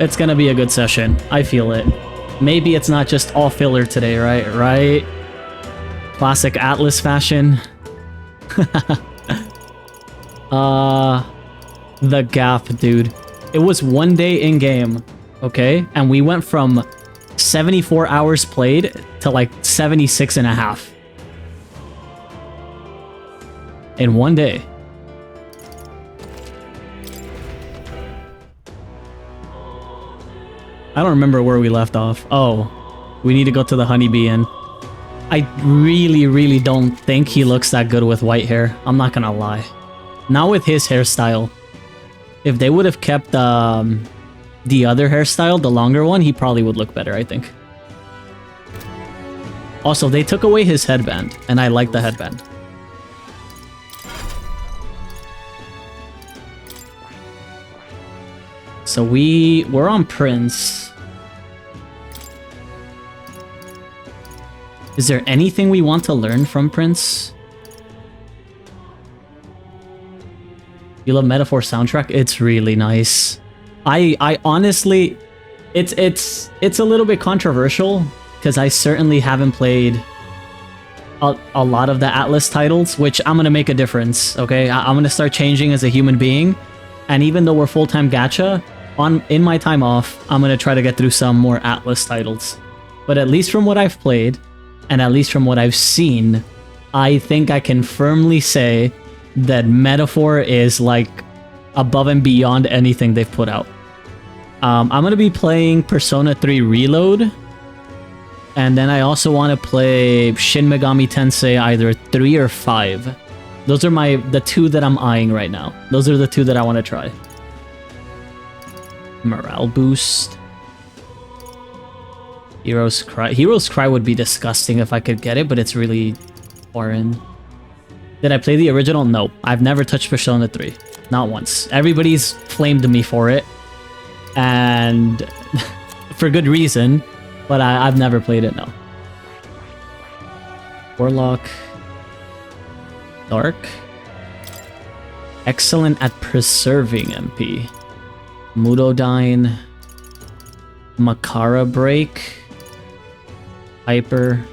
It's gonna be a good session. I feel it. Maybe it's not just all filler today, right? Right? Classic Atlas fashion. The gap, dude. It was 1 day in game, okay? And we went from 74 hours played to like 76 and a half. In 1 day. I don't remember where we left off. Oh, we need to go to the honeybee inn. I really don't think he looks that good with white hair. I'm not gonna lie. Not with his hairstyle. If they would have kept the other hairstyle, the longer one, he probably would look better, I think. Also, they took away his headband, and I like the headband. So we're on Prince. Is there anything we want to learn from Prince? You love Metaphor soundtrack? It's really nice. I honestly, it's a little bit controversial because I certainly haven't played a lot of the Atlas titles, which I'm gonna make a difference. Okay, I'm gonna start changing as a human being, and even though we're full-time gacha, in my time off, I'm gonna try to get through some more Atlas titles. But at least from what I've played, and at least from what I've seen, I think I can firmly say that Metaphor is like above and beyond anything they've put out. I'm gonna be playing Persona 3 Reload, and then I also want to play Shin Megami Tensei either 3 or 5. Those are the two that I'm eyeing right now. Those are the two that I want to try. Morale boost. Heroes Cry. Heroes Cry would be disgusting if I could get it, but it's really foreign. Did I play the original? No. I've never touched Persona 3. Not once. Everybody's flamed me for it. And for good reason. But I've never played it, no. Warlock. Dark. Excellent at preserving MP. Mudodyne. Makara Break. Hyper.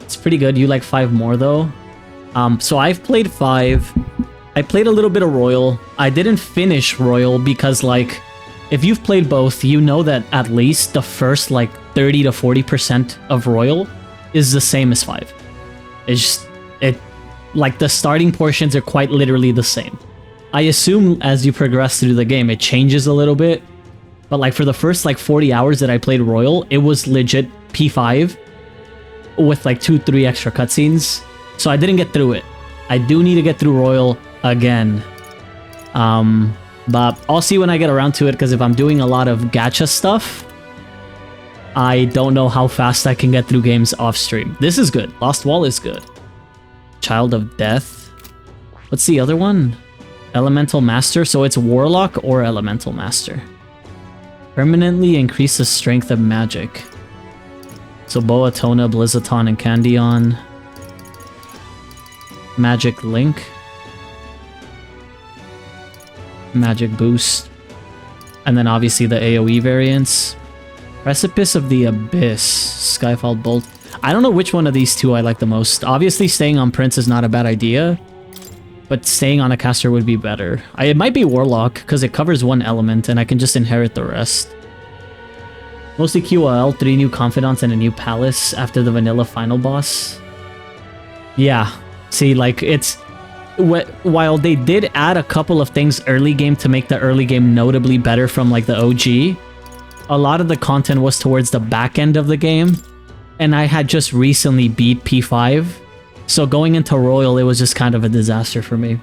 It's pretty good. You like 5 more though. So I've played 5. I played a little bit of Royal. I didn't finish Royal because like, if you've played both, you know that at least the first like 30 to 40% of Royal is the same as 5. It's just, like the starting portions are quite literally the same. I assume as you progress through the game, it changes a little bit. But like for the first like 40 hours that I played Royal, it was legit P5 with like 2-3 extra cutscenes. So I didn't get through it. I do need to get through Royal again. But I'll see when I get around to it, because if I'm doing a lot of gacha stuff, I don't know how fast I can get through games off stream. This is good. Lost Wall is good. Child of Death. What's the other one? Elemental Master. So it's Warlock or Elemental Master. Permanently increase the strength of magic. So Boatona, Blizzaton, and Candion. Magic Link. Magic Boost. And then obviously the AoE variants. Precipice of the Abyss. Skyfall Bolt. I don't know which one of these two I like the most. Obviously staying on Prince is not a bad idea, but staying on a caster would be better. It might be Warlock, because it covers one element and I can just inherit the rest. Mostly QOL, 3 new Confidants and a new Palace after the vanilla final boss. Yeah, see, like, it's... While they did add a couple of things early game to make the early game notably better from, like, the OG, a lot of the content was towards the back end of the game, and I had just recently beat P5, so going into Royal, it was just kind of a disaster for me.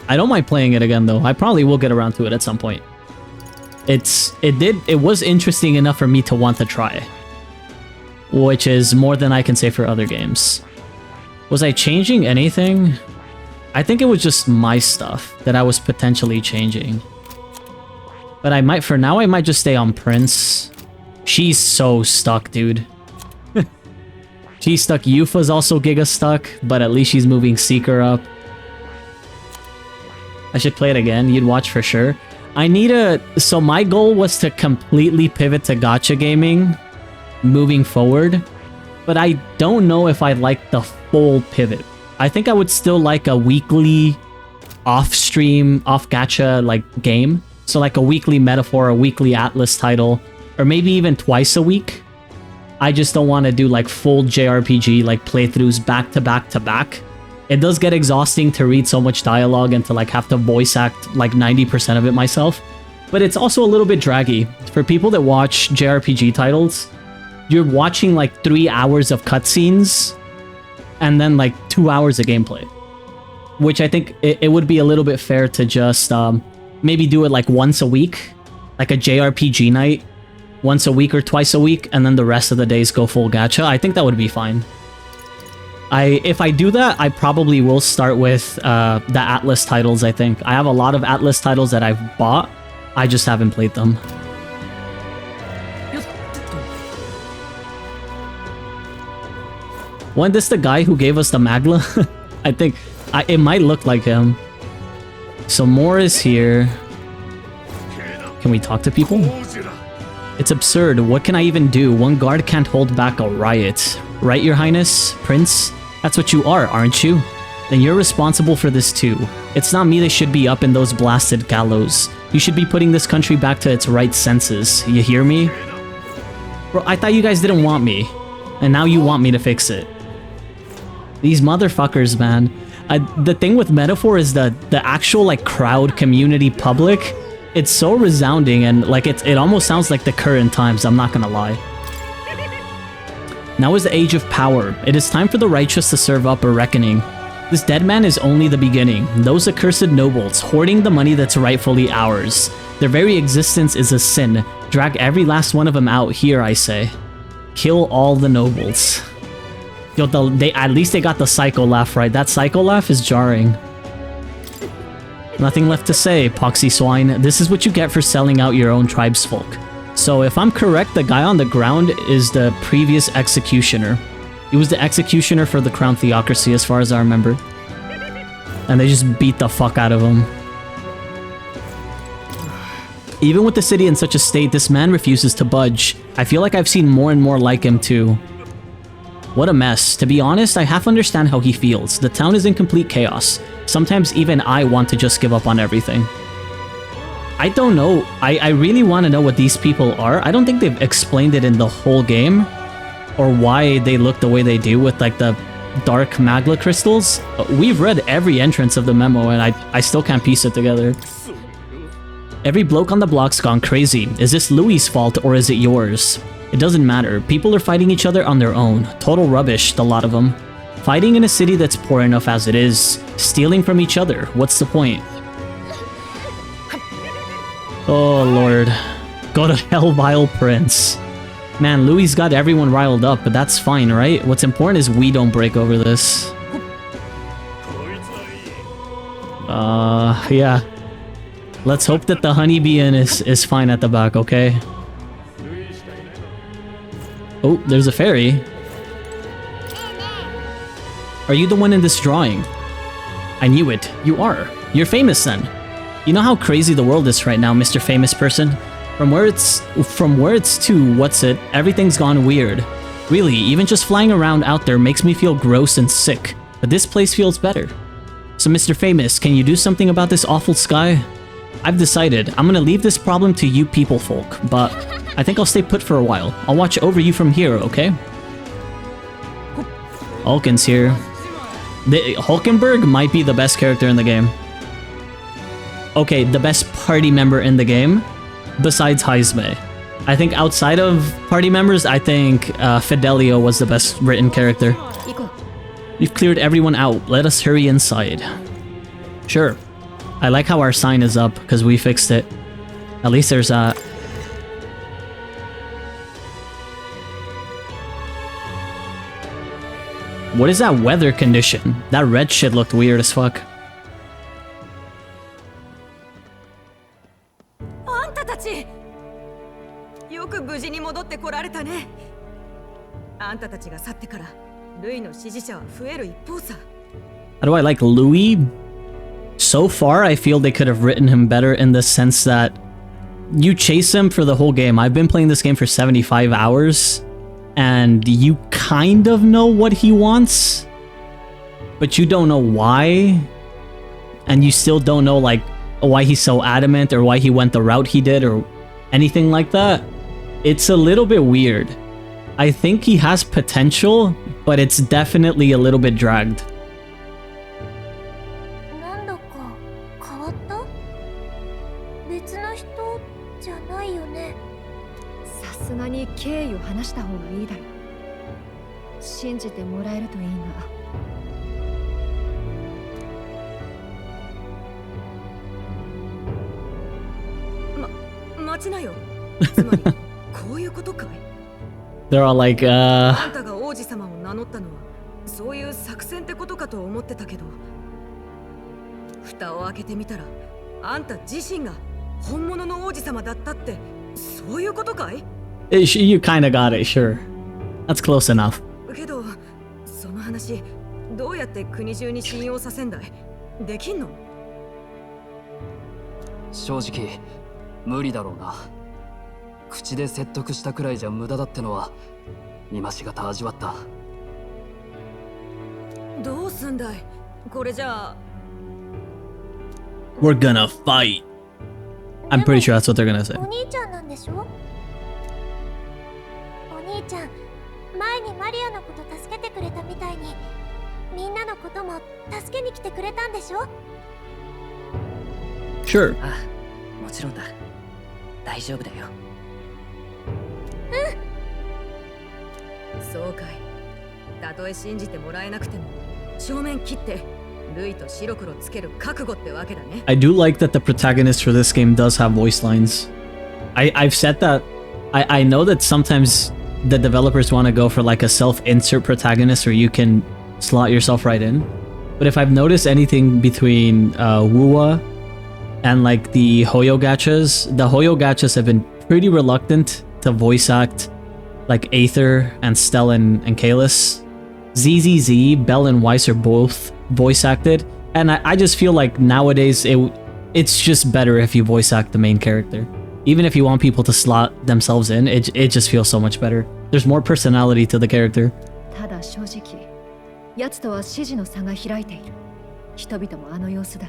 I don't mind playing it again, though. I probably will get around to it at some point. It was interesting enough for me to want to try, which is more than I can say for other games. Was I changing anything? I think it was just my stuff that I was potentially changing. But I might, for now, I might just stay on Prince. She's so stuck, dude. She's stuck. Yufa's also giga stuck, but at least she's moving Seeker up. I should play it again. You'd watch for sure. I need a... So my goal was to completely pivot to gacha gaming moving forward. But I don't know if I like the full pivot. I think I would still like a weekly off-stream, off-gacha like game. So like a weekly Metaphor, a weekly Atlas title, or maybe even twice a week. I just don't want to do like full JRPG like playthroughs back to back to back. It does get exhausting to read so much dialogue and to like have to voice act like 90% of it myself. But it's also a little bit draggy. For people that watch JRPG titles, you're watching like 3 hours of cutscenes and then like 2 hours of gameplay. Which I think it would be a little bit fair to just maybe do it like once a week. Like a JRPG night. Once a week or twice a week, and then the rest of the days go full gacha. I think that would be fine. If I do that, I probably will start with the Atlas titles, I think. I have a lot of Atlas titles that I've bought. I just haven't played them. Wasn't this the guy who gave us the Magla? I think it might look like him. So more is here. Can we talk to people? It's absurd. What can I even do? One guard can't hold back a riot. Right, Your Highness? Prince? That's what you are, aren't you? Then you're responsible for this too. It's not me that should be up in those blasted gallows. You should be putting this country back to its right senses. You hear me? Bro, I thought you guys didn't want me. And now you want me to fix it. These motherfuckers, man. The thing with Metaphor is the actual like crowd, community, public. It's so resounding and like it almost sounds like the current times, I'm not gonna lie. Now is the age of power. It is time for the righteous to serve up a reckoning. This dead man is only the beginning. Those accursed nobles, hoarding the money that's rightfully ours. Their very existence is a sin. Drag every last one of them out here, I say. Kill all the nobles. Yo, at least they got the psycho laugh right. That psycho laugh is jarring. Nothing left to say, poxy swine. This is what you get for selling out your own tribesfolk. So if I'm correct, the guy on the ground is the previous executioner. He was the executioner for the Crown Theocracy as far as I remember. And they just beat the fuck out of him. Even with the city in such a state, this man refuses to budge. I feel like I've seen more and more like him too. What a mess. To be honest, I half understand how he feels. The town is in complete chaos. Sometimes even I want to just give up on everything. I don't know. I really want to know what these people are. I don't think they've explained it in the whole game. Or why they look the way they do with like the dark magla crystals. We've read every entrance of the memo and I still can't piece it together. Every bloke on the block's gone crazy. Is this Louis' fault or is it yours? It doesn't matter. People are fighting each other on their own. Total rubbish, the lot of them. Fighting in a city that's poor enough as it is. Stealing from each other. What's the point? Oh, Lord. Go to hell, vile prince. Man, Louis got everyone riled up, but that's fine, right? What's important is we don't break over this. Yeah. Let's hope that the honeybee inn is fine at the back, okay? Oh, there's a fairy. Are you the one in this drawing? I knew it. You are. You're famous then. You know how crazy the world is right now, Mr. Famous Person? From where it's to what's it, everything's gone weird. Really, even just flying around out there makes me feel gross and sick. But this place feels better. So Mr. Famous, can you do something about this awful sky? I've decided. I'm gonna leave this problem to you people folk, but I think I'll stay put for a while. I'll watch over you from here, okay? Hulken's here. Hulkenberg might be the best character in the game. Okay, the best party member in the game, besides Heisme. I think outside of party members, I think Fidelio was the best written character. You've cleared everyone out. Let us hurry inside. Sure. I like how our sign is up, because we fixed it. At least there's a... What is that weather condition? That red shit looked weird as fuck. How do I like Louis? so far, I feel they could have written him better in the sense that you chase him for the whole game. I've been playing this game for 75 hours, and you kind of know what he wants, but you don't know why, and you still don't know like why he's so adamant or why he went the route he did or anything like that. It's a little bit weird. I think he has potential, but it's definitely a little bit dragged. なんだか変わった？別の人じゃないよね。さすがに経緯を話した方がいいだろう。信じてもらえるといいな。待ちなよ。つまりこういうことかい？ They're all like, あんたが王子様を名乗ったのはそういう作戦ってことかと思ってたけど、蓋を開けてみたらあんた自身が本物の王子様だったってそういうことかい？ You kinda got it, sure. That's close enough. けどその話どうやって国中に信用させんだい？できんの？正直無理だろうな。口で説得したくらいじゃ無駄だってのは今しがた味わった。どうすんだい？これじゃあ。We're gonna fight. I'm pretty sure that's what they're gonna say. お兄ちゃんなんでしょ？お兄ちゃん、前にマリアのこと助けてくれたみたいに、みんなのことも助けに来てくれたんでしょ？ Sure. ああ、もちろんだ。大丈夫だよ。そうかい。たとえ信じてもらえなくても正面切ってルイと白黒つける覚悟ってわけだね。I do like that the protagonist for this game does have voice lines. I've said that. I know that sometimes the developers want to go for like a self-insert protagonist where you can slot yourself right in. But if I've noticed anything between Wuwa and like the Hoyo gachas, the Hoyo gachas have been pretty reluctant to voice act like Aether and Stellan and Kalis. ZZZ, Bell and Weiss are both voice acted, and I just feel like nowadays it's just better if you voice act the main character. Even if you want people to slot themselves in, it just feels so much better. There's more personality to the character. ただ正直、奴とは支持の差が開いている。人々もあの様子だ。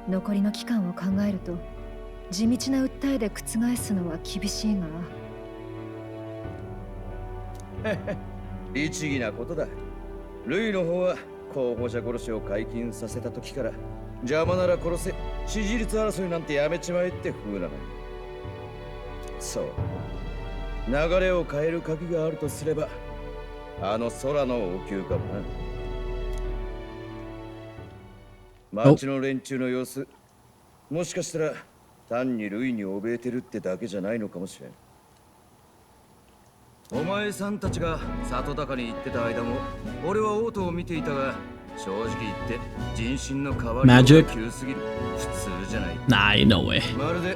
残りの期間を考えると、地道な訴えで覆すのは厳しいが。律儀なことだ。ルイの方は候補者殺しを解禁させた時から邪魔なら殺せ、支持率争いなんてやめちまえって風なのに。そう、流れを変える鍵があるとすればあの空の王宮かもな。町の連中の様子、もしかしたら単にルイに怯えてるってだけじゃないのかもしれん。お前さんたちが里高に行ってた間も俺は王都を見ていたが、正直言って人心の変わりが急すぎる。普通じゃない。Nah, no way. まるで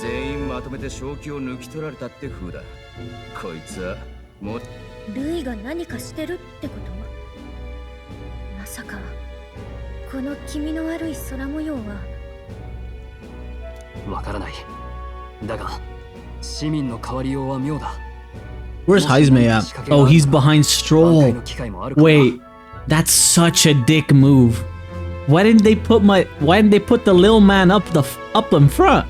全員まとめて正気を抜き取られたって風だ。こいつはもうルイが何かしてるってこと？まさかこの気味の悪い空模様は。わからない。だが市民の変わりようは妙だ。Where's Heismay at? Oh, he's behind Stroll. Wait, that's such a dick move. Why didn't they put the little man up in front?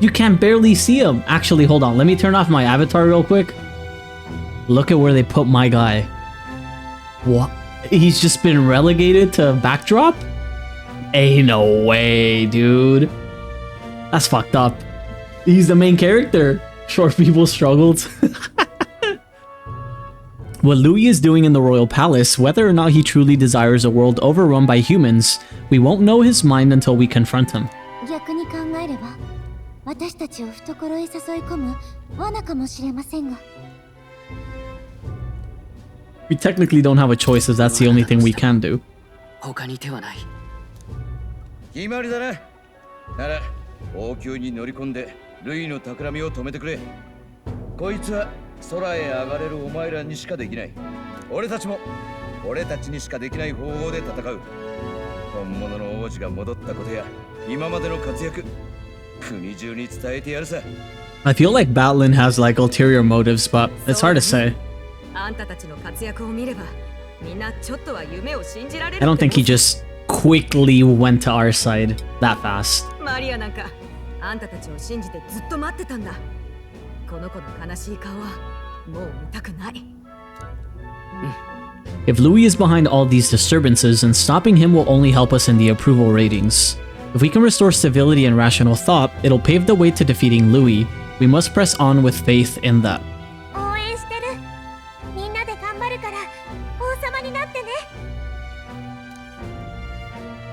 You can barely see him. Actually, hold on. Let me turn off my avatar real quick. Look at where they put my guy. What? He's just been relegated to backdrop? Ain't no way, dude. That's fucked up. He's the main character. Short people struggled. What Louis is doing in the royal palace, whether or not he truly desires a world overrun by humans, we won't know his mind until we confront him. 逆に考えれば、私たちを懐へ誘い込む罠かもしれませんが。We technically don't have a choice if that's the only thing we can do. 他に手はない。決まりだな。なら王宮に乗り込んでルイの企みを止めてくれ。こいつは空へ上がれるお前らにしかできない。俺たちも俺たちにしかできない方法で戦う。本物の王子が戻ったことや今までの活躍国中に伝えてやるさ。 I feel like Batlin has like ulterior motives, but it's hard to say. あんたたちの活躍を見ればみんなちょっとは夢を信じられる。 I don't think he just quickly went to our side that fast. マリアなんかあんたたちを信じてずっと待ってたんだ。この子の悲しい顔はもう見たくない。 If Louis is behind all these disturbances, then stopping him will only help us in the approval ratings. If we can restore civility and rational thought, it'll pave the way to defeating Louis. We must press on with faith in that. 応援してる。みんなで頑張るから王様になってね。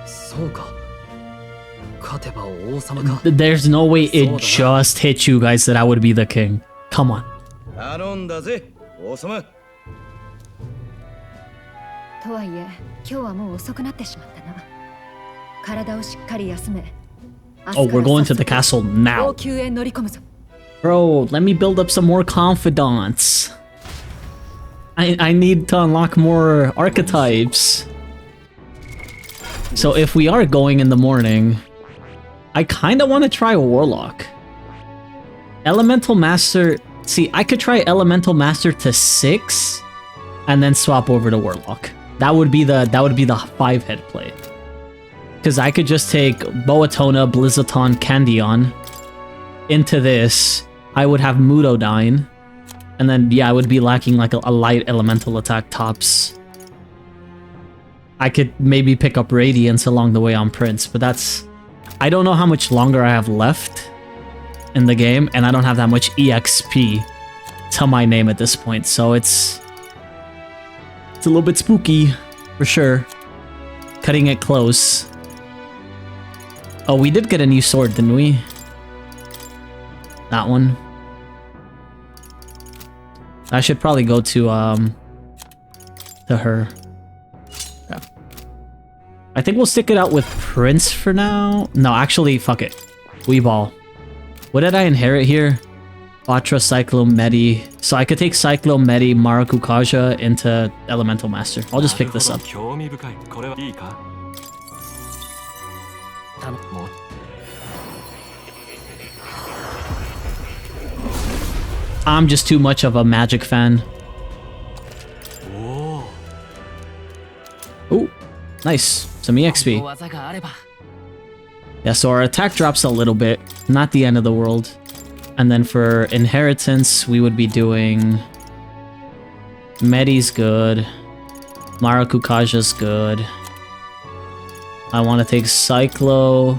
そうか。勝てば王様か。 There's no way it just hit you guys that I would be the king. Come on. 頼んだぜ王様。とはいえ今日はもう遅くなってしまったな。体をしっかり休め。 Oh, we're going to the castle now. 王宮へ乗り込むぞ。 Bro, let me build up some more confidants. I need to unlock more archetypes. So if we are going in the morning, I kind of want to try Warlock. Elemental Master... See, I could try Elemental Master to 6 and then swap over to Warlock. That would be the 5-head play. Because I could just take Boatona, Blizzaton, Candion into this. I would have Mudodyne. And then, yeah, I would be lacking like a light elemental attack tops. I could maybe pick up Radiance along the way on Prince, but that's... I don't know how much longer I have left in the game, and I don't have that much EXP to my name at this point, so it's a little bit spooky, for sure. Cutting it close. Oh, we did get a new sword, didn't we? That one. I should probably go to her. Yeah. I think we'll stick it out with Prince for now. No, actually, fuck it. Weeball. What did I inherit here? Batra, Cyclone, Medi. So I could take Cyclone, Medi, Marakukaja into Elemental Master. I'll just pick this up. I'm just too much of a magic fan. Ooh, nice. Some EXP. Yeah, so our attack drops a little bit. Not the end of the world. And then for inheritance, we would be doing... Medi's good. Marakukaja's good. I want to take Cyclo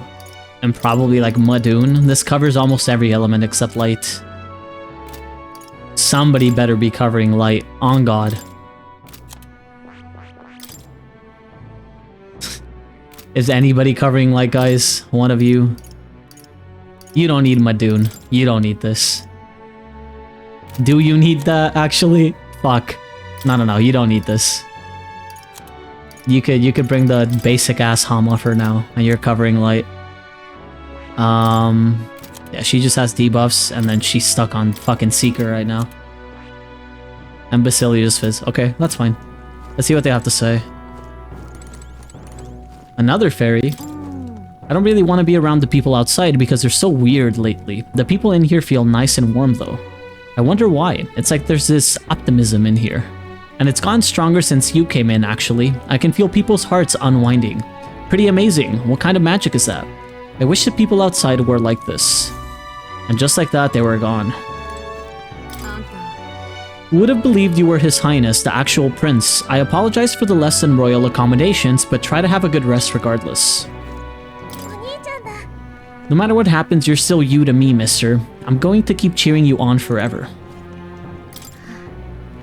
and probably like Madoon. This covers almost every element except light. Somebody better be covering light. On God. Is anybody covering light, guys? One of you? You don't need Madoon. You don't need this. Do you need that, actually? Fuck. No, you don't need this. You could bring the basic ass Hama for now, and you're covering light. Yeah, she just has debuffs, and then she's stuck on fucking Seeker right now. And Basilius Fizz. Okay, that's fine. Let's see what they have to say. Another fairy. I don't really want to be around the people outside because they're so weird lately. The people in here feel nice and warm though. I wonder why. It's like there's this optimism in here. And it's gotten stronger since you came in, actually. I can feel people's hearts unwinding. Pretty amazing. What kind of magic is that? I wish the people outside were like this. And just like that, they were gone. Who would have believed you were His Highness, the actual prince? I apologize for the less than royal accommodations, but try to have a good rest regardless. No matter what happens, you're still you to me, mister. I'm going to keep cheering you on forever.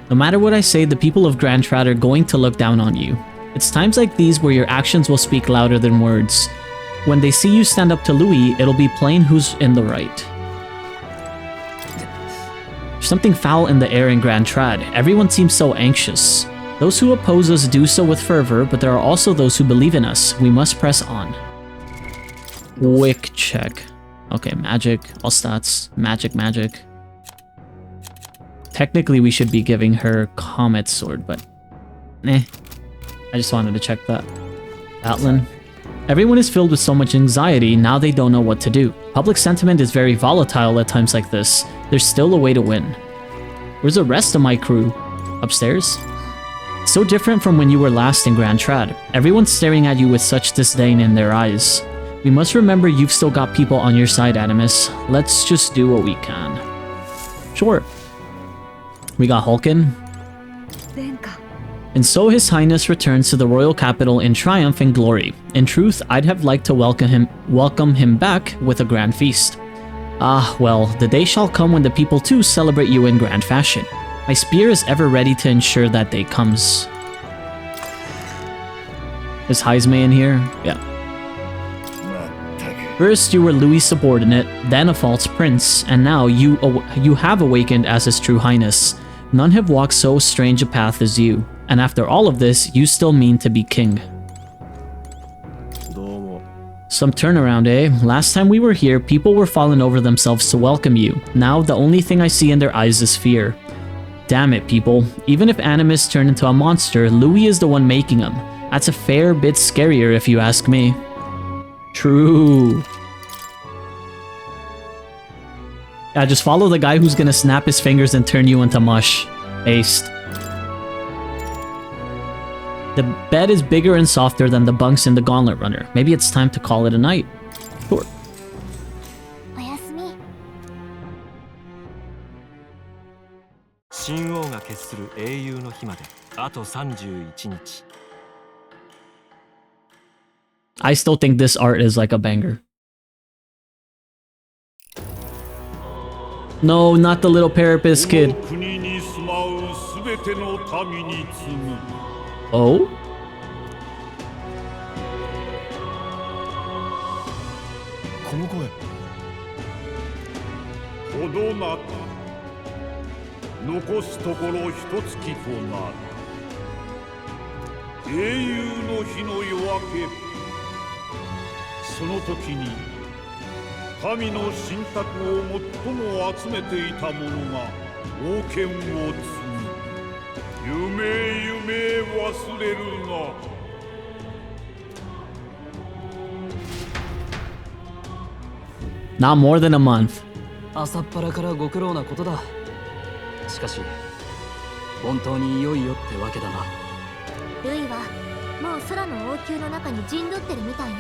No matter what I say, the people of Grand Trad are going to look down on you. It's times like these where your actions will speak louder than words. When they see you stand up to Louis, it'll be plain who's in the right. There's something foul in the air in Grand Trad. Everyone seems so anxious. Those who oppose us do so with fervor, but there are also those who believe in us. We must press on. Quick check. Okay, magic, all stats, magic. Technically, we should be giving her Comet Sword, but... I just wanted to check that. Batlin. Everyone is filled with so much anxiety, now they don't know what to do. Public sentiment is very volatile at times like this. There's still a way to win. Where's the rest of my crew? Upstairs? So different from when you were last in Grand Trad. Everyone's staring at you with such disdain in their eyes. We must remember you've still got people on your side, Animus. Let's just do what we can. Sure. We got Hulkin. And so His Highness returns to the royal capital in triumph and glory. In truth, I'd have liked to welcome him back with a grand feast. Ah, well, the day shall come when the people too celebrate you in grand fashion. My spear is ever ready to ensure that day comes. Is Heisme in here? Yeah. First you were Louis' subordinate, then a false prince, and now you have awakened as His True Highness. None have walked so strange a path as you, and after all of this, you still mean to be king. Some turnaround, eh? Last time we were here, people were falling over themselves to welcome you. Now the only thing I see in their eyes is fear. Damn it, people. Even if Animus turned into a monster, Louis is the one making him. That's a fair bit scarier if you ask me. True. Yeah, just follow the guy who's gonna snap his fingers and turn you into mush. Based. The bed is bigger and softer than the bunks in the Gauntlet Runner. Maybe it's time to call it a night. Sure. おやすみ。神王が決する英雄の日まであと31日。I still think this art is like a banger. No, not the little Parapus kid. Oh? Not more than a month. 朝っぱらからご苦労なことだ。しかし本当にいよいよってわけだな。ルイはもう空の王宮の中に陣取ってるみたいね。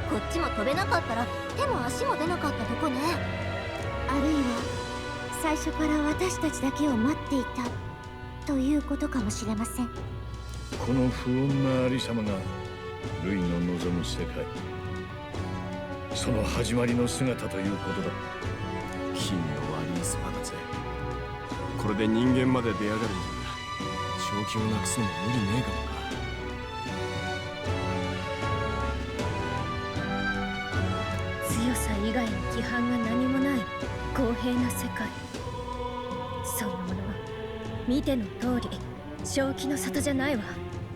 こっちも飛べなかったら手も足も出なかったとこね。あるいは最初から私たちだけを待っていたということかもしれません。この不穏なありさまがルイの望む世界、その始まりの姿ということだ。金の悪い空だぜ。これで人間まで出やがるんじゃ正気をなくすのも無理ねえかもな。強さ以外の規範が何もない公平な世界。そんなものは見ての通り正気の沙汰じゃないわ。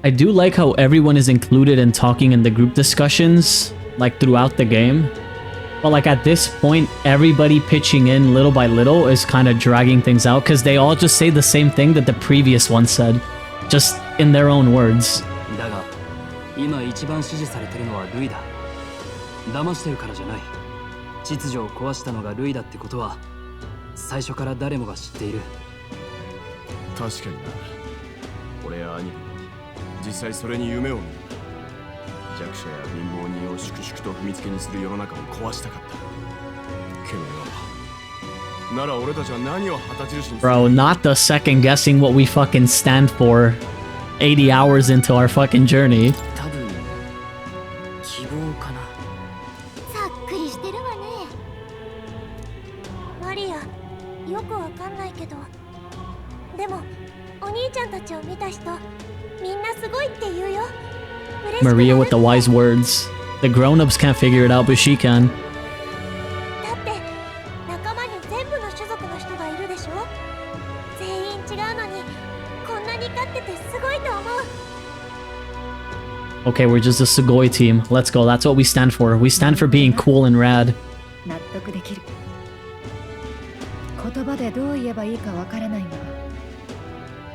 I do like how everyone is included in talking in the group discussions, like throughout the game. But like at this point, everybody pitching in little by little is kind of dragging things out because they all just say the same thing that the previous one said, just in their own words. だが今一番支持されてるのはルイだ。騙してるからじゃない。秩序を壊したのがルイだってことは最初から誰もが知っている。確かにな。俺や兄貴実際それに夢を見る。弱者や貧乏人を粛々と踏みつけにする世の中を壊したかった。けどよ、なら俺たちは何を旗印にする？ Bro, not the second guessing what we fucking stand for 80 hours into our fucking journey. 多分希望かな。ざっくりしてるわね。マリア、よくわかんないけど、でもお兄ちゃんたちを見た人、みんなすごいって言うよ。Maria with the wise words. The grown-ups can't figure it out, but she can. だって仲間に全部の種族の人がいるでしょ。全員違うのにこんなに勝っててすごいと思う。 Okay, we're just a Sugoi team. Let's go. That's what we stand for. We stand for being cool and rad. 納得できる。言葉でどう言えばいいかわからないが、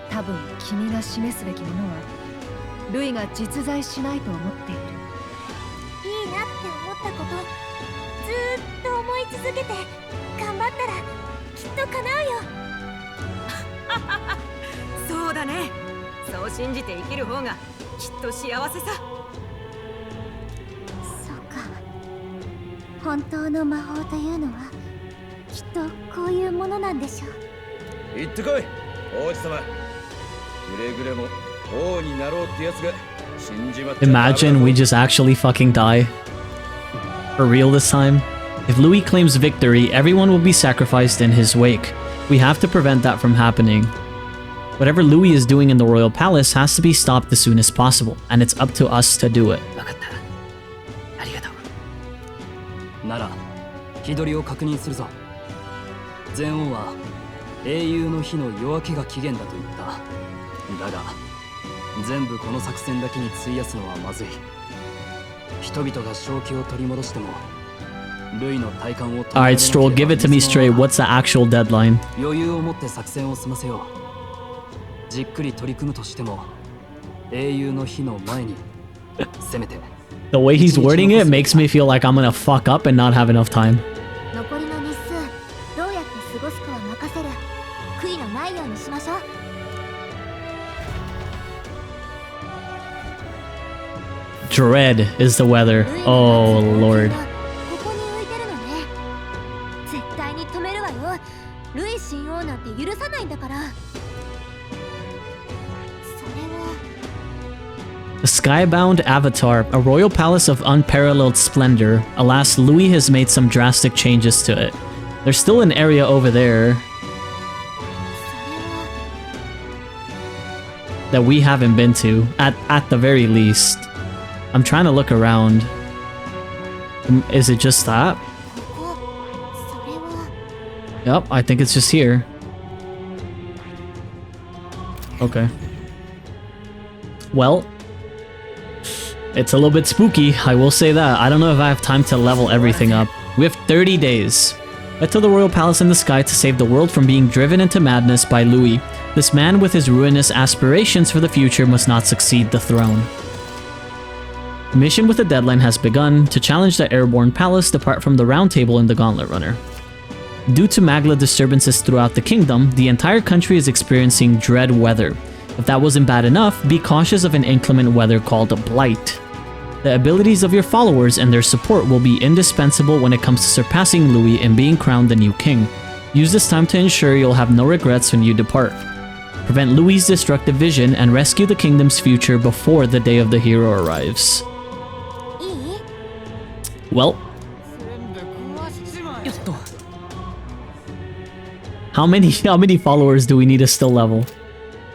多分君が示すべきものはルイが実在しないと思っている。続けて頑張ったらきっと叶うよ。そうだね。そう信じて生きる方がきっと幸せさ。そうか。本当の魔法というのはきっとこういうものなんでしょう。行ってこい、王子様。くれぐれも王になろうってやつが死んじまった。 Imagine we just actually fucking die. For real this time? If Louis claims victory, everyone will be sacrificed in his wake. We have to prevent that from happening. Whatever Louis is doing in the royal palace has to be stopped as soon as possible, and it's up to us to do it. わかった。ありがとう。なら日取りを確認するぞ。前王は英雄の日の夜明けが期限だと言った。だが全部この作戦だけに費やすのはまずい。人々が正気を取り戻してもルイの体感を Alright, Stroll, give it to me straight. What's the actual deadline? 余裕を持って作戦を済ませよう。じっくり取り組むとしても英雄の日の前にせめて。 The way he's wording it makes me feel like I'm gonna fuck up and not have enough time. 残りの日数どうやって過ごすかは任せる。悔いのないようにしましょう。 Dread is the weather. Oh, Lord. ここに浮いてるのね。絶対に止めるわよ。ルイ神王なんて許さないんだから。 The skybound avatar, a royal palace of unparalleled splendor. Alas, Louis has made some drastic changes to it. There's still an area over there that we haven't been to, at the very least. I'm trying to look around. Is it just that? Yep, I think it's just here. Okay. Well, it's a little bit spooky, I will say that. I don't know if I have time to level everything up. We have 30 days. Head to the royal palace in the sky to save the world from being driven into madness by Louis. This man with his ruinous aspirations for the future must not succeed the throne. The mission with a deadline has begun. To challenge the airborne palace, depart from the round table in the Gauntlet Runner. Due to Magla disturbances throughout the kingdom, the entire country is experiencing dread weather. If that wasn't bad enough, be cautious of an inclement weather called Blight. The abilities of your followers and their support will be indispensable when it comes to surpassing Louis and being crowned the new king. Use this time to ensure you'll have no regrets when you depart. Prevent Louis' destructive vision and rescue the kingdom's future before the day of the hero arrives. Well, how many followers do we need to still level?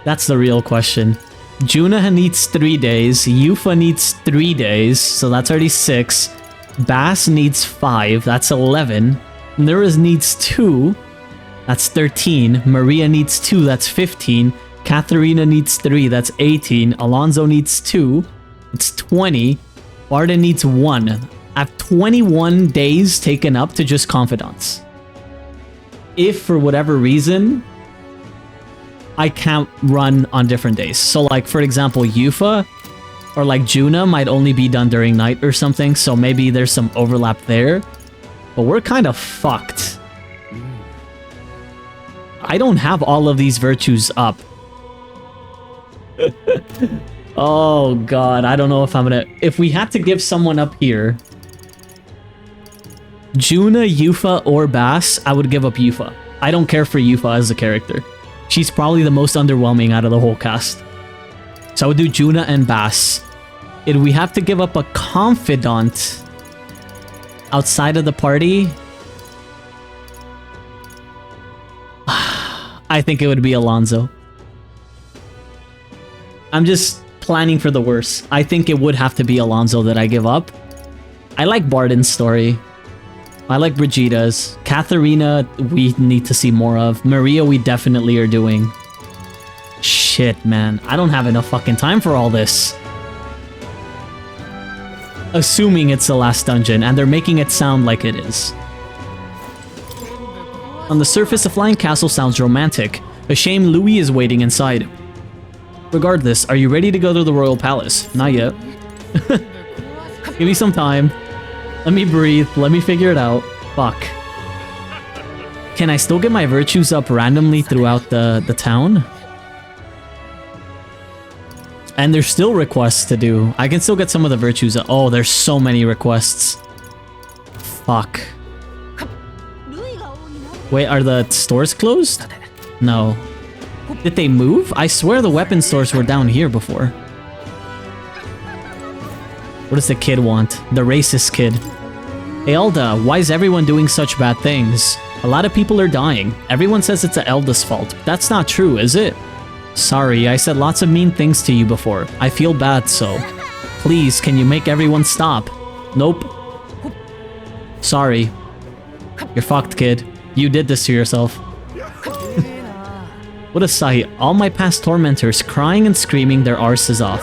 That's the real question. Juna needs 3 days, Yufa needs 3 days, so that's already 6. Bass needs 5, that's 11. Nuruz needs 2, that's 13. Maria needs 2, that's 15. Katharina needs 3, that's 18. Alonso needs 2, it's 20. Barden needs 1. I have 21 days taken up to just confidants. If for whatever reason I can't run on different days. So like, for example, Yufa or like Juna might only be done during night or something, so maybe there's some overlap there. But we're kind of fucked. I don't have all of these virtues up. Oh god, I don't know if I'm gonna... If we had to give someone up here, Juna, Yufa, or Bass, I would give up Yufa. I don't care for Yufa as a character. She's probably the most underwhelming out of the whole cast. So I would do Juna and Bass. If we have to give up a confidant outside of the party, I think it would be Alonso. I'm just planning for the worst. I think it would have to be Alonso that I give up. I like Barden's story. I like Brigida's. Katharina, we need to see more of. Maria, we definitely are doing. Shit, man. I don't have enough fucking time for all this. Assuming it's the last dungeon, and they're making it sound like it is. On the surface, a flying castle sounds romantic. A shame Louis is waiting inside. Regardless, are you ready to go to the royal palace? Not yet. Give me some time. Let me breathe. Let me figure it out. Fuck. Can I still get my virtues up randomly throughout the town? And there's still requests to do. I can still get some of the virtues. Oh, there's so many requests. Fuck. Wait, are the stores closed? No. Did they move? I swear the weapon stores were down here before. What does the kid want? The racist kid. Hey Elda, why is everyone doing such bad things? A lot of people are dying. Everyone says it's Elda's fault. That's not true, is it? Sorry, I said lots of mean things to you before. I feel bad, so... Please, can you make everyone stop? Nope. Sorry. You're fucked, kid. You did this to yourself. What a sight. All my past tormentors crying and screaming their arses off.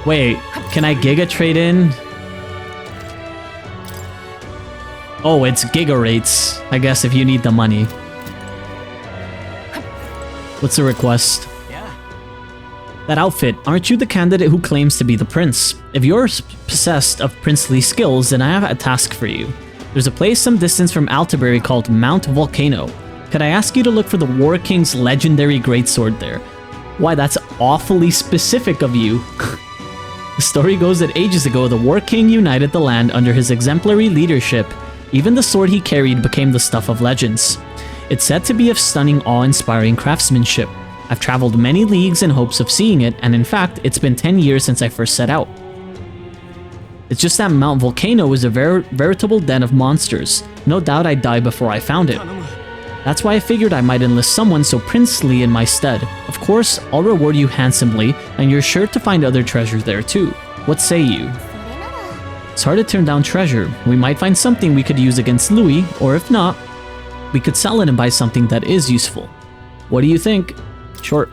Wait, can I Giga trade in? Oh, it's Giga rates. I guess if you need the money. What's the request? That outfit, aren't you the candidate who claims to be the prince? If you're possessed of princely skills, then I have a task for you. There's a place some distance from Altabury called Mount Volcano. Could I ask you to look for the War King's legendary greatsword there? Why, that's awfully specific of you. The story goes that ages ago, the War King united the land under his exemplary leadership. Even the sword he carried became the stuff of legends. It's said to be of stunning, awe-inspiring craftsmanship. I've traveled many leagues in hopes of seeing it, and in fact, it's been 10 years since I first set out. It's just that Mount Volcano is a veritable den of monsters. No doubt I'd die before I found it. That's why I figured I might enlist someone so princely in my stead. Of course, I'll reward you handsomely, and you're sure to find other treasures there too. What say you? It's hard to turn down treasure. We might find something we could use against Louis, or if not, we could sell it and buy something that is useful. What do you think? Sure,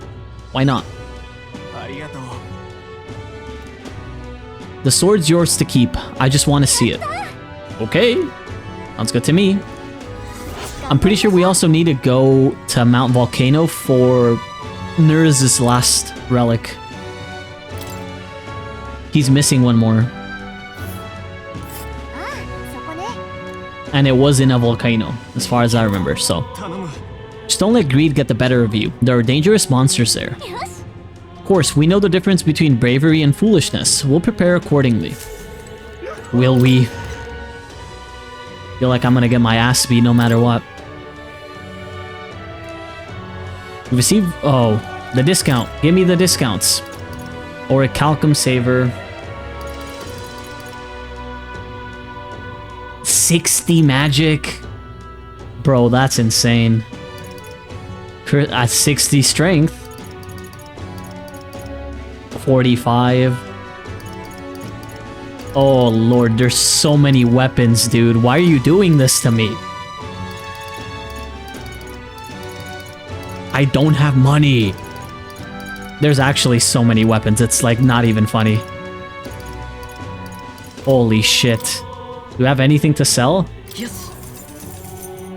why not? The sword's yours to keep. I just want to see it. Okay, sounds good to me. I'm pretty sure we also need to go to Mount Volcano for Nurz's last relic. He's missing one more. And it was in a volcano, as far as I remember, so... Just don't let greed get the better of you. There are dangerous monsters there. Of course, we know the difference between bravery and foolishness. We'll prepare accordingly. Will we? Feel like I'm gonna get my ass beat no matter what. Receive... Oh, the discount. Give me the discounts. Or a Calcum Saver. 60 magic? Bro, that's insane. At 60 strength. 45. Oh lord, there's so many weapons, dude. Why are you doing this to me? I don't have money. There's actually so many weapons, it's like not even funny. Holy shit. Do you have anything to sell? Yes.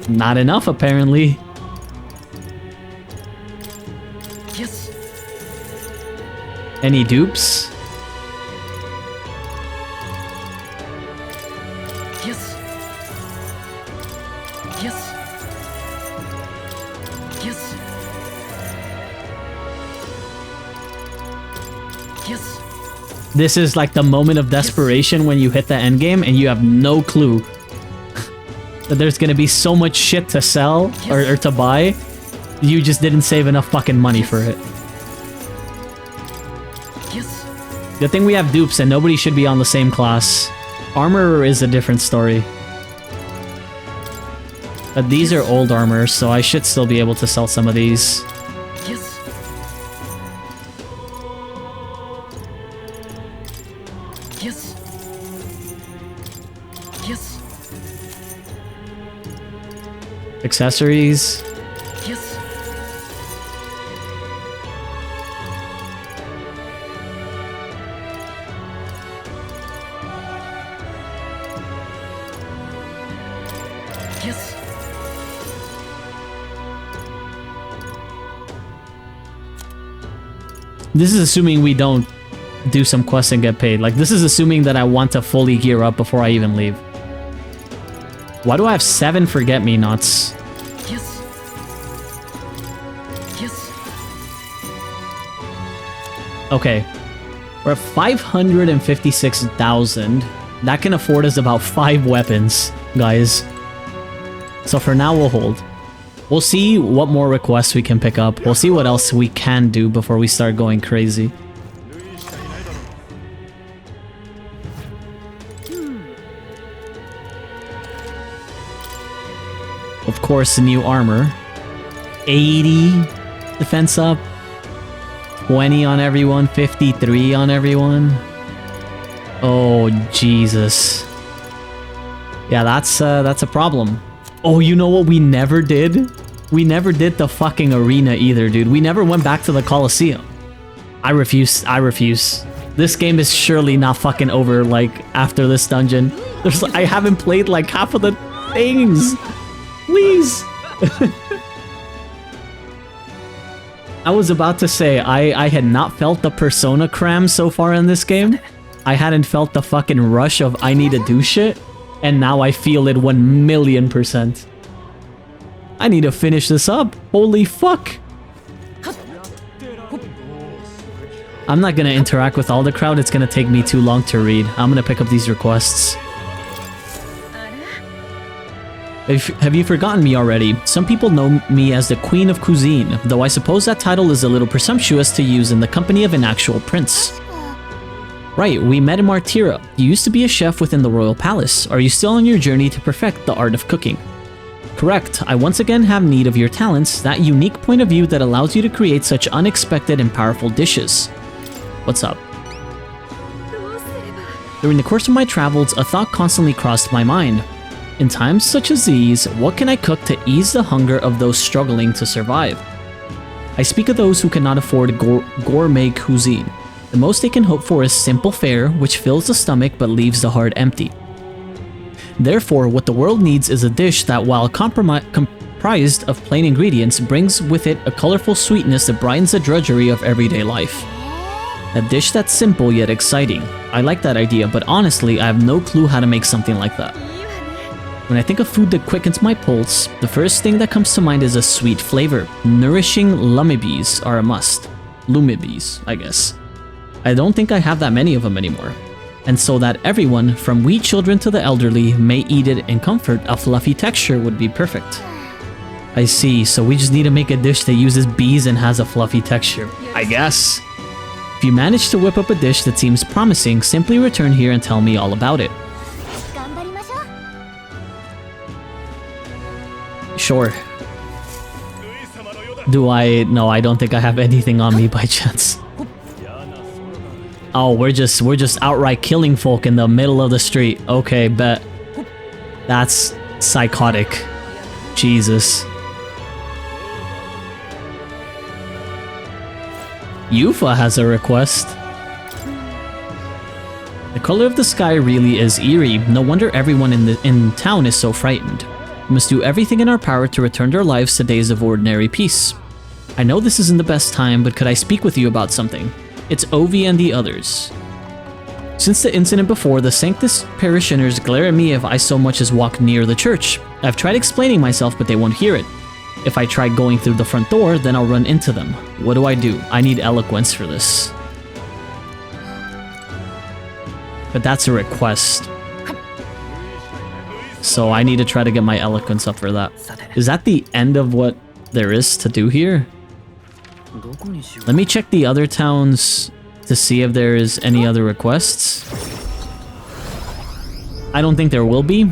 Not enough, apparently. Yes. Any dupes? Yes. Yes. Yes. Yes. This is like the moment of desperation when you hit the end game and you have no clue that there's gonna be so much shit to sell or to buy. You just didn't save enough fucking money for it. Yes. Good thing we have dupes and nobody should be on the same class. Armor is a different story. But these are old armors, so I should still be able to sell some of these. Yes. Yes. Yes. Accessories. Yes. Yes. This is assuming we don't do some quests and get paid. Like, this is assuming that I want to fully gear up before I even leave. Why do I have 7 forget-me-nots? Okay. We're at 556,000. That can afford us about 5 weapons, guys. So for now, we'll hold. We'll see what more requests we can pick up. We'll see what else we can do before we start going crazy. Of course, the new armor. 80 defense up. 20 on everyone. 53 on everyone. Oh, Jesus. Yeah, that's a problem. Oh, you know what we never did? We never did the fucking arena either, dude. We never went back to the Coliseum. I refuse. I refuse. This game is surely not fucking over, like, after this dungeon. I haven't played, like, half of the things. Please. I was about to say, I had not felt the persona cram so far in this game. I hadn't felt the fucking rush of I need to do shit. And now I feel it 1,000,000%. I need to finish this up. Holy fuck. I'm not gonna interact with all the crowd. It's gonna take me too long to read. I'm gonna pick up these requests. Have you forgotten me already? Some people know me as the Queen of Cuisine, though I suppose that title is a little presumptuous to use in the company of an actual prince. Right, we met in Martira. You used to be a chef within the royal palace. Are you still on your journey to perfect the art of cooking? Correct, I once again have need of your talents, that unique point of view that allows you to create such unexpected and powerful dishes. What's up? During the course of my travels, a thought constantly crossed my mind. In times such as these, what can I cook to ease the hunger of those struggling to survive? I speak of those who cannot afford gourmet cuisine. The most they can hope for is simple fare, which fills the stomach but leaves the heart empty. Therefore, what the world needs is a dish that, while comprised of plain ingredients, brings with it a colorful sweetness that brightens the drudgery of everyday life. A dish that's simple yet exciting. I like that idea, but honestly, I have no clue how to make something like that. When I think of food that quickens my pulse, the first thing that comes to mind is a sweet flavor. Nourishing lumibis are a must. Lumibis, I guess. I don't think I have that many of them anymore. And so that everyone, from wee children to the elderly, may eat it in comfort, a fluffy texture would be perfect. I see, so we just need to make a dish that uses bees and has a fluffy texture. I guess. If you manage to whip up a dish that seems promising, simply return here and tell me all about it. Sure. Do I? No, I don't think I have anything on me by chance. Oh, we're just outright killing folk in the middle of the street. Okay, bet. That's psychotic. Jesus. Yufa has a request. The color of the sky really is eerie. No wonder everyone in town is so frightened. We must do everything in our power to return their lives to days of ordinary peace. I know this isn't the best time, but could I speak with you about something? It's Ovi and the others. Since the incident before, the Sanctus parishioners glare at me if I so much as walk near the church. I've tried explaining myself, but they won't hear it. If I try going through the front door, then I'll run into them. What do? I need eloquence for this. But that's a request. So I need to try to get my eloquence up for that. Is that the end of what there is to do here? Let me check the other towns to see if there is any other requests. I don't think there will be.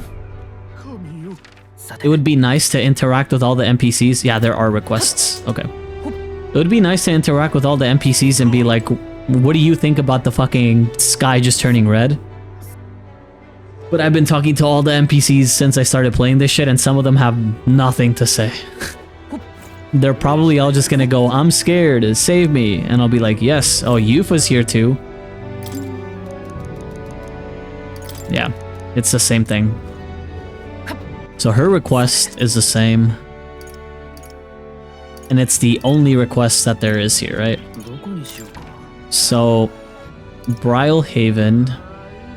It would be nice to interact with all the NPCs. Yeah, there are requests. Okay. It would be nice to interact with all the NPCs and be like, what do you think about the fucking sky just turning red? But I've been talking to all the NPCs since I started playing this shit, and some of them have nothing to say. They're probably all just gonna go, I'm scared, save me. And I'll be like, yes. Oh, Yufa's here too. Yeah, it's the same thing. So her request is the same. And it's the only request that there is here, right? So, Brylehaven,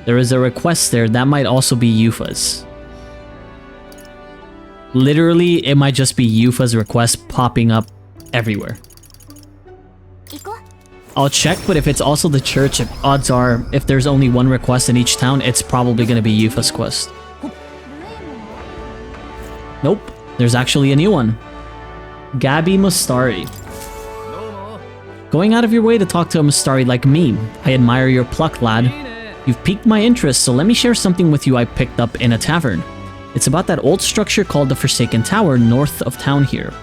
there is a request there. That might also be Yufa's. Literally, it might just be Yufa's request popping up everywhere. 行こう。 I'll check, but if it's also the church, odds are, if there's only one request in each town, it's probably gonna be Yufa's quest. Nope, there's actually a new one. Gabby Mustari. Going out of your way to talk to a Mustari like me. I admire your pluck, lad. You've piqued my interest, so let me share something with you I picked up in a tavern. It's about that old structure called the Forsaken Tower north of town here.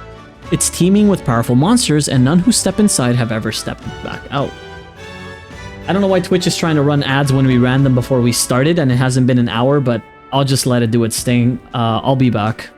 It's teeming with powerful monsters, and none who step inside have ever stepped back out. I don't know why Twitch is trying to run ads when we ran them before we started, and it hasn't been an hour, but I'll just let it do its thing. I'll be back.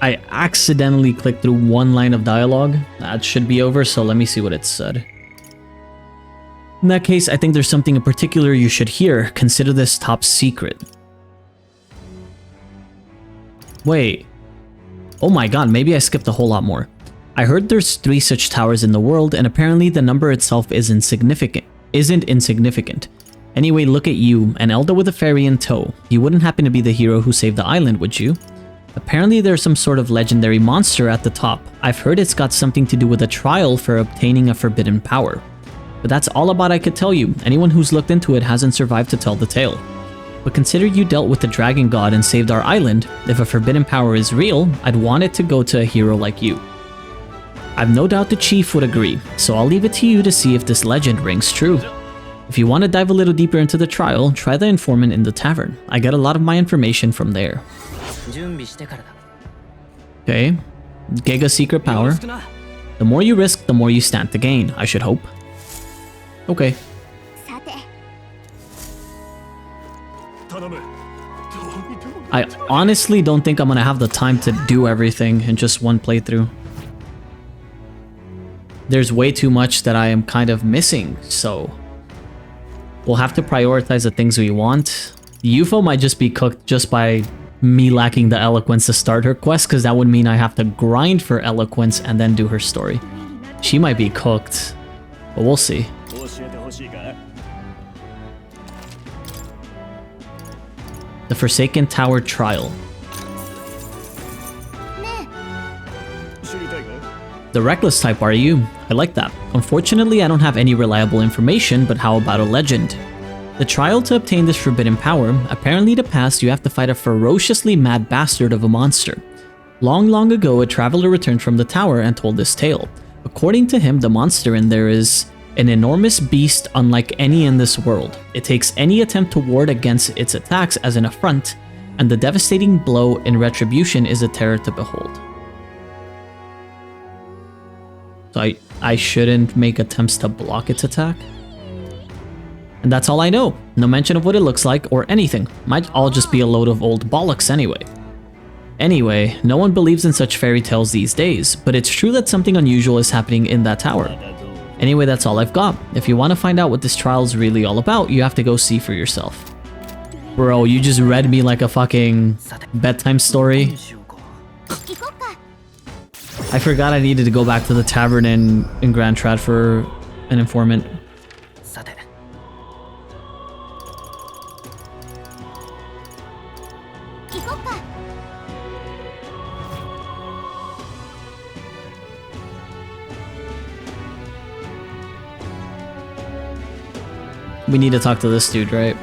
I accidentally clicked through one line of dialogue. That should be over, so let me see what it said. In that case, I think there's something in particular you should hear. Consider this top secret. Wait. Oh my god, maybe I skipped a whole lot more. I heard there's 3 such towers in the world, and apparently the number itself isn't insignificant. Anyway, look at you, an elder with a fairy in tow. You wouldn't happen to be the hero who saved the island, would you? Apparently there's some sort of legendary monster at the top. I've heard it's got something to do with a trial for obtaining a forbidden power. But that's all about I could tell you. Anyone who's looked into it hasn't survived to tell the tale. But consider you dealt with the dragon god and saved our island. If a forbidden power is real, I'd want it to go to a hero like you. I've no doubt the chief would agree, so I'll leave it to you to see if this legend rings true. If you want to dive a little deeper into the trial, try the informant in the tavern. I get a lot of my information from there. 準備してからだ。 Okay. Giga secret power. The more you risk, the more you stand to gain, I should hope. Okay. さて I honestly don't think I'm gonna have the time to do everything in just one playthrough. There's way too much that I am kind of missing, so we'll have to prioritize the things we want. UFO might just be cooked just by me lacking the eloquence to start her quest, because that would mean I have to grind for eloquence and then do her story. She might be cooked, but we'll see. The Forsaken Tower Trial. The Reckless type are you? I like that. Unfortunately, I don't have any reliable information, but how about a legend? The trial to obtain this forbidden power, apparently to pass you have to fight a ferociously mad bastard of a monster. Long, long ago, a traveler returned from the tower and told this tale. According to him, the monster in there is an enormous beast unlike any in this world. It takes any attempt to ward against its attacks as an affront, and the devastating blow in retribution is a terror to behold. So I shouldn't make attempts to block its attack? And that's all I know. No mention of what it looks like or anything. Might all just be a load of old bollocks anyway. Anyway, no one believes in such fairy tales these days, but it's true that something unusual is happening in that tower. Anyway, that's all I've got. If you want to find out what this trial is really all about, you have to go see for yourself. Bro, you just read me like a fucking bedtime story. I forgot I needed to go back to the tavern in Grand Trad for an informant. We need to talk to this dude, right?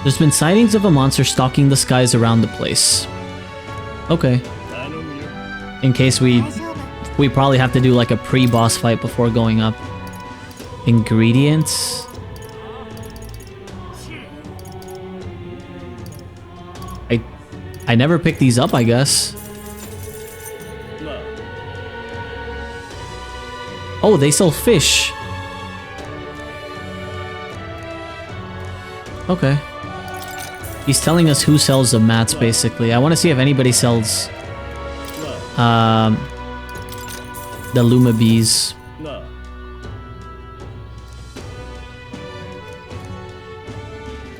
There's been sightings of a monster stalking the skies around the place. Okay. In case we probably have to do like a pre-boss fight before going up. Ingredients. I never picked these up, I guess. Oh, they sell fish. Okay. He's telling us who sells the mats, basically. I want to see if anybody sells the Luma bees.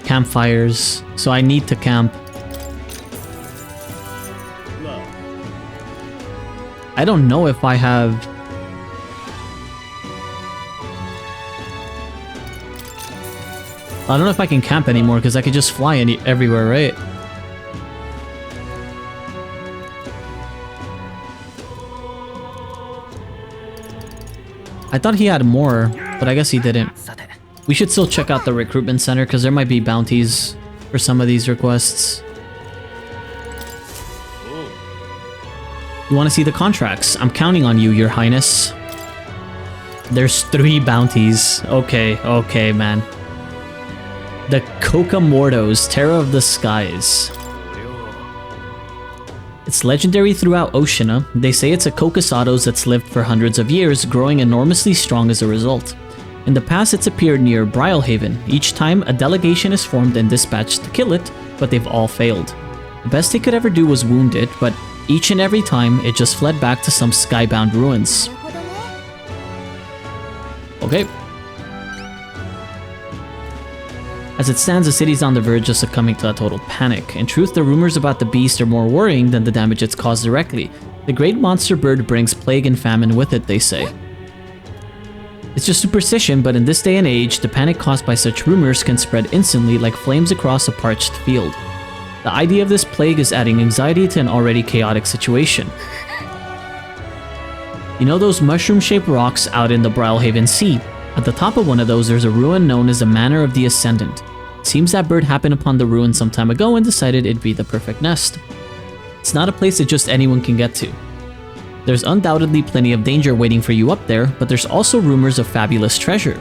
Campfires. So I need to camp. I don't know if I have... I don't know if I can camp anymore because I could just fly everywhere, right? I thought he had more, but I guess he didn't. We should still check out the recruitment center because there might be bounties for some of these requests. You want to see the contracts? I'm counting on you, Your Highness. There's 3 bounties. Okay, man. The Kokomordos, Terror of the Skies. It's legendary throughout Oceania. They say it's a Kokosados that's lived for hundreds of years, growing enormously strong as a result. In the past, it's appeared near Brylehaven. Each time, a delegation is formed and dispatched to kill it, but they've all failed. The best they could ever do was wound it, but each and every time, it just fled back to some skybound ruins. Okay. As it stands, the city's on the verge of succumbing to a total panic. In truth, the rumors about the beast are more worrying than the damage it's caused directly. The great monster bird brings plague and famine with it, they say. It's just superstition, but in this day and age, the panic caused by such rumors can spread instantly like flames across a parched field. The idea of this plague is adding anxiety to an already chaotic situation. You know those mushroom-shaped rocks out in the Brylehaven Sea? At the top of one of those, there's a ruin known as the Manor of the Ascendant. Seems that bird happened upon the ruin some time ago and decided it'd be the perfect nest. It's not a place that just anyone can get to. There's undoubtedly plenty of danger waiting for you up there, but there's also rumors of fabulous treasure.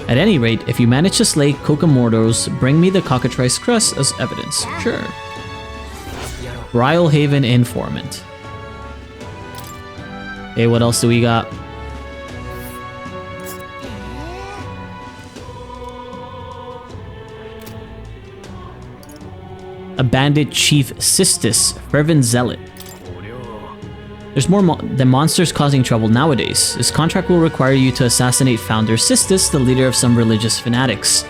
At any rate, if you manage to slay Kokomordos, bring me the cockatrice crest as evidence. Sure. Rhylehaven Informant. Okay, what else do we got? A bandit chief Sistis, fervent zealot. There's more than monsters causing trouble nowadays. This contract will require you to assassinate founder Sistis, the leader of some religious fanatics.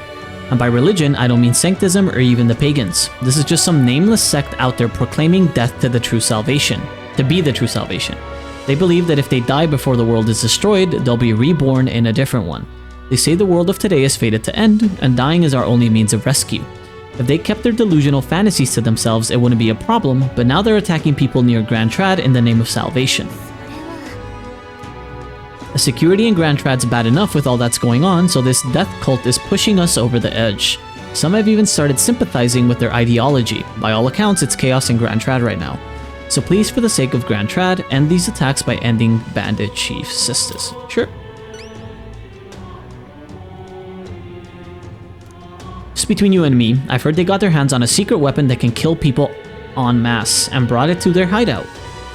And by religion, I don't mean sanctism or even the pagans. This is just some nameless sect out there proclaiming death to the true salvation. To be the true salvation. They believe that if they die before the world is destroyed, they'll be reborn in a different one. They say the world of today is fated to end, and dying is our only means of rescue. If they kept their delusional fantasies to themselves, it wouldn't be a problem, but now they're attacking people near Grand Trad in the name of salvation. The security in Grand Trad's bad enough with all that's going on, so this death cult is pushing us over the edge. Some have even started sympathizing with their ideology. By all accounts, it's chaos in Grand Trad right now. So please, for the sake of Grand Trad, end these attacks by ending Bandit Chief Sistis. Sure. Just between you and me, I've heard they got their hands on a secret weapon that can kill people en masse and brought it to their hideout.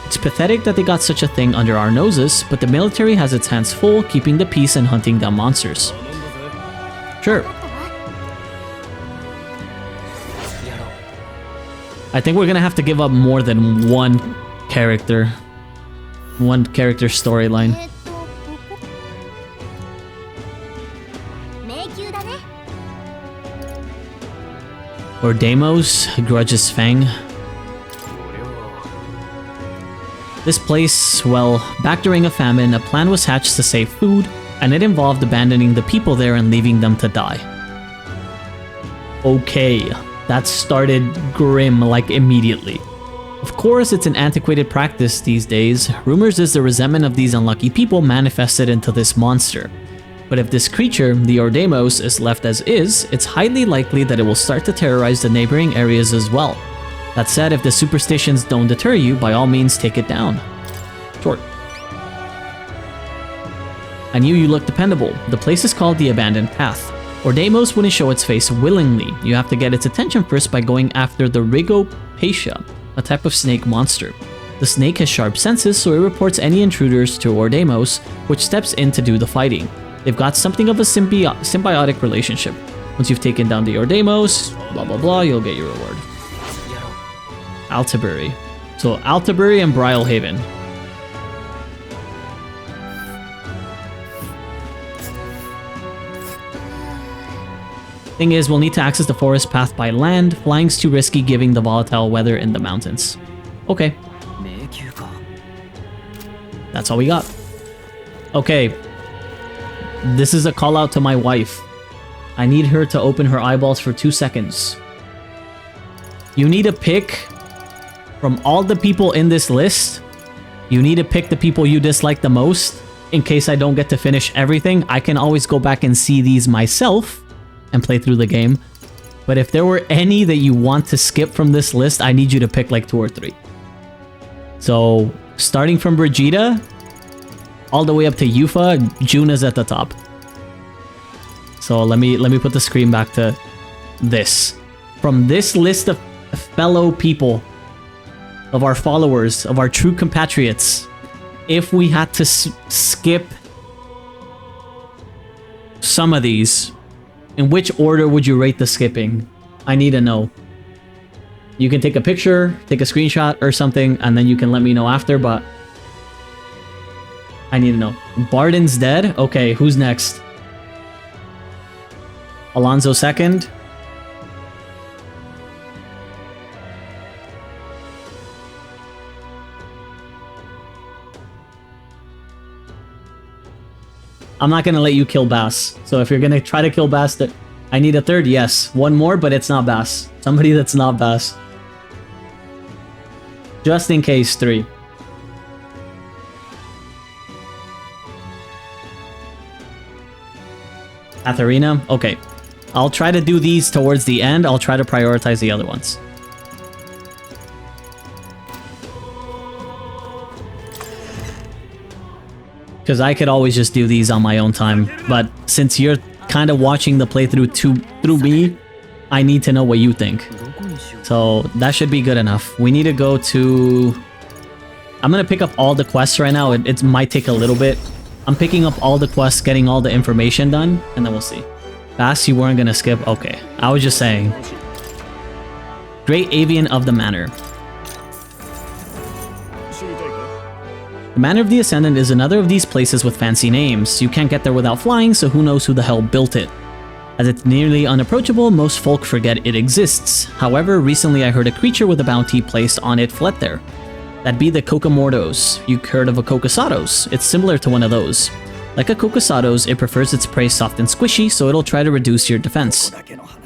It's pathetic that they got such a thing under our noses, but the military has its hands full keeping the peace and hunting down monsters. Sure. I think we're gonna have to give up more than one character storyline. Or Deimos, Grudge's Fang. This place, well, back during a famine, a plan was hatched to save food, and it involved abandoning the people there and leaving them to die. Okay, that started grim like immediately. Of course, it's an antiquated practice these days. Rumors is the resentment of these unlucky people manifested into this monster. But if this creature, the Ordemos, is left as is, it's highly likely that it will start to terrorize the neighboring areas as well. That said, if the superstitions don't deter you, by all means take it down. Short. I knew you looked dependable. The place is called the Abandoned Path. Ordemos wouldn't show its face willingly. You have to get its attention first by going after the Rigopatia, a type of snake monster. The snake has sharp senses, so it reports any intruders to Ordemos, which steps in to do the fighting. They've got something of a symbiotic relationship. Once you've taken down the Ordemos, blah blah blah, you'll get your reward. Altabury. So Altabury and Brylehaven. Thing is, we'll need to access the forest path by land. Flying's too risky given the volatile weather in the mountains. Okay. That's all we got. Okay. This is a call out to my wife. I need her to open her eyeballs for 2 seconds. You need to pick from all the people in this list. You need to pick the people you dislike the most. In case I don't get to finish everything, I can always go back and see these myself and play through the game. But if there were any that you want to skip from this list, I need you to pick like 2 or 3. So starting from Brigida all the way up to Yufa, Juna's at the top. So let me put the screen back to this. From this list of fellow people, of our followers, of our true compatriots, if we had to skip some of these, in which order would you rate the skipping? I need to know. You can take a picture, take a screenshot or something, and then you can let me know after, but I need to know. Barden's dead? Okay, who's next? Alonzo second. I'm not gonna let you kill Bass. So if you're gonna try to kill Bass, I need a third, yes. One more, but it's not Bass. Somebody that's not Bass. Just in case, 3. Atharina? Okay. I'll try to do these towards the end. I'll try to prioritize the other ones. Because I could always just do these on my own time. But since you're kind of watching the playthrough through me, I need to know what you think. So that should be good enough. We need to go to... I'm gonna pick up all the quests right now. It might take a little bit. I'm picking up all the quests, getting all the information done, and then we'll see. Fast, you weren't gonna skip? Okay. I was just saying. Great Avian of the Manor. The Manor of the Ascendant is another of these places with fancy names. You can't get there without flying, so who knows who the hell built it. As it's nearly unapproachable, most folk forget it exists. However, recently I heard a creature with a bounty placed on it fled there. That'd be the Kokomordos. You heard of a Kokosados? It's similar to one of those. Like a Kokosados, it prefers its prey soft and squishy, so it'll try to reduce your defense.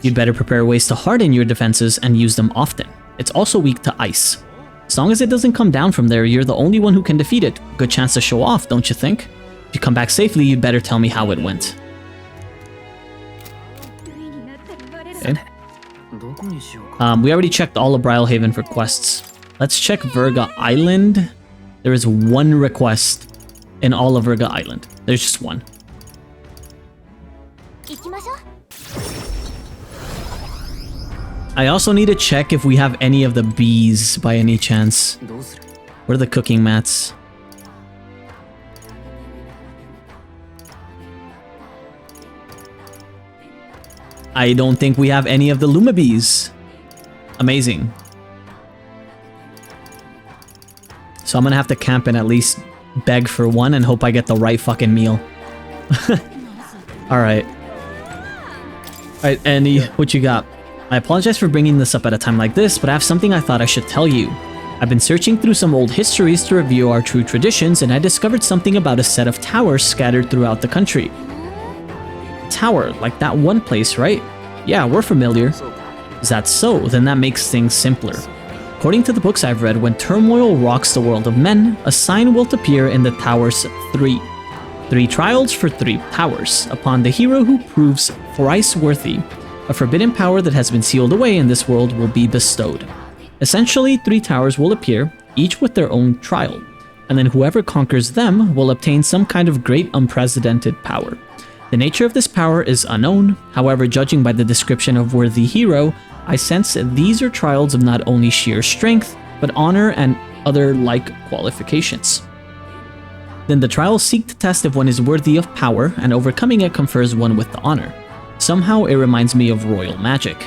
You'd better prepare ways to harden your defenses and use them often. It's also weak to ice. As long as it doesn't come down from there, you're the only one who can defeat it. Good chance to show off, don't you think? If you come back safely, you'd better tell me how it went. Okay. We already checked all of Brylehaven for quests. Let's check Virga Island. There is one request in all of Virga Island. There's just one. I also need to check if we have any of the bees by any chance. What are the cooking mats? I don't think we have any of the Luma bees. Amazing. So I'm gonna have to camp and at least beg for one and hope I get the right fucking meal. Alright. Alright, Andy, what you got? I apologize for bringing this up at a time like this, but I have something I thought I should tell you. I've been searching through some old histories to review our true traditions, and I discovered something about a set of towers scattered throughout the country. Tower, like that one place, right? Yeah, we're familiar. Is that so? Then that makes things simpler. According to the books I've read, when turmoil rocks the world of men, a sign will appear in the towers 3. 3 trials for 3 towers. Upon the hero who proves thrice worthy, a forbidden power that has been sealed away in this world will be bestowed. Essentially, 3 towers will appear, each with their own trial, and then whoever conquers them will obtain some kind of great unprecedented power. The nature of this power is unknown, however, judging by the description of worthy hero, I sense that these are trials of not only sheer strength, but honor and other like qualifications. Then the trials seek to test if one is worthy of power, and overcoming it confers one with the honor. Somehow it reminds me of royal magic.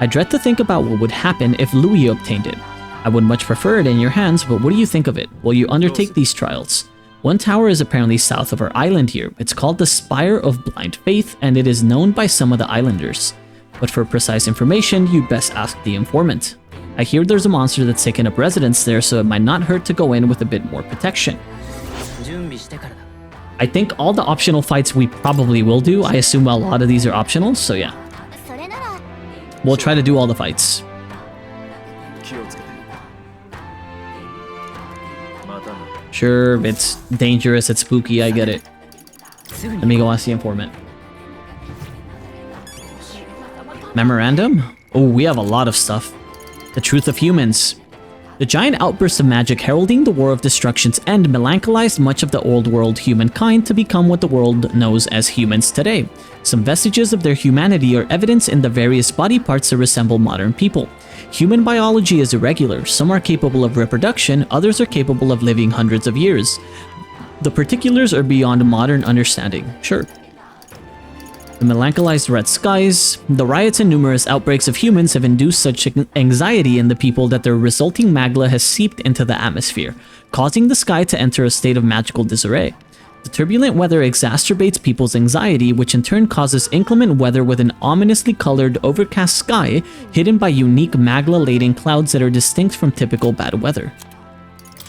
I dread to think about what would happen if Louis obtained it. I would much prefer it in your hands, but what do you think of it? Will you undertake these trials? One tower is apparently south of our island here. It's called the Spire of Blind Faith, and it is known by some of the islanders. But for precise information, you'd best ask the informant. I hear there's a monster that's taken up residence there, so it might not hurt to go in with a bit more protection. I think all the optional fights we probably will do. I assume a lot of these are optional, so yeah. We'll try to do all the fights. Sure, it's dangerous, it's spooky, I get it. Let me go ask the informant. Memorandum? Oh, we have a lot of stuff. The truth of humans. The giant outburst of magic heralding the War of Destruction's end melancholized much of the old world humankind to become what the world knows as humans today. Some vestiges of their humanity are evident in the various body parts that resemble modern people. Human biology is irregular. Some are capable of reproduction, others are capable of living hundreds of years. The particulars are beyond modern understanding. Sure. The melancholized red skies. The riots and numerous outbreaks of humans have induced such anxiety in the people that their resulting magla has seeped into the atmosphere, causing the sky to enter a state of magical disarray. The turbulent weather exacerbates people's anxiety, which in turn causes inclement weather with an ominously colored, overcast sky hidden by unique magla-laden clouds that are distinct from typical bad weather.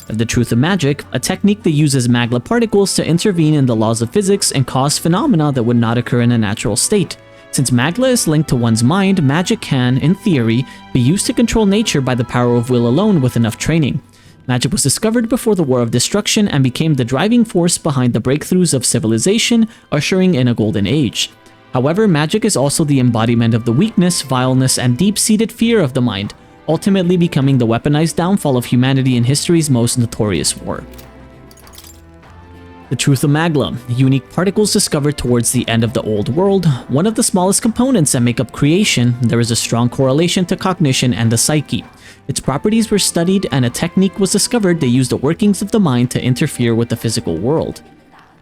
The truth of magic, a technique that uses magla particles to intervene in the laws of physics and cause phenomena that would not occur in a natural state. Since magla is linked to one's mind, magic can, in theory, be used to control nature by the power of will alone with enough training. Magic was discovered before the War of Destruction and became the driving force behind the breakthroughs of civilization, ushering in a golden age. However, magic is also the embodiment of the weakness, vileness, and deep-seated fear of the mind, ultimately becoming the weaponized downfall of humanity in history's most notorious war. The truth of magla, unique particles discovered towards the end of the old world. One of the smallest components that make up creation, there is a strong correlation to cognition and the psyche. Its properties were studied and a technique was discovered that used the workings of the mind to interfere with the physical world,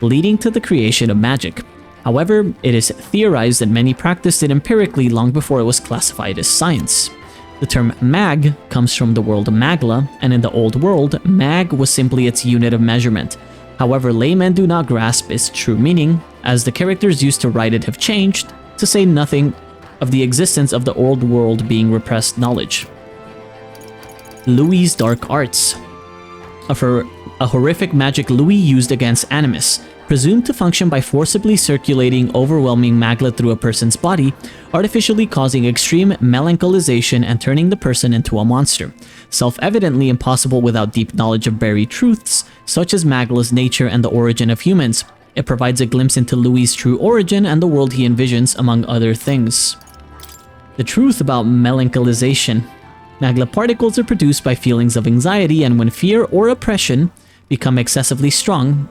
leading to the creation of magic. However, it is theorized that many practiced it empirically long before it was classified as science. The term mag comes from the word magla, and in the old world, mag was simply its unit of measurement. However, laymen do not grasp its true meaning, as the characters used to write it have changed, to say nothing of the existence of the old world being repressed knowledge. Louis's dark arts. A horrific magic Louis used against Animus, presumed to function by forcibly circulating overwhelming magla through a person's body, artificially causing extreme melancholization and turning the person into a monster. Self-evidently impossible without deep knowledge of buried truths, such as magla's nature and the origin of humans. It provides a glimpse into Louis's true origin and the world he envisions, among other things. The truth about melancholization. Magla particles are produced by feelings of anxiety, and when fear or oppression become excessively strong,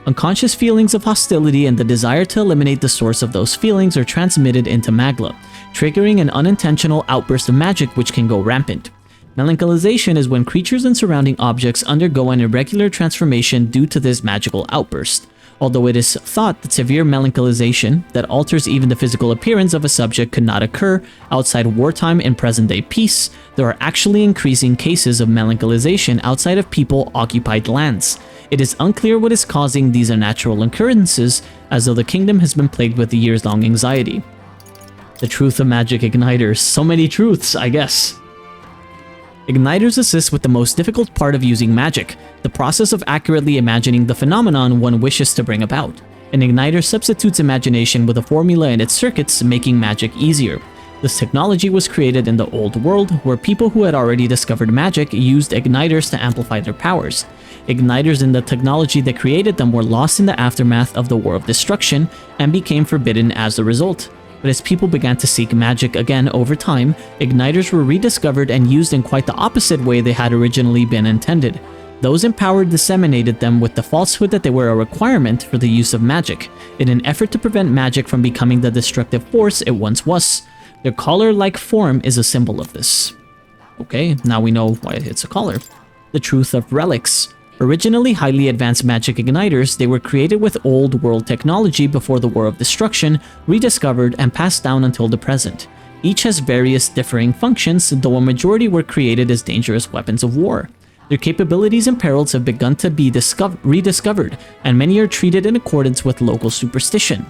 unconscious feelings of hostility and the desire to eliminate the source of those feelings are transmitted into magla, triggering an unintentional outburst of magic which can go rampant. Melancholization is when creatures and surrounding objects undergo an irregular transformation due to this magical outburst. Although it is thought that severe melancholization that alters even the physical appearance of a subject could not occur outside wartime in present-day peace, there are actually increasing cases of melancholization outside of people-occupied lands. It is unclear what is causing these unnatural occurrences, as though the kingdom has been plagued with a years-long anxiety. The truth of magic igniters. So many truths, I guess. Igniters assist with the most difficult part of using magic, the process of accurately imagining the phenomenon one wishes to bring about. An igniter substitutes imagination with a formula in its circuits, making magic easier. This technology was created in the old world, where people who had already discovered magic used igniters to amplify their powers. Igniters and the technology that created them were lost in the aftermath of the War of Destruction and became forbidden as a result. But as people began to seek magic again over time, igniters were rediscovered and used in quite the opposite way they had originally been intended. Those empowered disseminated them with the falsehood that they were a requirement for the use of magic, in an effort to prevent magic from becoming the destructive force it once was. Their collar-like form is a symbol of this. Okay, now we know why it's a collar. The truth of relics. Originally highly advanced magic igniters, they were created with old world technology before the War of Destruction, rediscovered and passed down until the present. Each has various differing functions, though a majority were created as dangerous weapons of war. Their capabilities and perils have begun to be rediscovered, and many are treated in accordance with local superstition.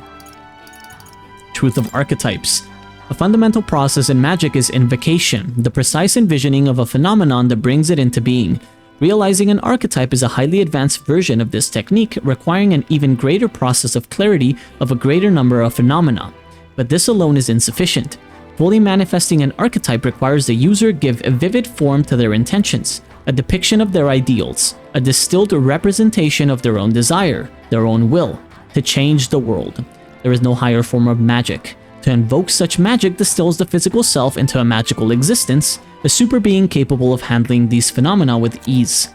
Truth of archetypes. A fundamental process in magic is invocation, the precise envisioning of a phenomenon that brings it into being. Realizing an archetype is a highly advanced version of this technique, requiring an even greater process of clarity of a greater number of phenomena. But this alone is insufficient. Fully manifesting an archetype requires the user give a vivid form to their intentions, a depiction of their ideals, a distilled representation of their own desire, their own will, to change the world. There is no higher form of magic. To invoke such magic distills the physical self into a magical existence, a super being capable of handling these phenomena with ease.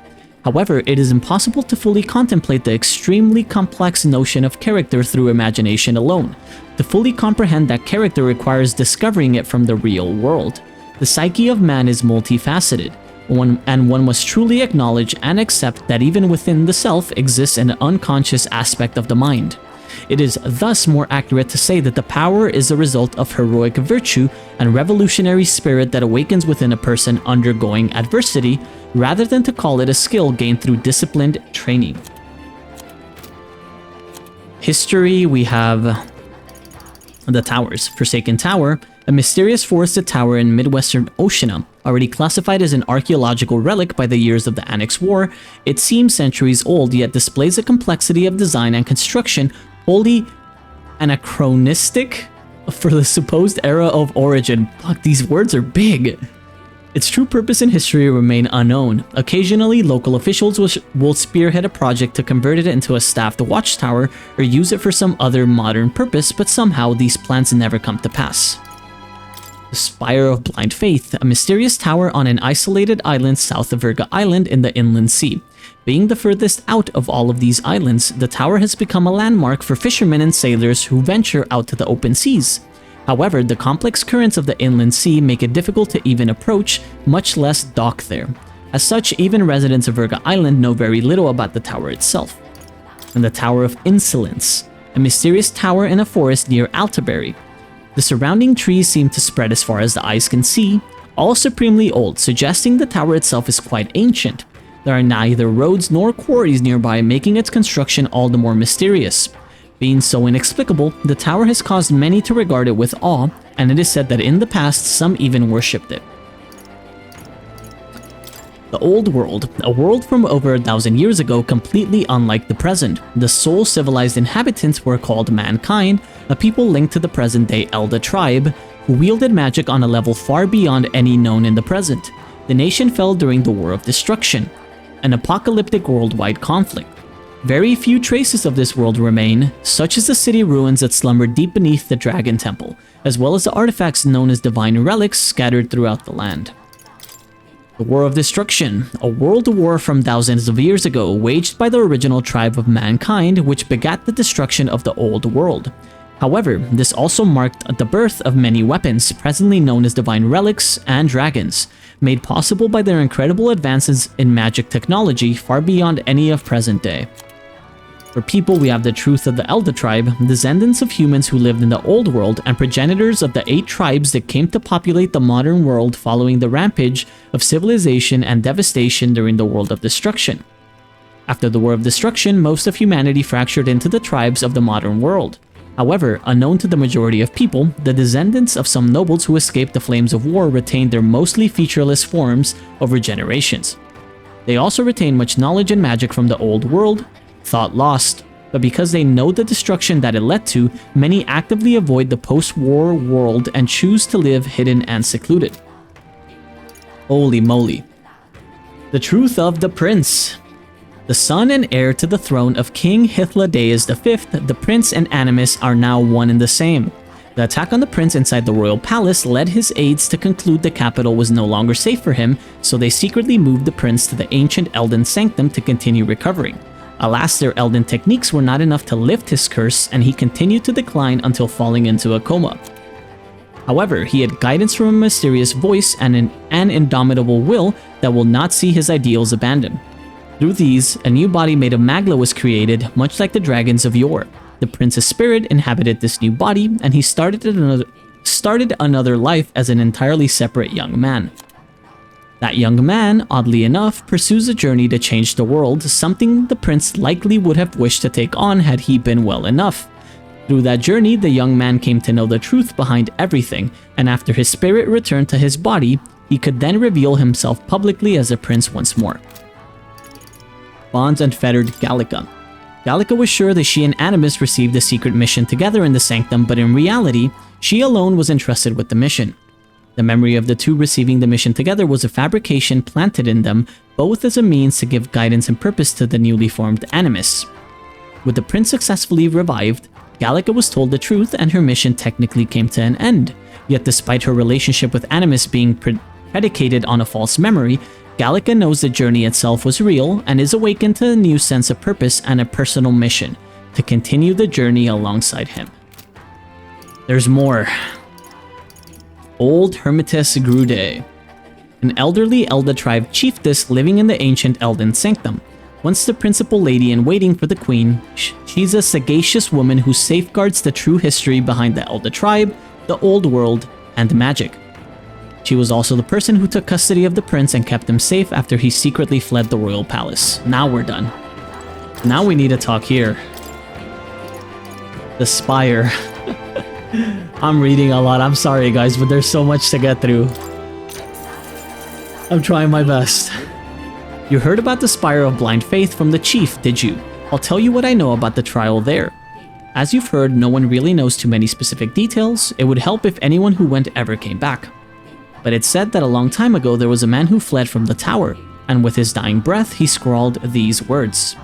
However, it is impossible to fully contemplate the extremely complex notion of character through imagination alone. To fully comprehend that character requires discovering it from the real world. The psyche of man is multifaceted, and one must truly acknowledge and accept that even within the self exists an unconscious aspect of the mind. It is thus more accurate to say that the power is a result of heroic virtue and revolutionary spirit that awakens within a person undergoing adversity, rather than to call it a skill gained through disciplined training. History, we have the Towers. Forsaken Tower, a mysterious forested tower in Midwestern Oceania, already classified as an archaeological relic by the years of the Annex War. It seems centuries old, yet displays a complexity of design and construction wholly anachronistic for the supposed era of origin. Fuck, these words are big. Its true purpose in history remain unknown. Occasionally, local officials will spearhead a project to convert it into a staffed watchtower or use it for some other modern purpose, but somehow these plans never come to pass. The Spire of Blind Faith, a mysterious tower on an isolated island south of Virga Island in the Inland Sea. Being the furthest out of all of these islands, the tower has become a landmark for fishermen and sailors who venture out to the open seas. However, the complex currents of the inland sea make it difficult to even approach, much less dock there. As such, even residents of Virga Island know very little about the tower itself. And the Tower of Insolence, a mysterious tower in a forest near Altaberry. The surrounding trees seem to spread as far as the eyes can see, all supremely old, suggesting the tower itself is quite ancient. There are neither roads nor quarries nearby, making its construction all the more mysterious. Being so inexplicable, the tower has caused many to regard it with awe, and it is said that in the past some even worshipped it. The Old World, a world from over 1,000 years ago completely unlike the present. The sole civilized inhabitants were called mankind, a people linked to the present-day Elda tribe, who wielded magic on a level far beyond any known in the present. The nation fell during the War of Destruction, an apocalyptic worldwide conflict. Very few traces of this world remain, such as the city ruins that slumber deep beneath the Dragon Temple, as well as the artifacts known as divine relics scattered throughout the land. The War of Destruction, a world war from thousands of years ago, waged by the original tribe of mankind, which begat the destruction of the old world. However, this also marked the birth of many weapons, presently known as divine relics and dragons, made possible by their incredible advances in magic technology far beyond any of present day. For people, we have the truth of the Elda tribe, descendants of humans who lived in the old world and progenitors of the 8 tribes that came to populate the modern world following the rampage of civilization and devastation during the World of Destruction. After the War of Destruction, most of humanity fractured into the tribes of the modern world. However, unknown to the majority of people, the descendants of some nobles who escaped the flames of war retained their mostly featureless forms over generations. They also retain much knowledge and magic from the old world, thought lost, but because they know the destruction that it led to, many actively avoid the post-war world and choose to live hidden and secluded. Holy moly. The truth of the prince. The son and heir to the throne of King Hythlodaeus V, the prince and Animus are now one and the same. The attack on the prince inside the royal palace led his aides to conclude the capital was no longer safe for him, so they secretly moved the prince to the ancient Elden Sanctum to continue recovering. Alas, their Elden techniques were not enough to lift his curse, and he continued to decline until falling into a coma. However, he had guidance from a mysterious voice and an indomitable will that will not see his ideals abandoned. Through these, a new body made of magla was created, much like the dragons of yore. The prince's spirit inhabited this new body, and he started another life as an entirely separate young man. That young man, oddly enough, pursues a journey to change the world, something the prince likely would have wished to take on had he been well enough. Through that journey, the young man came to know the truth behind everything, and after his spirit returned to his body, he could then reveal himself publicly as a prince once more. Bonds unfettered Gallica. Gallica was sure that she and Animus received a secret mission together in the Sanctum, but in reality, she alone was entrusted with the mission. The memory of the two receiving the mission together was a fabrication planted in them, both as a means to give guidance and purpose to the newly formed Animus. With the prince successfully revived, Gallica was told the truth and her mission technically came to an end. Yet despite her relationship with Animus being predicated on a false memory, Gallica knows the journey itself was real and is awakened to a new sense of purpose and a personal mission to continue the journey alongside him. There's more. Old Hermites Grude, an elderly Elda tribe chiefess living in the ancient Elden Sanctum. Once the principal lady in waiting for the queen, she's a sagacious woman who safeguards the true history behind the Elda tribe, the old world, and magic. She was also the person who took custody of the prince and kept him safe after he secretly fled the royal palace. Now we're done. Now we need to talk here. The Spire. I'm reading a lot, I'm sorry guys, but there's so much to get through. I'm trying my best. You heard about the Spire of Blind Faith from the chief, did you? I'll tell you what I know about the trial there. As you've heard, no one really knows too many specific details. It would help if anyone who went ever came back. But it's said that a long time ago there was a man who fled from the tower, and with his dying breath he scrawled these words.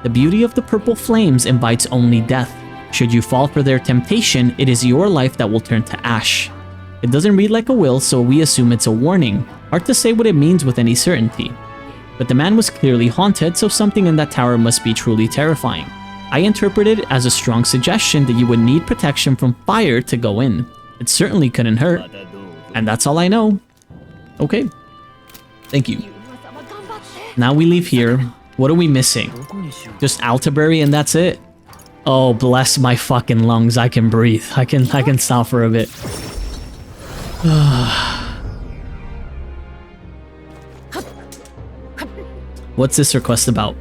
The beauty of the purple flames invites only death. Should you fall for their temptation, it is your life that will turn to ash. It doesn't read like a will, so we assume it's a warning. Hard to say what it means with any certainty. but the man was clearly haunted, so something in that tower must be truly terrifying. I interpret it as a strong suggestion that you would need protection from fire to go in. It certainly couldn't hurt. And that's all I know. Okay. Thank you. Now we leave here. What are we missing? Just Altabury and that's it? Oh, bless my fucking lungs. I can breathe. I can stop for a bit. What's this request about?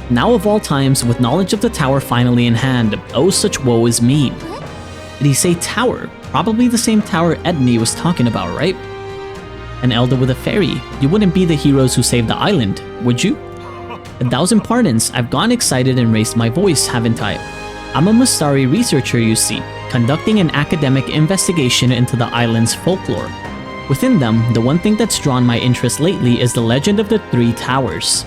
Now of all times, with knowledge of the tower finally in hand, oh such woe is me. Did he say tower? Probably the same tower Edney was talking about, right? An elder with a fairy. You wouldn't be the heroes who saved the island, would you? 1,000 pardons, I've gone excited and raised my voice, haven't I? I'm a Mustari researcher, you see, conducting an academic investigation into the island's folklore. Within them, the one thing that's drawn my interest lately is the legend of the 3 towers.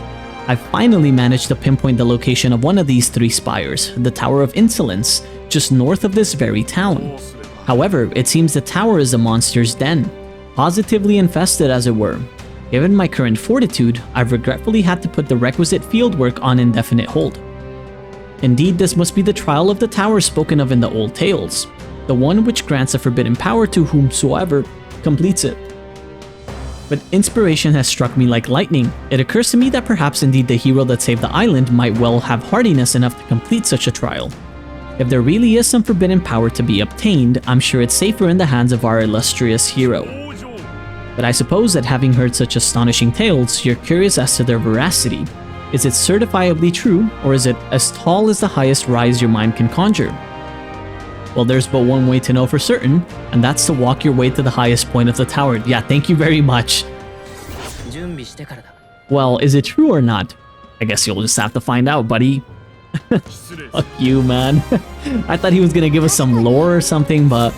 I've finally managed to pinpoint the location of one of these 3 spires, the Tower of Insolence, just north of this very town. However, it seems the tower is a monster's den, positively infested as it were. Given my current fortitude, I've regretfully had to put the requisite fieldwork on indefinite hold. Indeed, this must be the trial of the tower spoken of in the old tales, the one which grants a forbidden power to whomsoever completes it. But inspiration has struck me like lightning. It occurs to me that perhaps indeed the hero that saved the island might well have hardiness enough to complete such a trial. If there really is some forbidden power to be obtained, I'm sure it's safer in the hands of our illustrious hero. But I suppose that having heard such astonishing tales, you're curious as to their veracity. Is it certifiably true, or is it as tall as the highest rise your mind can conjure? Well, there's but one way to know for certain, and that's to walk your way to the highest point of the tower. Yeah, thank you very much. Well, is it true or not? I guess you'll just have to find out, buddy. Fuck you, man. I thought he was gonna give us some lore or something, but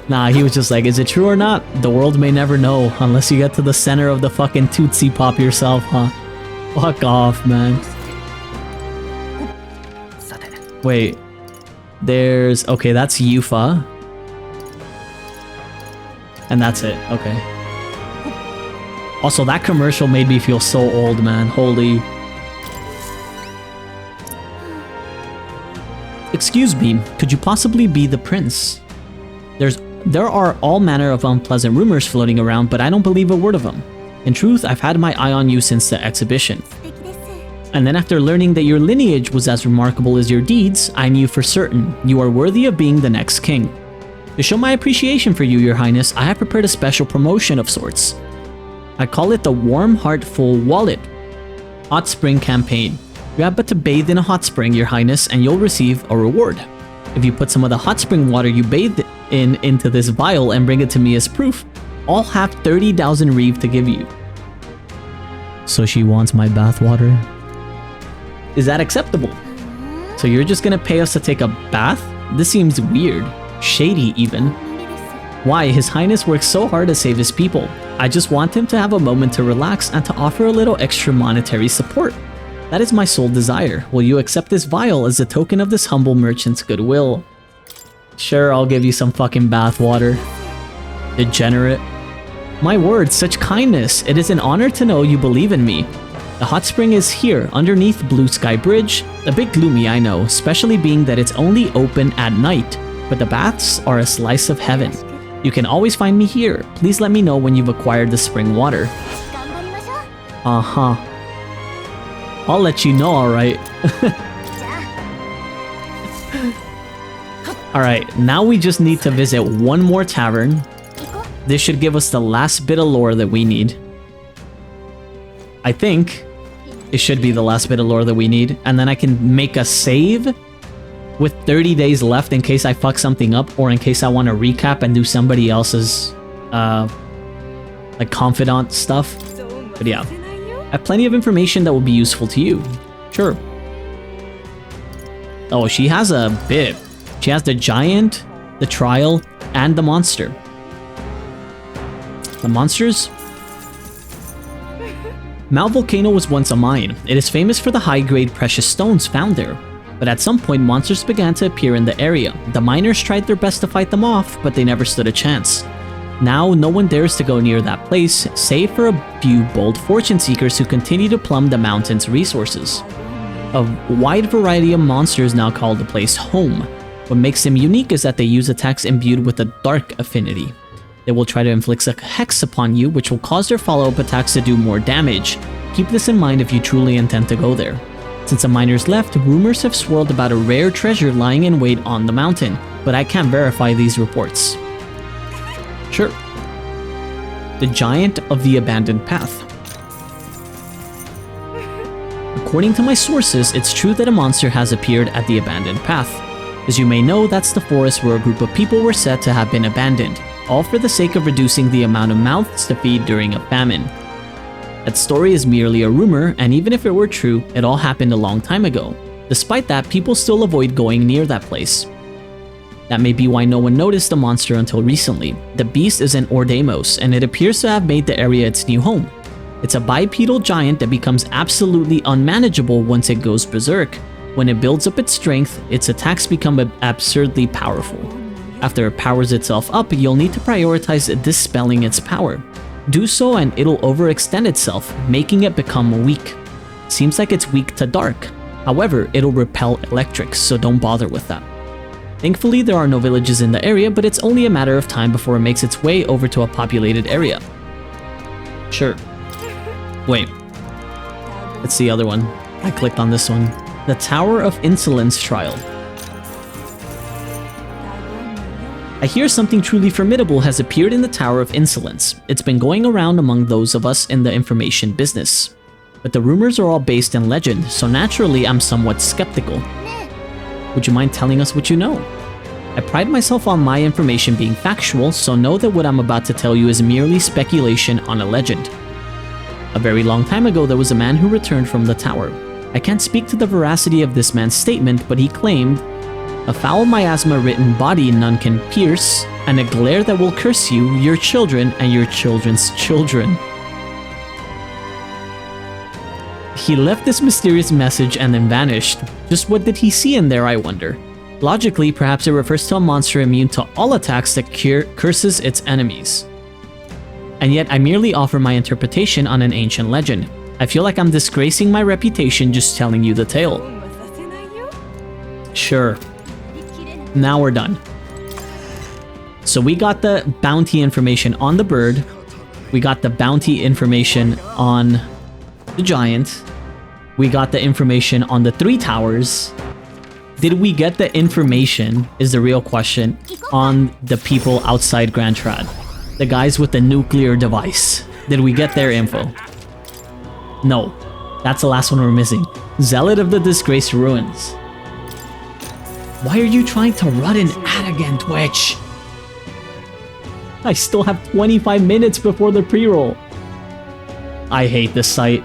nah, he was just like, is it true or not? The world may never know unless you get to the center of the fucking Tootsie Pop yourself, huh? Fuck off, man. Wait. There's... okay, that's Yufa. And that's it. Okay. Also, that commercial made me feel so old, man. Holy... Excuse me, could you possibly be the prince? There are all manner of unpleasant rumors floating around, but I don't believe a word of them. In truth, I've had my eye on you since the exhibition. And then after learning that your lineage was as remarkable as your deeds, I knew for certain you are worthy of being the next king. To show my appreciation for you, your highness, I have prepared a special promotion of sorts. I call it the Warm Heart Full Wallet Hot Spring Campaign. You have but to bathe in a hot spring, your highness, and you'll receive a reward. If you put some of the hot spring water you bathed into this vial and bring it to me as proof, I'll have 30,000 reeve to give you. So she wants my bath water? Is that acceptable? So you're just gonna pay us to take a bath? This seems weird. Shady even. Why? His highness works so hard to save his people. I just want him to have a moment to relax and to offer a little extra monetary support. That is my sole desire. Will you accept this vial as a token of this humble merchant's goodwill? Sure, I'll give you some fucking bath water. Degenerate. My word, such kindness. It is an honor to know you believe in me. The hot spring is here, underneath Blue Sky Bridge. A bit gloomy, I know, especially being that it's only open at night, but the baths are a slice of heaven. You can always find me here. Please let me know when you've acquired the spring water. Uh-huh. I'll let you know, alright. Alright, now we just need to visit one more tavern. This should give us the last bit of lore that we need. I think it should be the last bit of lore that we need. And then I can make a save with 30 days left in case I fuck something up, or in case I want to recap and do somebody else's like confidant stuff. But yeah, I have plenty of information that will be useful to you. Sure. Oh, she has a bit. She has the giant, the trial, and the monster. The monsters? Mount Volcano was once a mine. It is famous for the high-grade precious stones found there. But at some point, monsters began to appear in the area. The miners tried their best to fight them off, but they never stood a chance. Now, no one dares to go near that place, save for a few bold fortune seekers who continue to plumb the mountain's resources. A wide variety of monsters now call the place home. What makes them unique is that they use attacks imbued with a dark affinity. They will try to inflict a hex upon you, which will cause their follow-up attacks to do more damage. Keep this in mind if you truly intend to go there. Since the miners left, rumors have swirled about a rare treasure lying in wait on the mountain, but I can't verify these reports. Sure. The Giant of the Abandoned Path. According to my sources, it's true that a monster has appeared at the Abandoned Path. As you may know, that's the forest where a group of people were said to have been abandoned, all for the sake of reducing the amount of mouths to feed during a famine. That story is merely a rumor, and even if it were true, it all happened a long time ago. Despite that, people still avoid going near that place. That may be why no one noticed the monster until recently. The beast is an Ordemos, and it appears to have made the area its new home. It's a bipedal giant that becomes absolutely unmanageable once it goes berserk. When it builds up its strength, its attacks become absurdly powerful. After it powers itself up, you'll need to prioritize dispelling its power. Do so and it'll overextend itself, making it become weak. Seems like it's weak to dark. However, it'll repel electric, so don't bother with that. Thankfully, there are no villages in the area, but it's only a matter of time before it makes its way over to a populated area. Sure. Wait. It's the other one. I clicked on this one. The Tower of Insolence Trial. I hear something truly formidable has appeared in the Tower of Insolence. It's been going around among those of us in the information business. But the rumors are all based in legend, so naturally I'm somewhat skeptical. Would you mind telling us what you know? I pride myself on my information being factual, so know that what I'm about to tell you is merely speculation on a legend. A very long time ago, there was a man who returned from the tower. I can't speak to the veracity of this man's statement, but he claimed, "A foul miasma-written body none can pierce, and a glare that will curse you, your children, and your children's children." He left this mysterious message and then vanished. Just what did he see in there, I wonder? Logically, perhaps it refers to a monster immune to all attacks that curses its enemies. And yet, I merely offer my interpretation on an ancient legend. I feel like I'm disgracing my reputation just telling you the tale. Sure. Now we're done. So we got the bounty information on the bird. We got the bounty information on the giant. We got the information on the 3 towers. Did we get the information, is the real question, on the people outside Grand Trad? The guys with the nuclear device. Did we get their info? No. That's the last one we're missing. Zealot of the Disgraced Ruins. Why are you trying to run an ad again, Twitch? I still have 25 minutes before the pre-roll. I hate this site.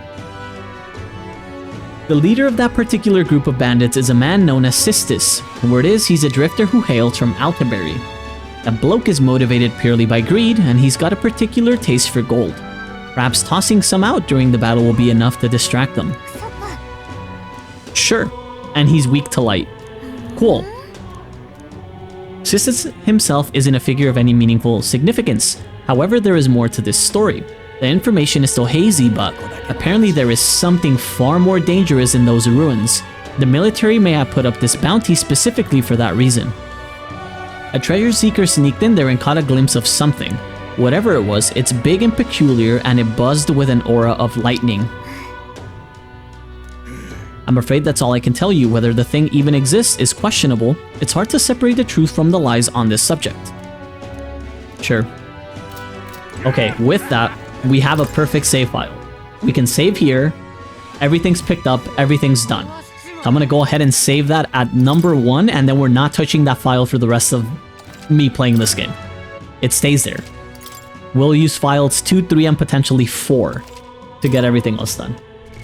The leader of that particular group of bandits is a man known as Sistis. Word is, he's a drifter who hails from Altaberry. That bloke is motivated purely by greed, and he's got a particular taste for gold. Perhaps tossing some out during the battle will be enough to distract them. Sure, and he's weak to light. Cool. Sistis himself isn't a figure of any meaningful significance. However, there is more to this story. The information is still hazy, but apparently there is something far more dangerous in those ruins. The military may have put up this bounty specifically for that reason. A treasure seeker sneaked in there and caught a glimpse of something. Whatever it was, it's big and peculiar, and it buzzed with an aura of lightning. I'm afraid that's all I can tell you. Whether the thing even exists is questionable. It's hard to separate the truth from the lies on this subject. Sure. Okay, with that, we have a perfect save file. We can save here. Everything's picked up. Everything's done. So I'm gonna go ahead and save that at number 1, and then we're not touching that file for the rest of me playing this game. It stays there. We'll use files 2, 3, and potentially 4 to get everything else done.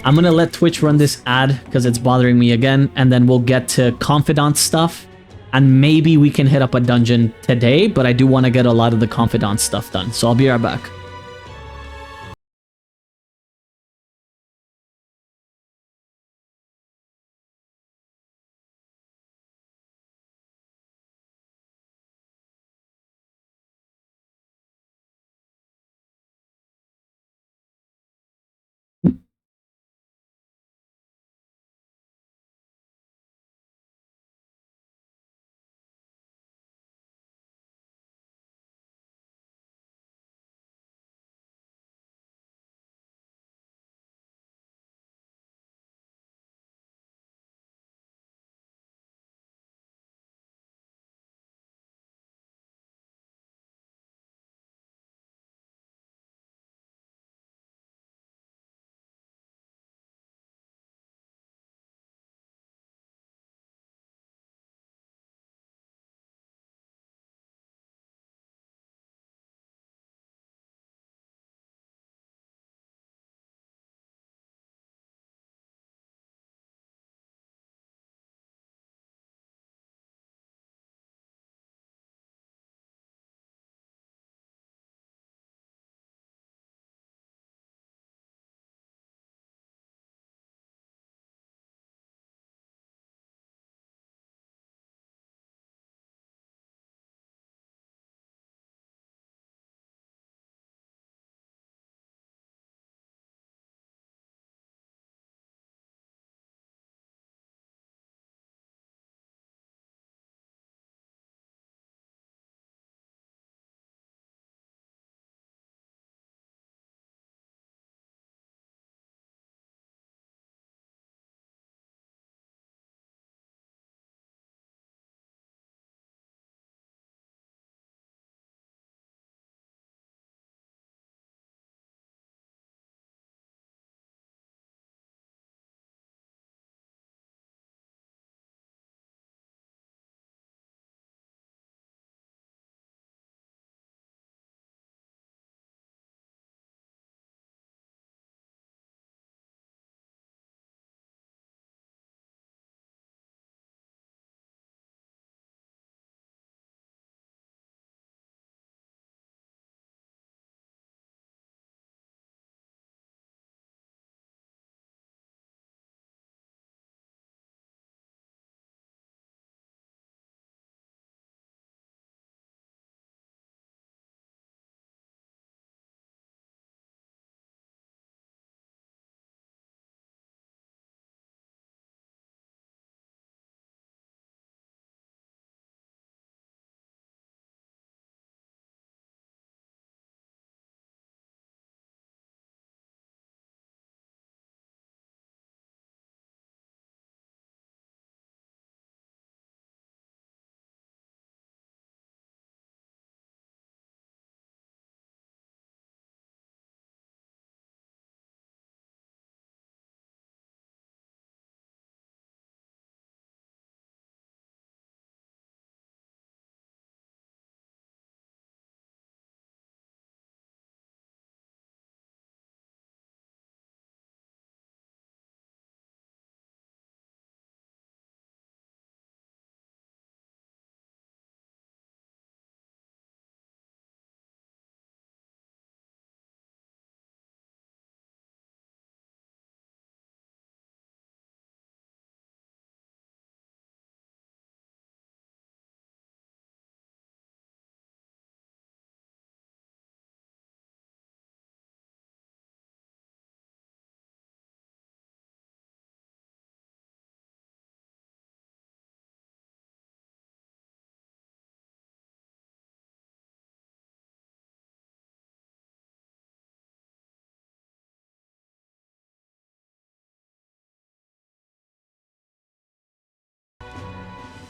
I'm gonna let Twitch run this ad because it's bothering me again, and then we'll get to Confidant stuff, and maybe we can hit up a dungeon today, but I do want to get a lot of the Confidant stuff done, so I'll be right back.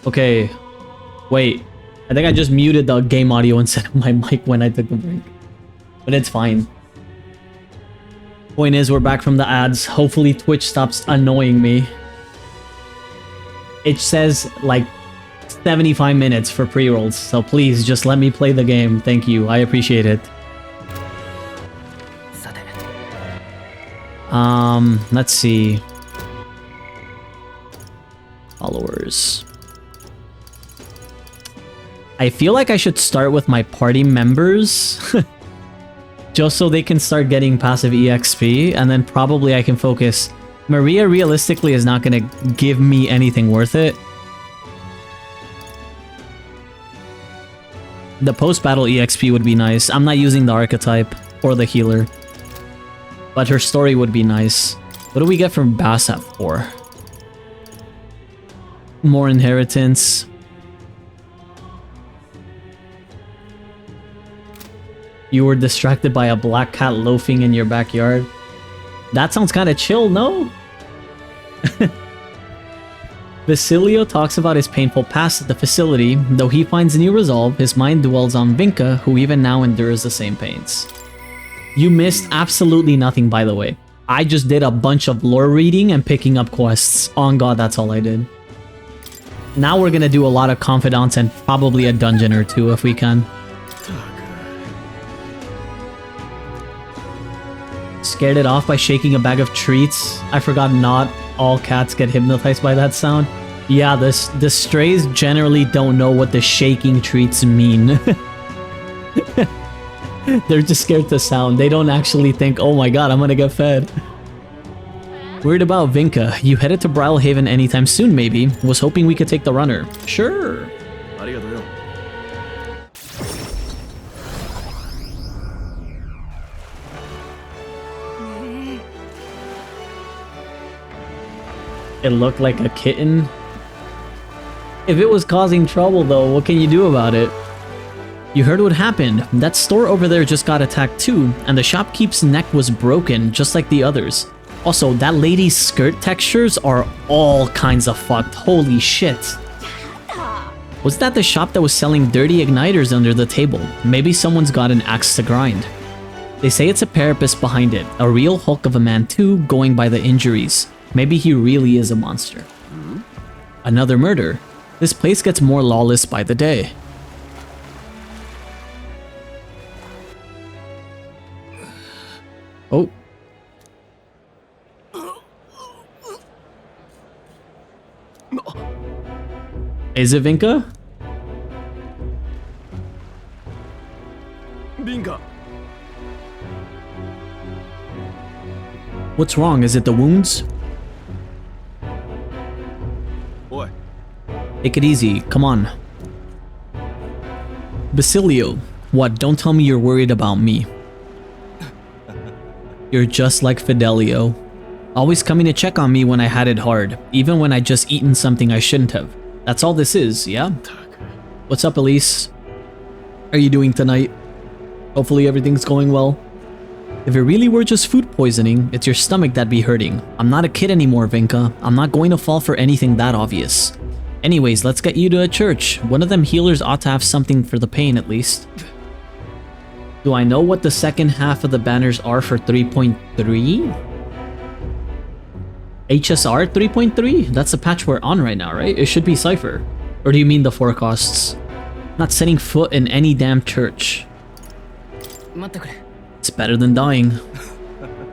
Okay. Wait. I think I just muted the game audio instead of my mic when I took the break. But it's fine. Point is, we're back from the ads. Hopefully Twitch stops annoying me. It says like 75 minutes for pre-rolls, so please just let me play the game. Thank you. I appreciate it. Let's see. Followers. I feel like I should start with my party members. Just so they can start getting passive EXP, and then probably I can focus. Maria realistically is not gonna give me anything worth it. The post-battle EXP would be nice. I'm not using the archetype or the healer. But her story would be nice. What do we get from Bass at 4? More inheritance. You were distracted by a black cat loafing in your backyard. That sounds kind of chill, no? Basilio talks about his painful past at the facility. Though he finds new resolve, his mind dwells on Vinka, who even now endures the same pains. You missed absolutely nothing, by the way. I just did a bunch of lore reading and picking up quests. On God, that's all I did. Now we're gonna do a lot of confidants and probably a dungeon or two if we can. Scared it off by shaking a bag of treats. I forgot not all cats get hypnotized by that sound. Yeah, the strays generally don't know what the shaking treats mean. They're just scared to sound. They don't actually think, oh my god, I'm gonna get fed. Worried about Vinka. You headed to Brilhaven anytime soon, maybe. Was hoping we could take the runner. Sure. It looked like a kitten. If it was causing trouble though, what can you do about it? You heard what happened. That store over there just got attacked too, and the shopkeep's neck was broken, just like the others. Also, that lady's skirt textures are all kinds of fucked. Holy shit. Was that the shop that was selling dirty igniters under the table? Maybe someone's got an axe to grind. They say it's a Parapus behind it, a real hulk of a man too, going by the injuries. Maybe he really is a monster. Another murder. This place gets more lawless by the day. Oh. Is it Vinka? Vinka. What's wrong? Is it the wounds? Oi. Take it easy. Come on. Basilio. What? Don't tell me you're worried about me. You're just like Fidelio. Always coming to check on me when I had it hard, even when I just eaten something I shouldn't have. That's all this is, yeah? What's up, Elise? How are you doing tonight? Hopefully everything's going well. If it really were just food poisoning, it's your stomach that'd be hurting. I'm not a kid anymore, Vinka. I'm not going to fall for anything that obvious. Anyways, let's get you to a church. One of them healers ought to have something for the pain at least. Do I know what the second half of the banners are for 3.3? HSR 3.3? That's the patch we're on right now, right? It should be Cypher. Or do you mean the forecasts? Not setting foot in any damn church. It's better than dying.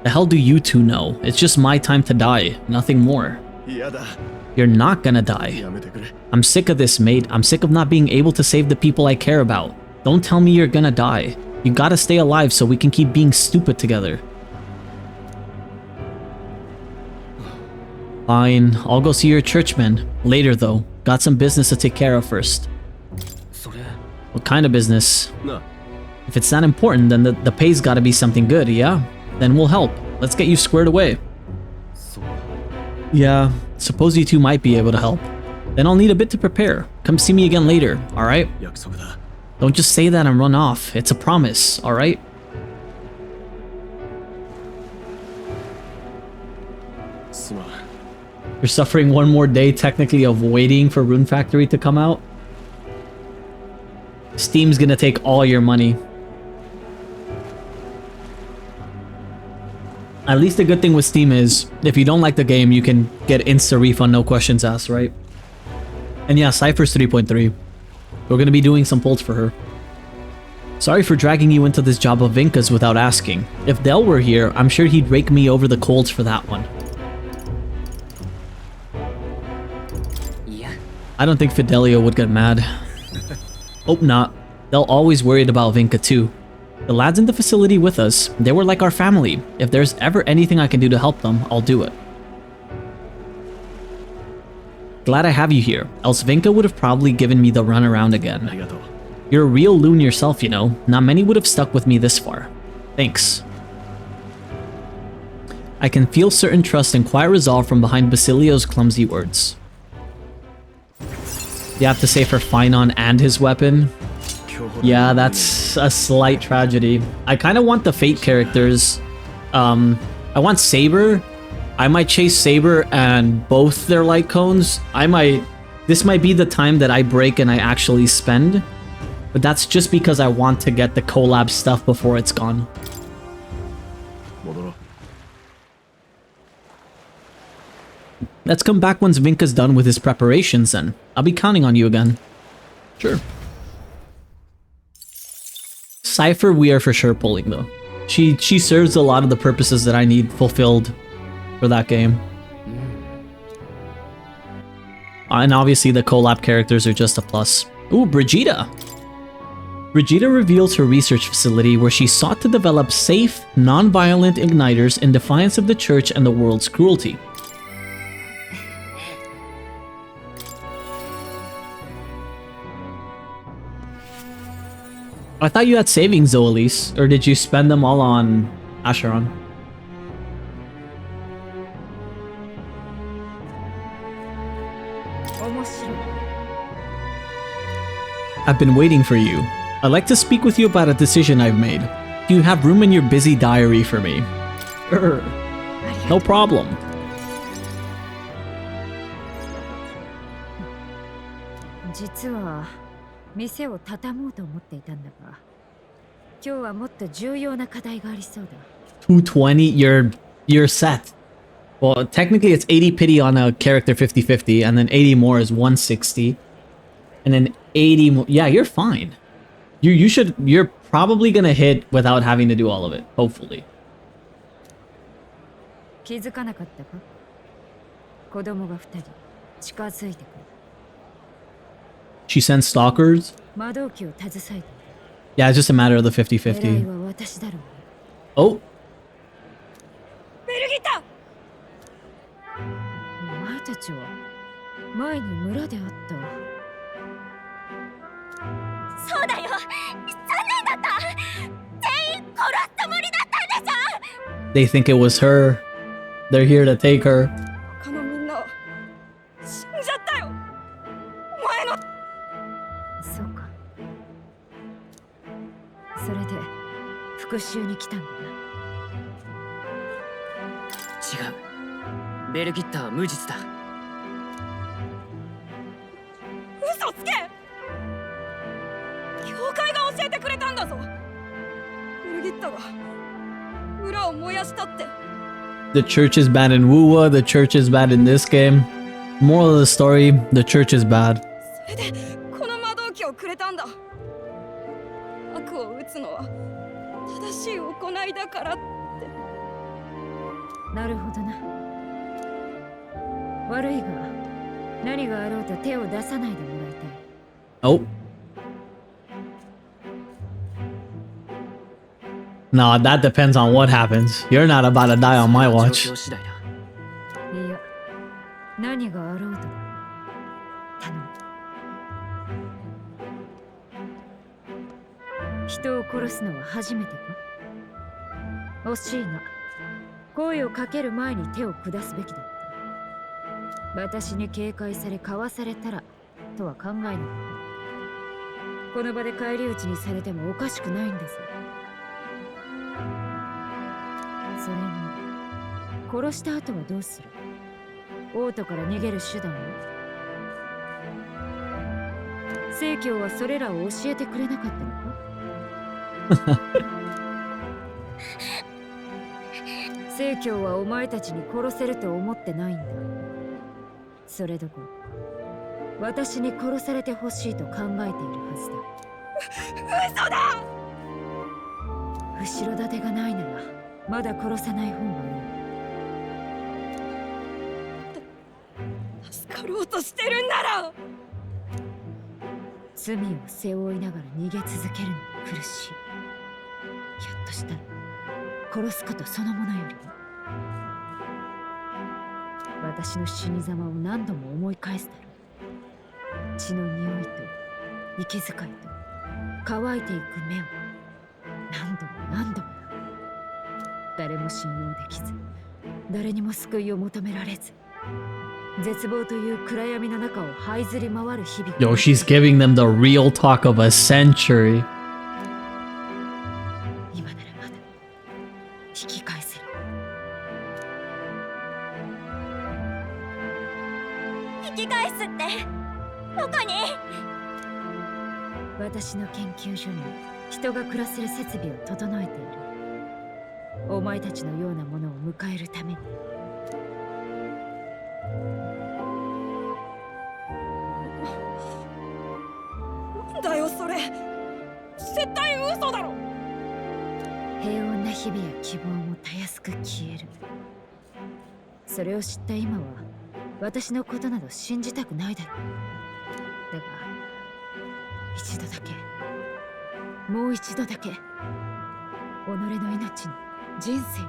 The hell do you two know? It's just my time to die, nothing more. You're not gonna die. I'm sick of this, mate. I'm sick of not being able to save the people I care about. Don't tell me you're gonna die. You gotta stay alive so we can keep being stupid together. Fine, I'll go see your churchman. Later though. Got some business to take care of first. What kind of business? If it's that important, then the pay's gotta be something good, yeah? Then we'll help. Let's get you squared away. Yeah, suppose you two might be able to help. Then I'll need a bit to prepare. Come see me again later, alright? Don't just say that and run off. It's a promise, alright? You're suffering one more day, technically, of waiting for Rune Factory to come out. Steam's gonna take all your money. At least the good thing with Steam is, if you don't like the game, you can get insta refund, no questions asked, right? And yeah, Cypher's 3.3. We're gonna be doing some polls for her. Sorry for dragging you into this job of Vinka's without asking. If Del were here, I'm sure he'd rake me over the coals for that one. Yeah. I don't think Fidelio would get mad. Hope not. They'll always worried about Vinka too. The lads in the facility with us, they were like our family. If there's ever anything I can do to help them, I'll do it. Glad I have you here, else Vinka would have probably given me the runaround again. You're a real loon yourself, you know. Not many would have stuck with me this far. Thanks. I can feel certain trust and quiet resolve from behind Basilio's clumsy words. You have to say for Finon and his weapon? Yeah, that's a slight tragedy. I kind of want the Fate characters. I want Saber. I might chase Saber and both their light cones. This might be the time that I break and I actually spend. But that's just because I want to get the collab stuff before it's gone. Let's come back once Vinka's done with his preparations then. I'll be counting on you again. Sure. Cypher we are for sure pulling though. She serves a lot of the purposes that I need fulfilled for that game. And obviously the collab characters are just a plus. Ooh, Brigida! Brigida reveals her research facility where she sought to develop safe, non-violent igniters in defiance of the church and the world's cruelty. I thought you had savings though, Elise, or did you spend them all on Acheron? I've been waiting for you. I'd like to speak with you about a decision I've made. Do you have room in your busy diary for me? No problem. Miseを畳もうと思っていたんだが、今日はもっと重要な課題がありそうだ。220, you're set. Well, technically it's 80 pity on a character 50-50, and then 80 more is 160. And then 80 more, yeah, you're fine. You're probably gonna hit without having to do all of it, hopefully. 気づかなかったか？子供が2人近づいてくる。She sends stalkers? 魔導機を携えている。 Yeah, it's just a matter of the 50-50. 狙いは私だろう。Oh! ベルギタ！お前たちは前に村で会った。そうだよ。3年だった。全員殺すつもりだったんでしょ。 They think it was her. They're here to take her. 他のみんな死んじゃったよ。お前の。そうか。それで復讐に来たんだな。違う。ベルギッターは無実だ。嘘つけ。教会が教えてくれたんだぞ。ベルギッタが村を燃やしたって。 The church is bad in Wuwa, the church is bad in this game. Moral of the story, the church is bad. それでこの魔導機をくれたんだ。悪を打つのは正しい行いだからって。なるほどな。悪いが何があろうと手を出さないでもらいたい。 Oh. No, that depends on what happens. You're not about to die on my watch. いや、何があろうと頼む。人を殺すのは初めてか？惜しいな。声をかける前に手を下すべきだった。私に警戒されかわされたらとは考えなかった。この場で返り討ちにされてもおかしくないんだぞ。それに殺した後はどうする？王都から逃げる手段は？聖教はそれらを教えてくれなかったのか？聖教はお前たちに殺せると思ってないんだ。それどころ私に殺されてほしいと考えているはずだ。嘘だ。後ろ盾がないならまだ殺さない方がいい。助かろうとしてるんなら。罪を背負いながら逃げ続けるのが苦しい。ひょっとしたら殺すことそのものよりも私の死に様を何度も思い返すだろう。血の匂いと息遣いと乾いていく目を何度も何度も。誰も信用できず、誰にも救いを求められず、絶望という暗闇の中を這いずり回る日々。 Yo, she's giving them the real talk of a century. 今ならまだ引き返せる。引き返すってどこに？私の研究所に人が暮らせる設備を整えている。お前たちのようなものを迎えるために。なんだよそれ。絶対嘘だろ。平穏な日々や希望もたやすく消える。それを知った今は私のことなど信じたくないだろう。だが一度だけ、もう一度だけ、己の命に、人生に。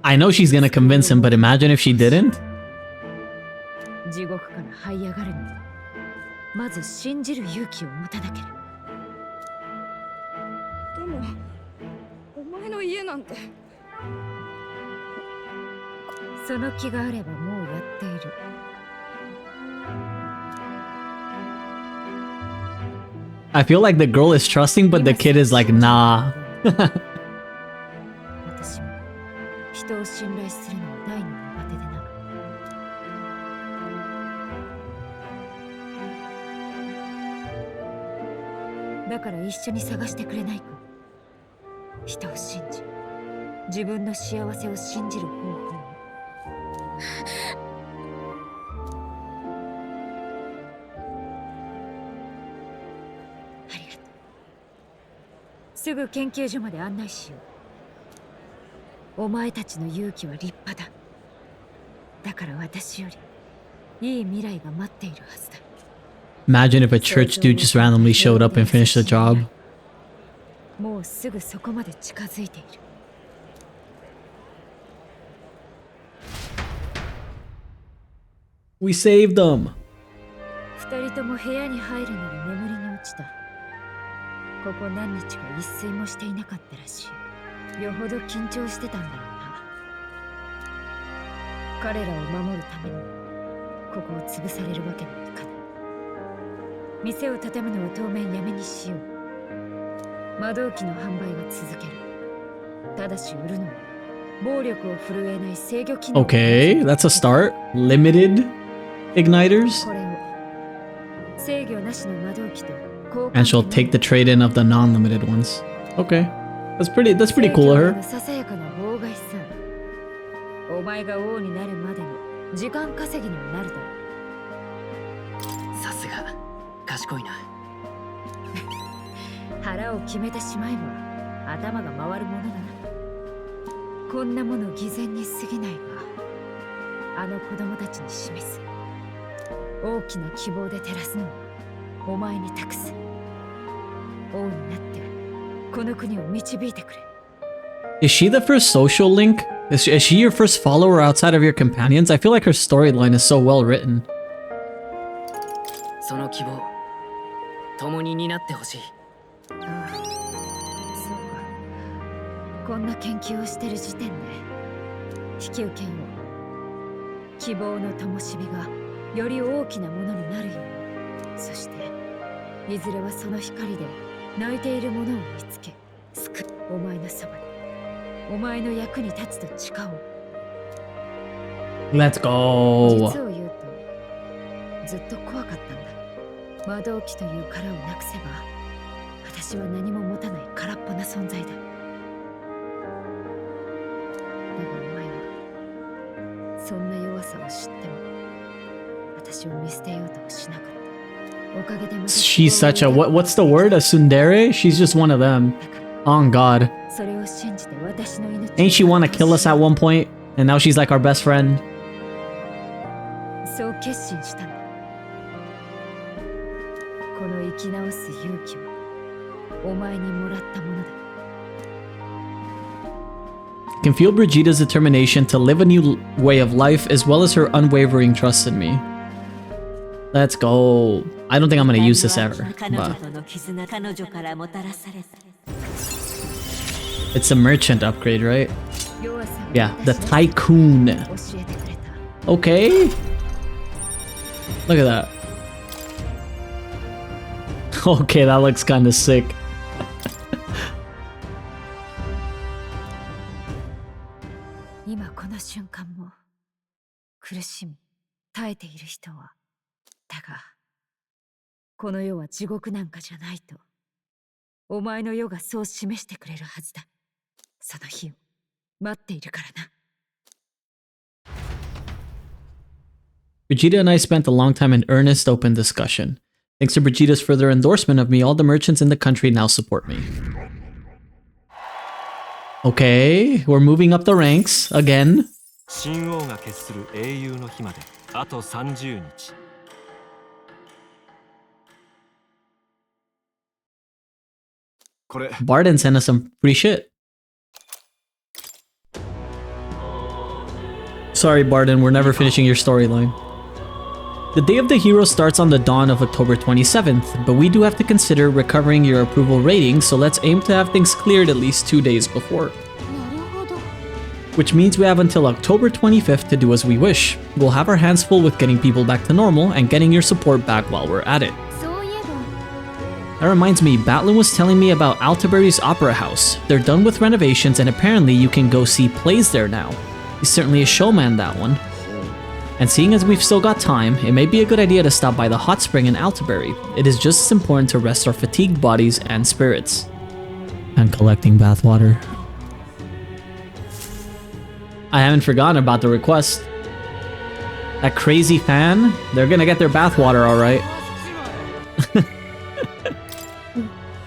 I know she's gonna convince him, but imagine if she didn't. 地獄から這い上がるにはまず信じる勇気を持たなければ。でもお前の家なんて。その気があればもうやっている。I feel like the girl is trusting, but the kid is like, nah. 私も人を信頼するのは大の苦手でな。だから一緒に探してくれないか。人を信じ、自分の幸せを信じる方法を。ありがとう。すぐ研究所まで案内しよう。お前たちの勇気は立派だ。だから私よりいい未来が待っているはずだ。 Imagine if a church dude just randomly showed up and finished the job. もうすぐそこまで近づいている。We saved them. 二人とも部屋に入るなり眠りに落ちた。ここ何日か一睡もしていなかったらしい。よほど緊張してたんだろうな。彼らを守るためにここを潰されるわけにはいかない。店を畳むのは当面やめにしよう。魔導機の販売は続ける。ただし売るのは暴力を振るえない制御機能。 Okay, that's a start. Limited igniters. これを制御なしの魔導機と And she'll take the trade-in of the non-limited ones. Okay. That's pretty cool of her. ささやかな妨害さ。お前が王になるまでの時間稼ぎにはなるだろう。さすが賢いな。腹を決めてしまえば頭が回るものだな。こんなもの偽善に過ぎないが、あの子供たちに示す大きな希望で照らすのはお前に託す。王になってこの国を導いてくれ。 Is she the first social link? Is she your first follower outside of your companions? I feel like her storyline is so well written. その希望共に担ってほしい。ああ、そうか。こんな研究をしてる時点で引き受けよう。希望の灯火がより大きなものになるように。そしていずれはその光で泣いているものを見つけ救う。お前のそばでお前の役に立つと誓おう。Let's go. 実を言うとずっと怖かったんだ。魔導機という殻をなくせば私は何も持たない空っぽな存在だ。だがお前はそんな弱さを知っても私を見捨てようとはしなかった。おかげで She's such a what's the word? A tsundere? She's just one of them. Oh god. それを信じて私の命 Ain't she want to kill us at one point? And now she's like our best friend. そう決心したんだ。この生き直す勇気をお前にもらったものだ。 Can feel Brigida's determination to live a new way of life as well as her unwavering trust in me. Let's go. I don't think I'm gonna use this ever, but it's a merchant upgrade, right? Yeah, the tycoon. Okay. Look at that. Okay, that looks kind of sick. 今この瞬間も苦しみ耐えている人はだがこの世は地獄なんかじゃないとお前の世がそう示してくれるはずだ。その日を待っているからな。 Brigida and I spent a long time in earnest open discussion. Thanks to Brigida's further endorsement of me, all the merchants in the country now support me. Okay, we're moving up the ranks again. 神王が決する英雄の日まであと30日。これ Barden sent us some free shit. Sorry, Barden, we're never finishing your storyline. The Day of the Hero starts on the dawn of October 27th, but we do have to consider recovering your approval rating, so let's aim to have things cleared at least 2 days before. Which means we have until October 25th to do as we wish. We'll have our hands full with getting people back to normal and getting your support back while we're at it. That reminds me, Batlin was telling me about Altabury's Opera House. They're done with renovations and apparently you can go see plays there now. He's certainly a showman, that one. And seeing as we've still got time, it may be a good idea to stop by the hot spring in Altabury. It is just as important to rest our fatigued bodies and spirits. And collecting bathwater. I haven't forgotten about the request. That crazy fan, they're gonna get their bathwater alright.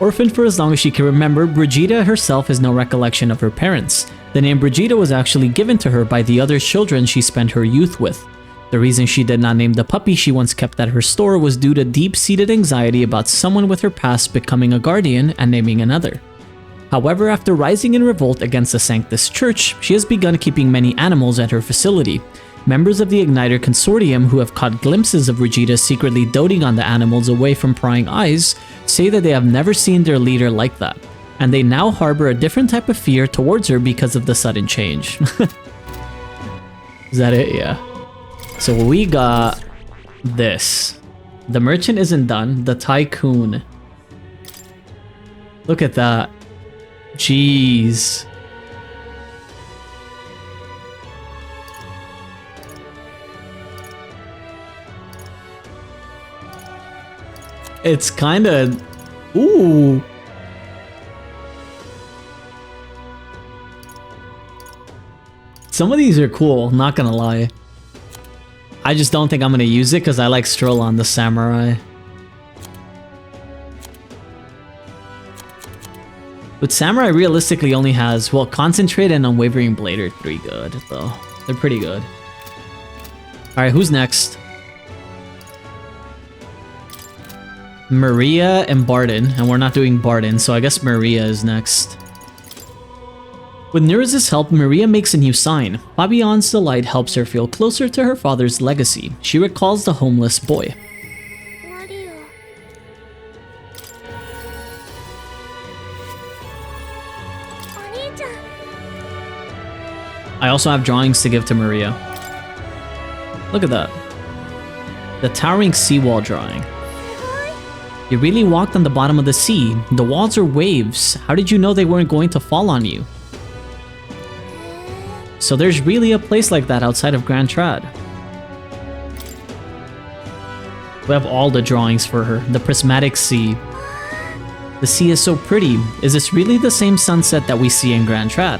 Orphaned for as long as she can remember, Brigida herself has no recollection of her parents. The name Brigida was actually given to her by the other children she spent her youth with. The reason she did not name the puppy she once kept at her store was due to deep-seated anxiety about someone with her past becoming a guardian and naming another. However, after rising in revolt against the Sanctus Church, she has begun keeping many animals at her facility. Members of the Igniter Consortium who have caught glimpses of Regina secretly doting on the animals away from prying eyes say that they have never seen their leader like that, and they now harbor a different type of fear towards her because of the sudden change. Is that it? Yeah. So we got this. The merchant isn't done. The tycoon. Look at that. Jeez. It's kind of... Ooh. Some of these are cool, not gonna lie. I just don't think I'm gonna use it because I like Stroll on the Samurai. But Samurai realistically only has, well, Concentrate and Unwavering Blade are 3 good, though. They're pretty good. Alright, who's next? Maria and Barden, and we're not doing Barden, so I guess Maria is next. With Nirez's help, Maria makes a new sign. Fabian's delight helps her feel closer to her father's legacy. She recalls the homeless boy. I also have drawings to give to Maria. Look at that. The towering seawall drawing. You really walked on the bottom of the sea. The walls are waves. How did you know they weren't going to fall on you? So there's really a place like that outside of Grand Trad. We have all the drawings for her. The prismatic sea. The sea is so pretty. Is this really the same sunset that we see in Grand Trad?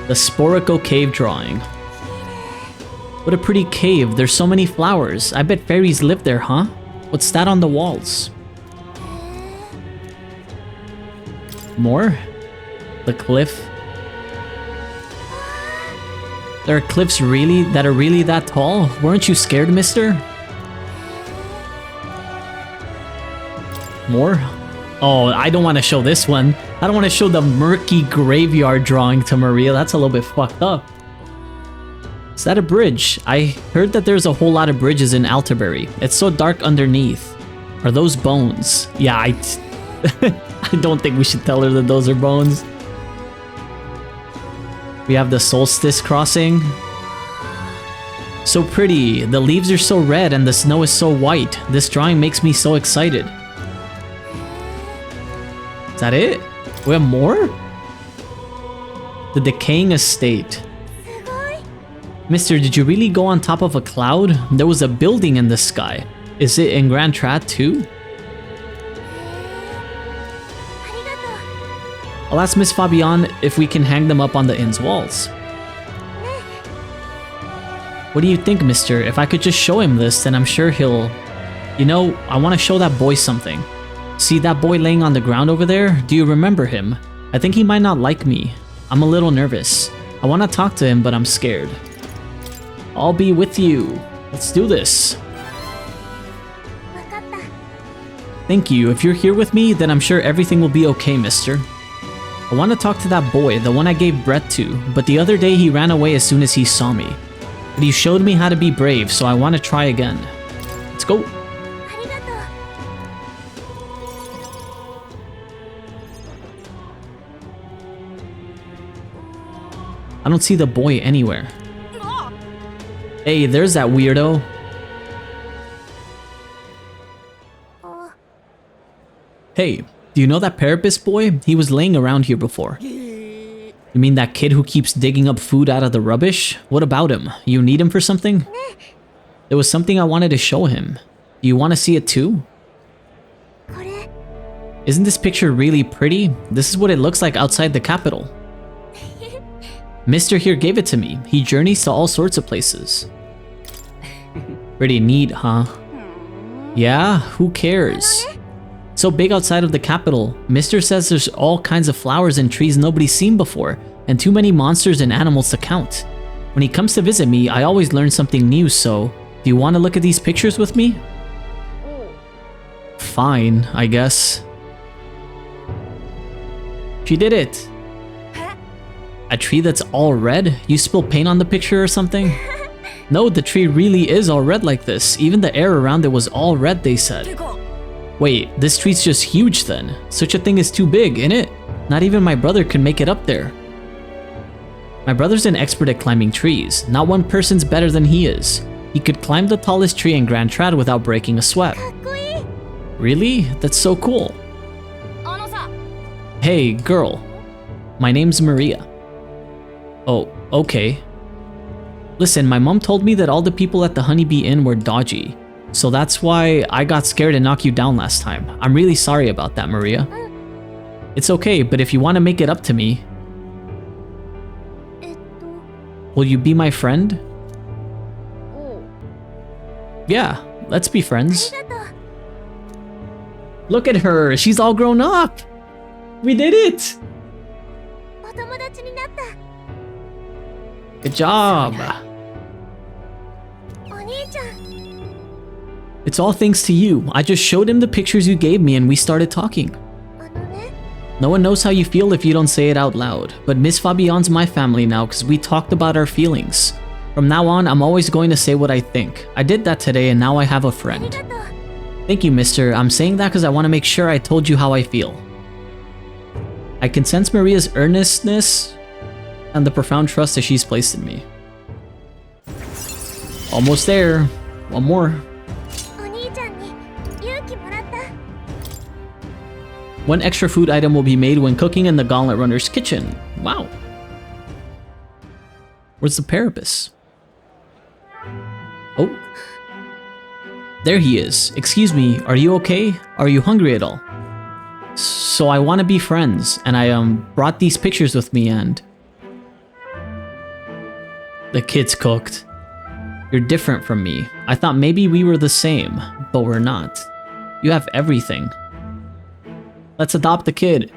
The Sporico cave drawing. What a pretty cave. There's so many flowers. I bet fairies live there, huh? What's that on the walls? More? The cliff. There are cliffs that are really that tall? Weren't you scared, mister? More? Oh, I don't want to show this one. I don't want to show the murky graveyard drawing to Maria. That's a little bit fucked up. Is that a bridge? I heard that there's a whole lot of bridges in Altabury. It's so dark underneath. Are those bones? Yeah, I don't think we should tell her that those are bones. We have the solstice crossing. So pretty. The leaves are so red and the snow is so white. This drawing makes me so excited. Is that it? We have more? The decaying estate. Mister, did you really go on top of a cloud? There was a building in the sky. Is it in Grand Trad too? I'll ask Miss Fabian if we can hang them up on the inn's walls. What do you think, mister? If I could just show him this, then I'm sure he'll... You know, I want to show that boy something. See that boy laying on the ground over there? Do you remember him? I think he might not like me. I'm a little nervous. I want to talk to him, but I'm scared. I'll be with you. Let's do this. Thank you. If you're here with me, then I'm sure everything will be okay, mister. I want to talk to that boy, the one I gave breath to, but the other day he ran away as soon as he saw me. But he showed me how to be brave, so I want to try again. Let's go. I don't see the boy anywhere. Hey, there's that weirdo. Hey, do you know that Parapus boy? He was laying around here before. You mean that kid who keeps digging up food out of the rubbish? What about him? You need him for something? There was something I wanted to show him. Do you want to see it too? Isn't this picture really pretty? This is what it looks like outside the capital. Mister here gave it to me. He journeys to all sorts of places. Pretty neat, huh? Yeah, who cares? So big outside of the capital. Mister says there's all kinds of flowers and trees nobody's seen before, and too many monsters and animals to count. When he comes to visit me, I always learn something new, so do you want to look at these pictures with me? Fine, I guess. She did it! A tree that's all red? You spill paint on the picture or something? No, the tree really is all red like this. Even the air around it was all red, they said. Wait, this tree's just huge then. Such a thing is too big, innit? Not even my brother could make it up there. My brother's an expert at climbing trees. Not one person's better than he is. He could climb the tallest tree in Grand Trad without breaking a sweat. Really? That's so cool. Hey, girl. My name's Maria. Oh, okay. Listen, my mom told me that all the people at the Honeybee Inn were dodgy. So that's why I got scared and knocked you down last time. I'm really sorry about that, Maria. It's okay, but if you want to make it up to me... Will you be my friend? Yeah, let's be friends. Look at her, she's all grown up! We did it! Good job! It's all thanks to you. I just showed him the pictures you gave me and we started talking. No one knows how you feel if you don't say it out loud, but Miss Fabian's my family now because we talked about our feelings. From now on, I'm always going to say what I think. I did that today and now I have a friend. Thank you, mister. I'm saying that because I want to make sure I told you how I feel. I can sense Maria's earnestness and the profound trust that she's placed in me. Almost there. One more. One extra food item will be made when cooking in the Gauntlet Runner's kitchen. Wow. Where's the Parapus? Oh. There he is. Excuse me, are you okay? Are you hungry at all? So I want to be friends, and I brought these pictures with me, and the kids cooked. You're different from me. I thought maybe we were the same, but we're not. You have everything. Let's adopt the kid.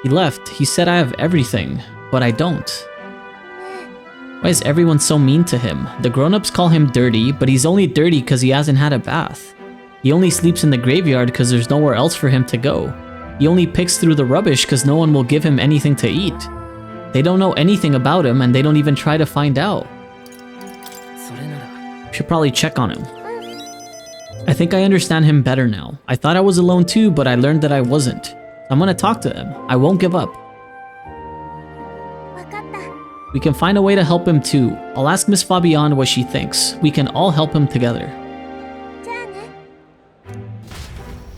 He left. He said I have everything, but I don't. Why is everyone so mean to him? The grown-ups call him dirty, but he's only dirty because he hasn't had a bath. He only sleeps in the graveyard because there's nowhere else for him to go. He only picks through the rubbish because no one will give him anything to eat. They don't know anything about him, and they don't even try to find out. Should probably check on him. I think I understand him better now. I thought I was alone too, but I learned that I wasn't. I'm gonna talk to him. I won't give up. We can find a way to help him too. I'll ask Miss Fabian what she thinks. We can all help him together.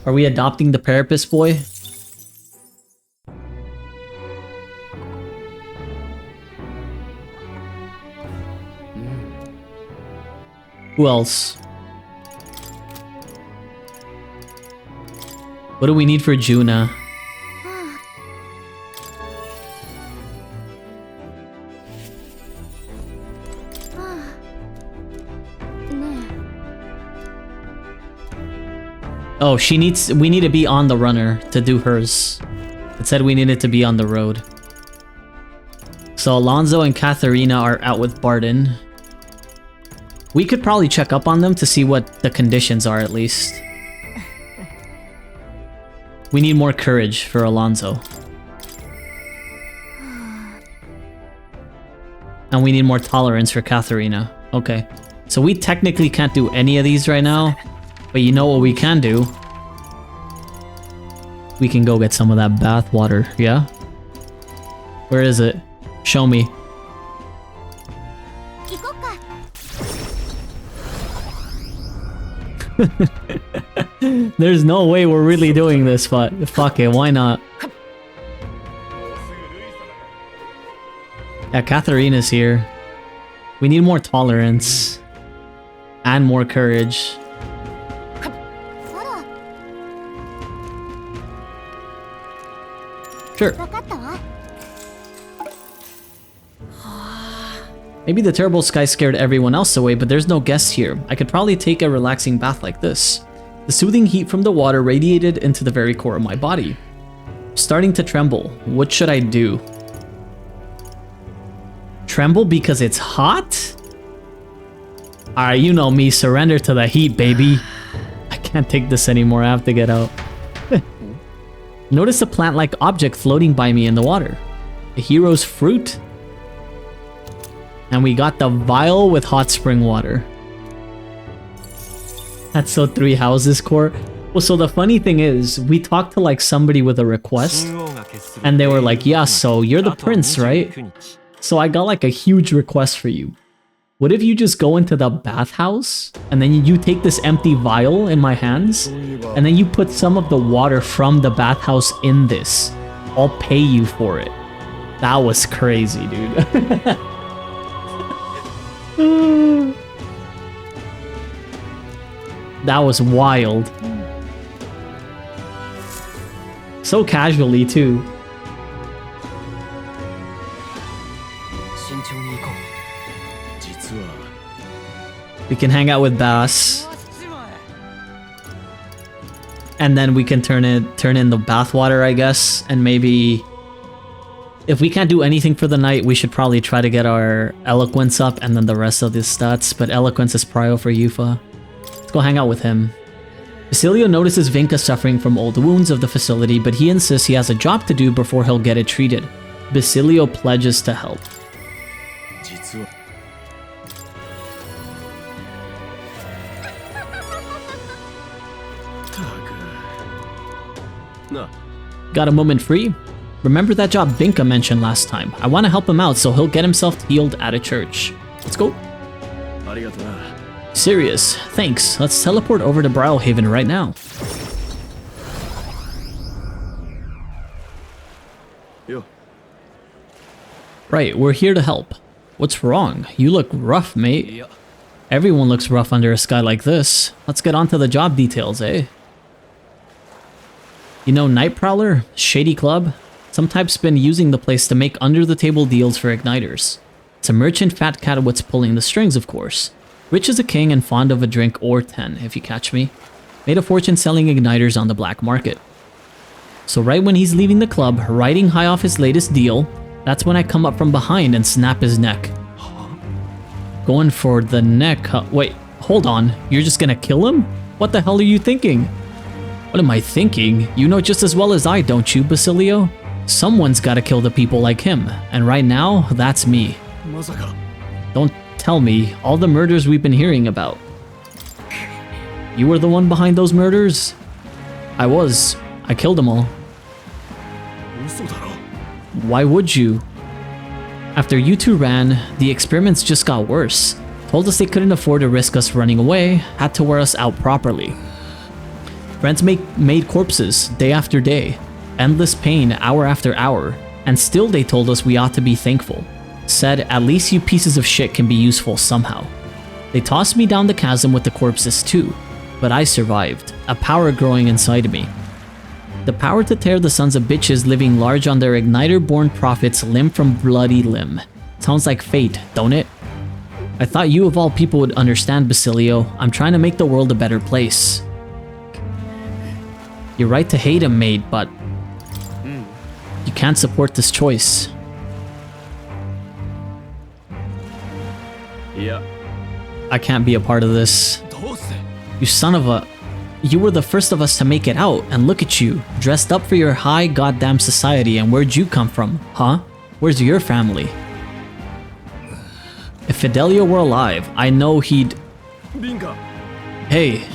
Are we adopting the Parapus boy? Who else? What do we need for Juna? Oh, we need to be on the runner to do hers. It said we needed to be on the road. So Alonso and Katharina are out with Barden. We could probably check up on them to see what the conditions are at least. We need more courage for Alonso. And we need more tolerance for Katharina. Okay. So we technically can't do any of these right now. But you know what we can do? We can go get some of that bath water, yeah? Where is it? Show me. There's no way we're really doing this, but fuck it, why not? Yeah, Katharina's here. We need more tolerance. And more courage. Sure. Maybe the terrible sky scared everyone else away, but there's no guests here. I could probably take a relaxing bath like this. The soothing heat from the water radiated into the very core of my body. Starting to tremble. What should I do? Tremble because it's hot? Alright, you know me. Surrender to the heat, baby. I can't take this anymore. I have to get out. Notice a plant-like object floating by me in the water. A hero's fruit. And we got the vial with hot spring water. That's so 3 houses core. Well, so the funny thing is, we talked to like somebody with a request. And they were like, yeah, so you're the prince, right? So I got like a huge request for you. What if you just go into the bathhouse and then you take this empty vial in my hands and then you put some of the water from the bathhouse in this? I'll pay you for it. That was crazy, dude. That was wild. So casually too. We can hang out with Bass. And then we can turn in the bathwater, I guess. And maybe if we can't do anything for the night, we should probably try to get our eloquence up and then the rest of the stats. But eloquence is prio for Yufa. Let's go hang out with him. Basilio notices Vinka suffering from old wounds of the facility, but he insists he has a job to do before he'll get it treated. Basilio pledges to help. Got a moment free? Remember that job Vinka mentioned last time. I want to help him out so he'll get himself healed at a church. Let's go. Serious. Thanks. Let's teleport over to Brawlhaven right now. Right, we're here to help. What's wrong? You look rough, mate. Everyone looks rough under a sky like this. Let's get on to the job details, eh? You know Night Prowler? Shady Club? Some type's been using the place to make under-the-table deals for igniters. It's a merchant fat cat what's pulling the strings, of course. Rich as a king and fond of a drink or 10, if you catch me. Made a fortune selling igniters on the black market. So right when he's leaving the club, riding high off his latest deal, that's when I come up from behind and snap his neck. Going for the neck, huh? Wait, hold on. You're just gonna kill him? What the hell are you thinking? What am I thinking? You know just as well as I, don't you, Basilio? Someone's gotta kill the people like him, and right now, that's me. Don't tell me all the murders we've been hearing about. You were the one behind those murders? I was. I killed them all. Why would you? After you two ran, the experiments just got worse. Told us they couldn't afford to risk us running away, had to wear us out properly. Friends made corpses day after day, endless pain hour after hour, and still they told us we ought to be thankful. Said, at least you pieces of shit can be useful somehow. They tossed me down the chasm with the corpses too, but I survived, a power growing inside of me. The power to tear the sons of bitches living large on their igniter-born prophets limb from bloody limb. Sounds like fate, don't it? I thought you of all people would understand, Basilio. I'm trying to make the world a better place. You're right to hate him, mate, but you can't support this choice. Yeah. I can't be a part of this. You son of a... You were the first of us to make it out, and look at you, dressed up for your high goddamn society, and where'd you come from, huh? Where's your family? If Fidelio were alive, I know he'd... Hey,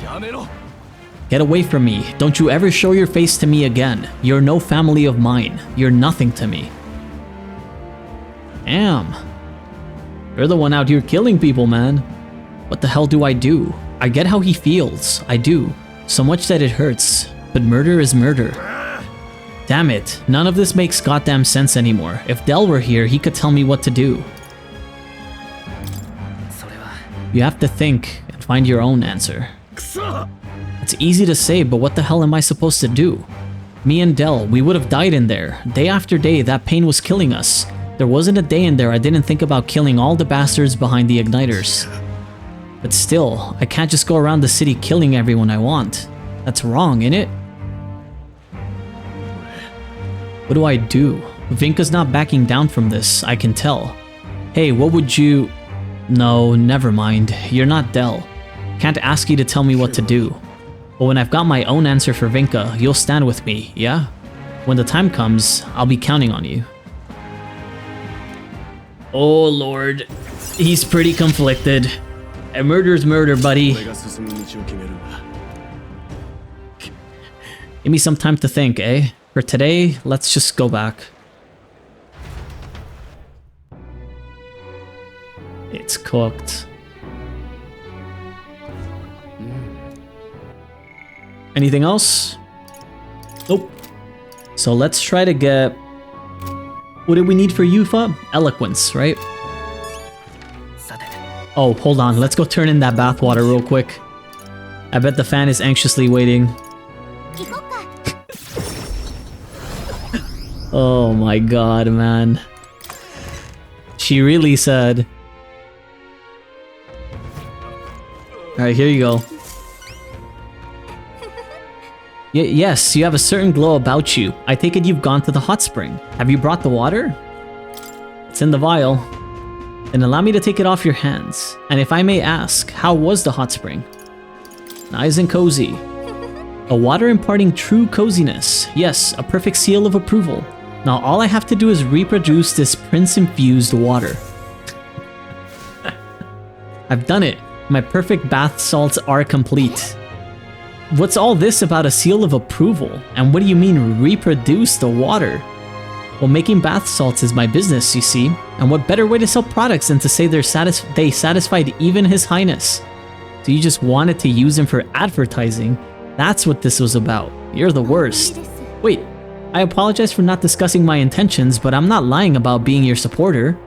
get away from me. Don't you ever show your face to me again. You're no family of mine. You're nothing to me. Damn. You're the one out here killing people, man. What the hell do? I get how he feels. I do. So much that it hurts. But murder is murder. Damn it. None of this makes goddamn sense anymore. If Del were here, he could tell me what to do. You have to think and find your own answer. It's easy to say, but what the hell am I supposed to do? Me and Del, we would have died in there. Day after day, that pain was killing us. There wasn't a day in there I didn't think about killing all the bastards behind the igniters. But still, I can't just go around the city killing everyone I want. That's wrong, innit? What do I do? Vinka's not backing down from this, I can tell. Hey, what would you... No, never mind. You're not Del. Can't ask you to tell me what to do. But when I've got my own answer for Vinka, you'll stand with me, yeah? When the time comes, I'll be counting on you. Oh lord. He's pretty conflicted. A murder's murder, buddy. Give me some time to think, eh? For today, let's just go back. It's cooked. Anything else? Nope. So let's try to get... What did we need for Yufa? Eloquence, right? Oh, hold on. Let's go turn in that bathwater real quick. I bet the fan is anxiously waiting. Oh my god, man. She really said... Alright, here you go. Yes, you have a certain glow about you. I take it you've gone to the hot spring. Have you brought the water? It's in the vial. Then allow me to take it off your hands. And if I may ask, how was the hot spring? Nice and cozy. A water imparting true coziness. Yes, a perfect seal of approval. Now all I have to do is reproduce this prince-infused water. I've done it. My perfect bath salts are complete. What's all this about a seal of approval? And what do you mean reproduce the water? Well, making bath salts is my business, you see. And what better way to sell products than to say they satisfied even His Highness? So you just wanted to use him for advertising? That's what this was about. You're the worst. Wait, I apologize for not discussing my intentions, but I'm not lying about being your supporter.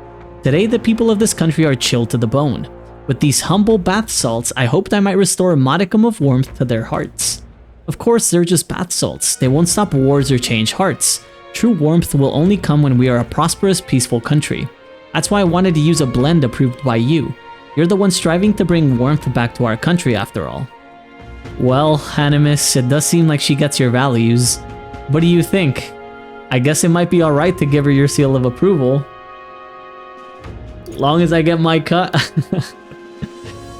Today, the people of this country are chilled to the bone. With these humble bath salts, I hoped I might restore a modicum of warmth to their hearts. Of course, they're just bath salts. They won't stop wars or change hearts. True warmth will only come when we are a prosperous, peaceful country. That's why I wanted to use a blend approved by you. You're the one striving to bring warmth back to our country after all. Well, Animus, it does seem like she gets your values. What do you think? I guess it might be alright to give her your seal of approval. Long as I get my cut.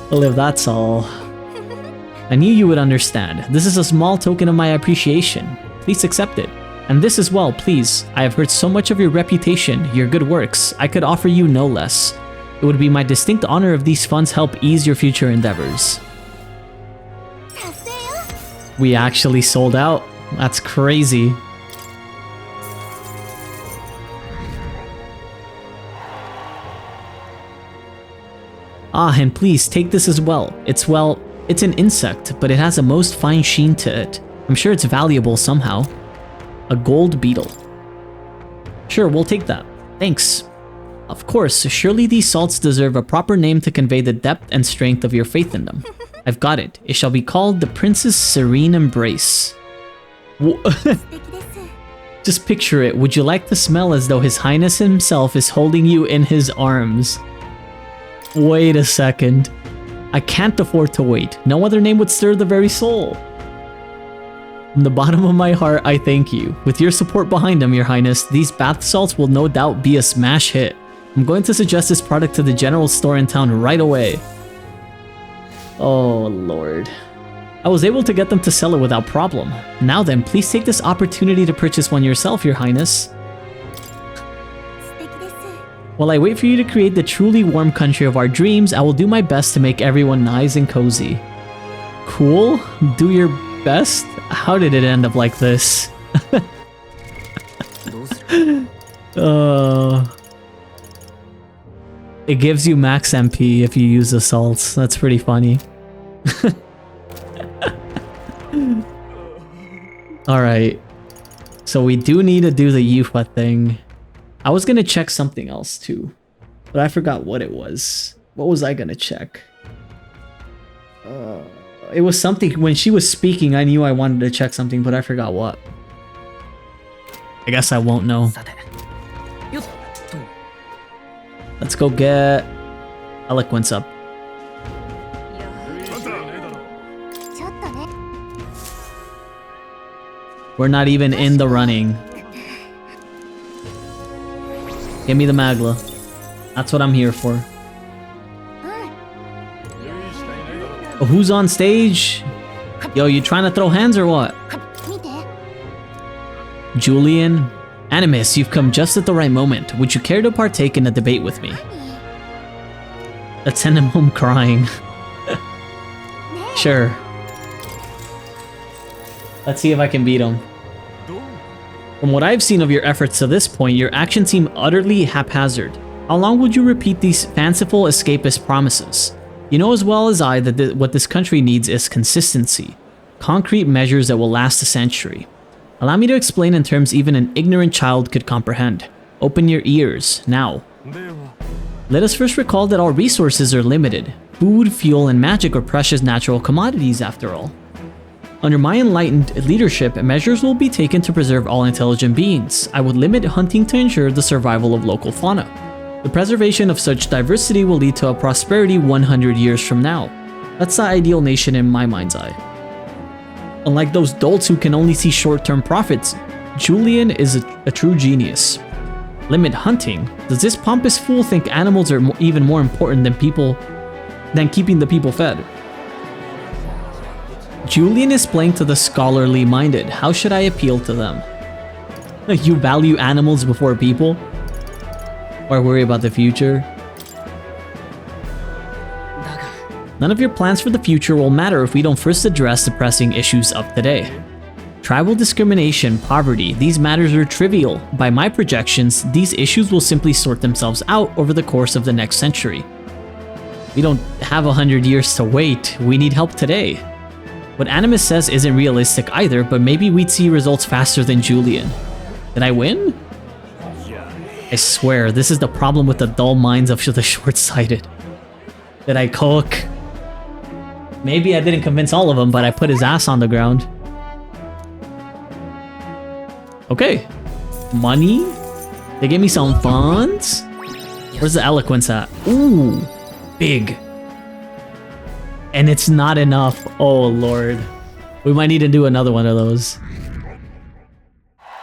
Well, if that's all. I knew you would understand. This is a small token of my appreciation. Please accept it. And this as well, please. I have heard so much of your reputation, your good works. I could offer you no less. It would be my distinct honor if these funds help ease your future endeavors. We actually sold out. That's crazy. Ah, and please take this as well. It's an insect, but it has a most fine sheen to it. I'm sure it's valuable somehow. A gold beetle. Sure, we'll take that. Thanks. Of course, surely these salts deserve a proper name to convey the depth and strength of your faith in them. I've got it. It shall be called the Prince's Serene Embrace. Just picture it. Would you like to smell as though His Highness himself is holding you in his arms? Wait a second. I can't afford to wait. No other name would stir the very soul. From the bottom of my heart, I thank you. With your support behind them, Your Highness, these bath salts will no doubt be a smash hit. I'm going to suggest this product to the general store in town right away. Oh, Lord. I was able to get them to sell it without problem. Now then, please take this opportunity to purchase one yourself, Your Highness. While I wait for you to create the truly warm country of our dreams, I will do my best to make everyone nice and cozy. Cool? Do your best? How did it end up like this? It gives you max MP if you use the salts. That's pretty funny. Alright. So we do need to do the Yufa thing. I was gonna check something else too, but I forgot what it was. What was I gonna check? It was something, when she was speaking, I knew I wanted to check something, but I forgot what. I guess I won't know. Let's go get Eloquence up. We're not even in the running. Give me the Magla. That's what I'm here for. Oh, who's on stage? Yo, you trying to throw hands or what? Julian? Animus, you've come just at the right moment. Would you care to partake in a debate with me? Let's send him home crying. Sure. Let's see if I can beat him. From what I've seen of your efforts to this point, your actions seem utterly haphazard. How long would you repeat these fanciful escapist promises? You know as well as I that what this country needs is consistency. Concrete measures that will last a century. Allow me to explain in terms even an ignorant child could comprehend. Open your ears, now. Let us first recall that our resources are limited. Food, fuel, and magic are precious natural commodities after all. Under my enlightened leadership, measures will be taken to preserve all intelligent beings. I would limit hunting to ensure the survival of local fauna. The preservation of such diversity will lead to a prosperity 100 years from now. That's the ideal nation in my mind's eye. Unlike those dolts who can only see short-term profits, Julian is a true genius. Limit hunting? Does this pompous fool think animals are even more important than keeping the people fed? Julian is playing to the scholarly minded. How should I appeal to them? You value animals before people? Or worry about the future? None of your plans for the future will matter if we don't first address the pressing issues of today. Tribal discrimination, poverty, these matters are trivial. By my projections, these issues will simply sort themselves out over the course of the next century. We don't have 100 years to wait, we need help today. What Animus says isn't realistic either, but maybe we'd see results faster than Julian. Did I win? I swear, this is the problem with the dull minds of the short-sighted. Did I cook? Maybe I didn't convince all of them, but I put his ass on the ground. Okay. Money? They gave me some funds? Where's the eloquence at? Ooh. Big. And it's not enough. Oh, Lord. We might need to do another one of those.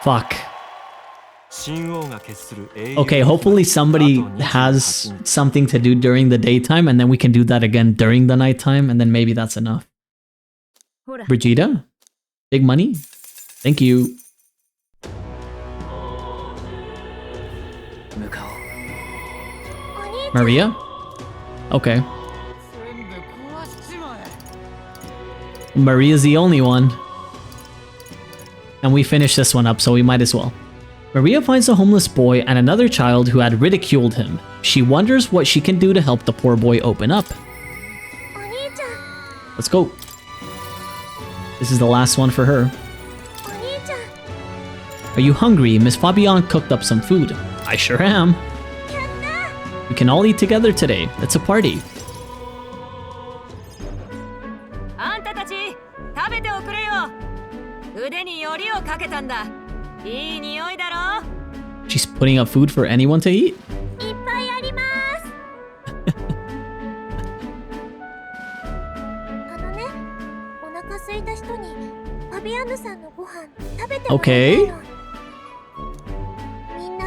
Fuck. Okay, hopefully somebody has something to do during the daytime, and then we can do that again during the nighttime, and then maybe that's enough. Brigida? Big money? Thank you. Maria? Okay. Maria's the only one. And we finished this one up, so we might as well. Maria finds a homeless boy and another child who had ridiculed him. She wonders what she can do to help the poor boy open up. Let's go. This is the last one for her. Are you hungry? Miss Fabian cooked up some food. I sure am. We can all eat together today. It's a party. She's putting up food for anyone to eat? Okay.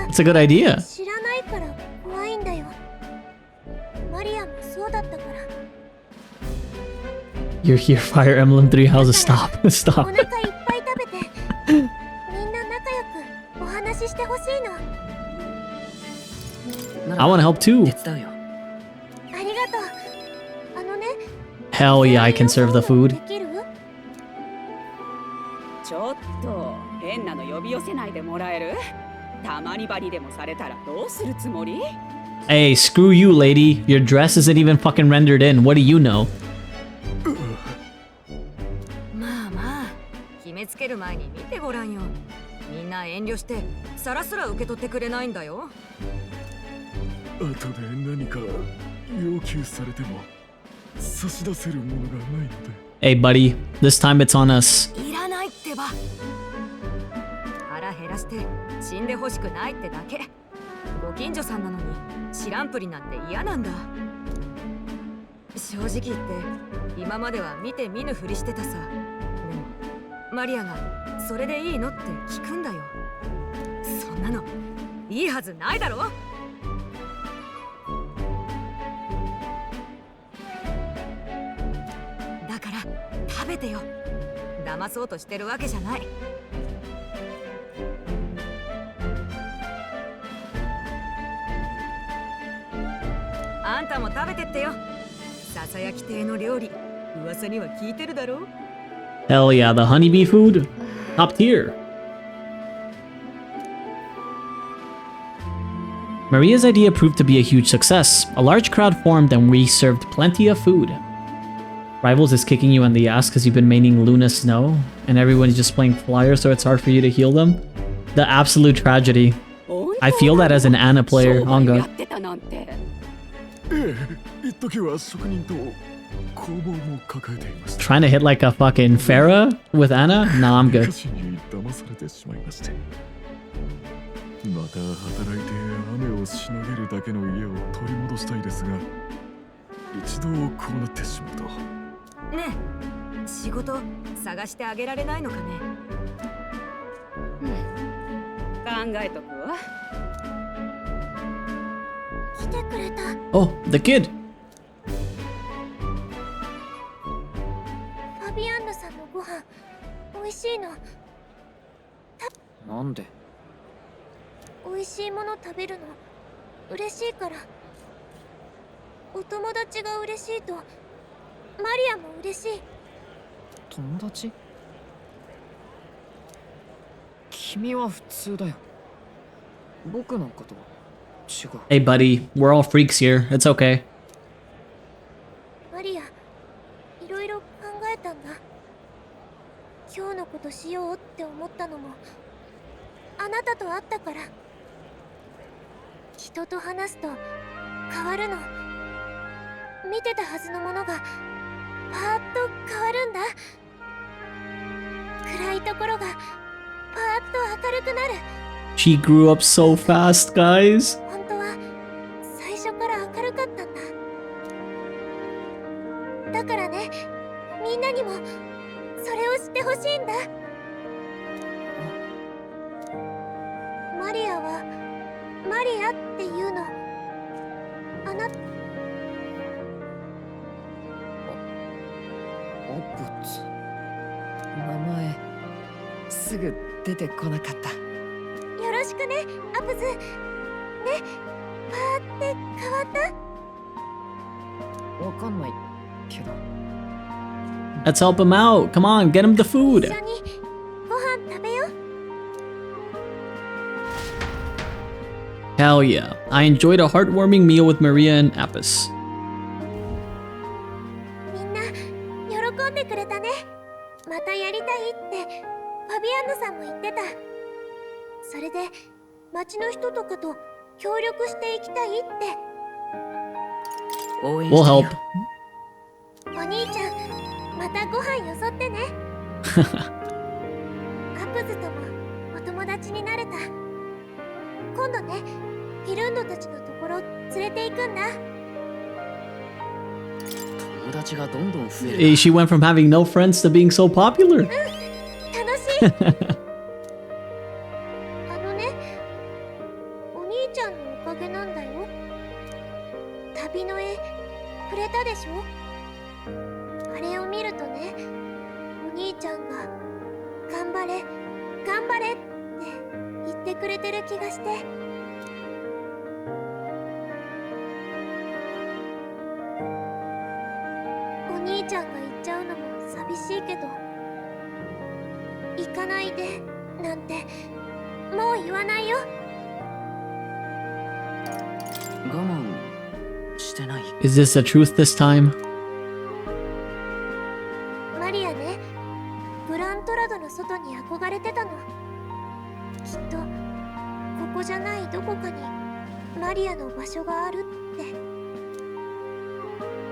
It's a good idea. You're here, Fire Emblem 3 houses. Stop. Stop. I want to help too. Hell yeah, I can serve the food. Hey, screw you, lady. Your dress isn't even fucking rendered in. What do you know? Hey, buddy. This time it's on us. Hell yeah, the honeybee food? Top tier. Maria's idea proved to be a huge success. A large crowd formed and we served plenty of food. Rivals is kicking you in the ass because you've been maining Luna Snow and everyone's just playing Flyer, so it's hard for you to heal them. The absolute tragedy. I feel that as an Anna player. On God. Trying to hit like a fucking Farah with Anna? Nah, I'm good. Oh, the kid. Hey buddy, we're all freaks here. It's okay. 変わるの。見てたはずのものがパーッと変わるんだ。暗いところがパーッと明るくなる。 She grew up so fast, guys. 本当は最初から明るかったんだ。だからね、みんなにもそれを知ってほしいんだ。マリアはマリアっていうの。あなたオブツ、名前すぐ出てこなかった。よろしくね、アプズ。ね、パーって変わった？わかんないけど。 Let's help him out. Come on, get him the 一 food. 緒にご飯食べよう。 Hell yeah. I enjoyed a heartwarming meal with Maria and Apis. みんな喜んでくれたね。またやりたいってファビアンヌさんも言ってた。それで町の人とかと協力していきたいって。応援 We'll してる help. よ。お兄ちゃん、またご飯よそってね。アプズともお友達になれた。今度ね、フィルンドたちのところ連れて行くんだ。友達がどんどん増える。 She went from having no friends to being so popular. 楽しい。あのね、お兄ちゃんのおかげなんだよ。旅の絵くれたでしょ。あれを見るとね、お兄ちゃんが頑張れ頑張れって言ってくれてる気がして。お兄ちゃんが行っちゃうのも寂しいけど、行かないでなんてもう言わないよ。我慢してない。 Is this the truth this time? マリアね、グラントラドの外に憧れてたの。きっとここじゃないどこかにマリアの場所があるって。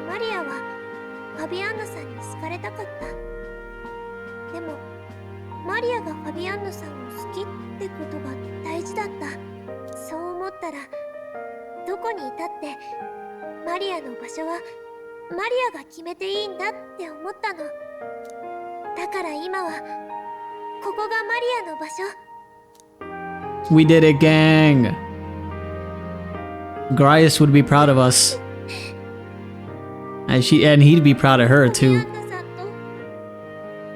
マリアはファビアンヌさんに好かれたかった。でもマリアがファビアンヌさんを好きってことが大事だった。そう思ったら、どこにいたってマリアの場所はマリアが決めていいんだって思ったの。だから今はここがマリアの場所。 We did it, gang. Grias would be proud of us. And he'd be proud of her ファビ too. アンヌさんと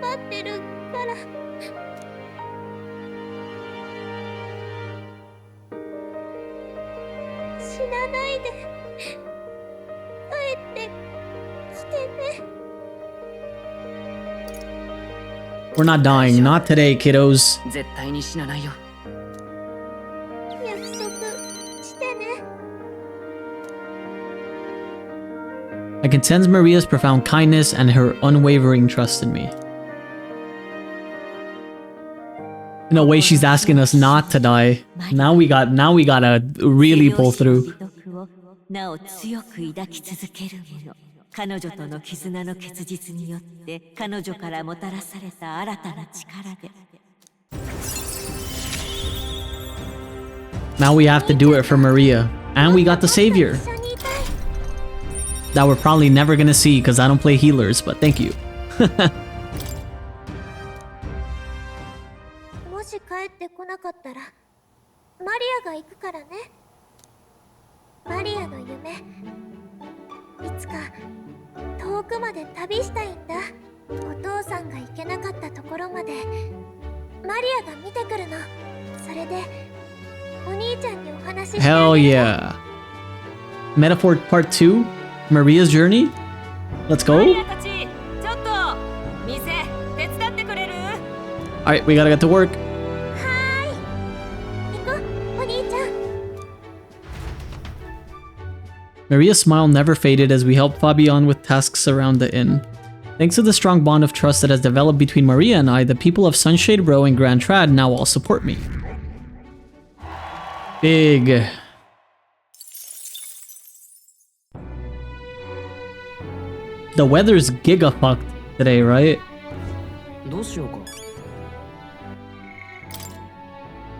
待ってるから。死なないで帰ってきてね。 We're not dying. Not today, kiddos. 絶対に死なないよ。約束してね。 I can sense Maria's profound kindness and her unwavering trust in me. In a way, she's asking us not to die. Now we gotta really pull through. なお強く抱き続けるもの。彼女との絆の結実によって彼女からもたらされた新たな力で。 Now we have to do it for Maria. And we got the savior. 一緒にいたい。 That we're probably never gonna see because I don't play healers, but thank you. もし帰ってこなかったらマリアが行くからね。マリアの夢、いつか遠くまで旅したいんだ。お父さんが行けなかったところまでマリアが見てくるの。それでお兄ちゃんにお話ししてあ Hell げる。 yeah. Metaphor part 2? Maria's journey? Let's マ go. リアたち、ちょっと店手伝ってくれる？ Alright, we gotta get to work. はーい、行こうお兄ちゃん。 Maria's smile never faded as we helped Fabian with tasks around the inn. Thanks to the strong bond of trust that has developed between Maria and I, the people of Sunshade Row and Grand Trad now all support me. Big. the weather's giga fucked today, right? どうしようか。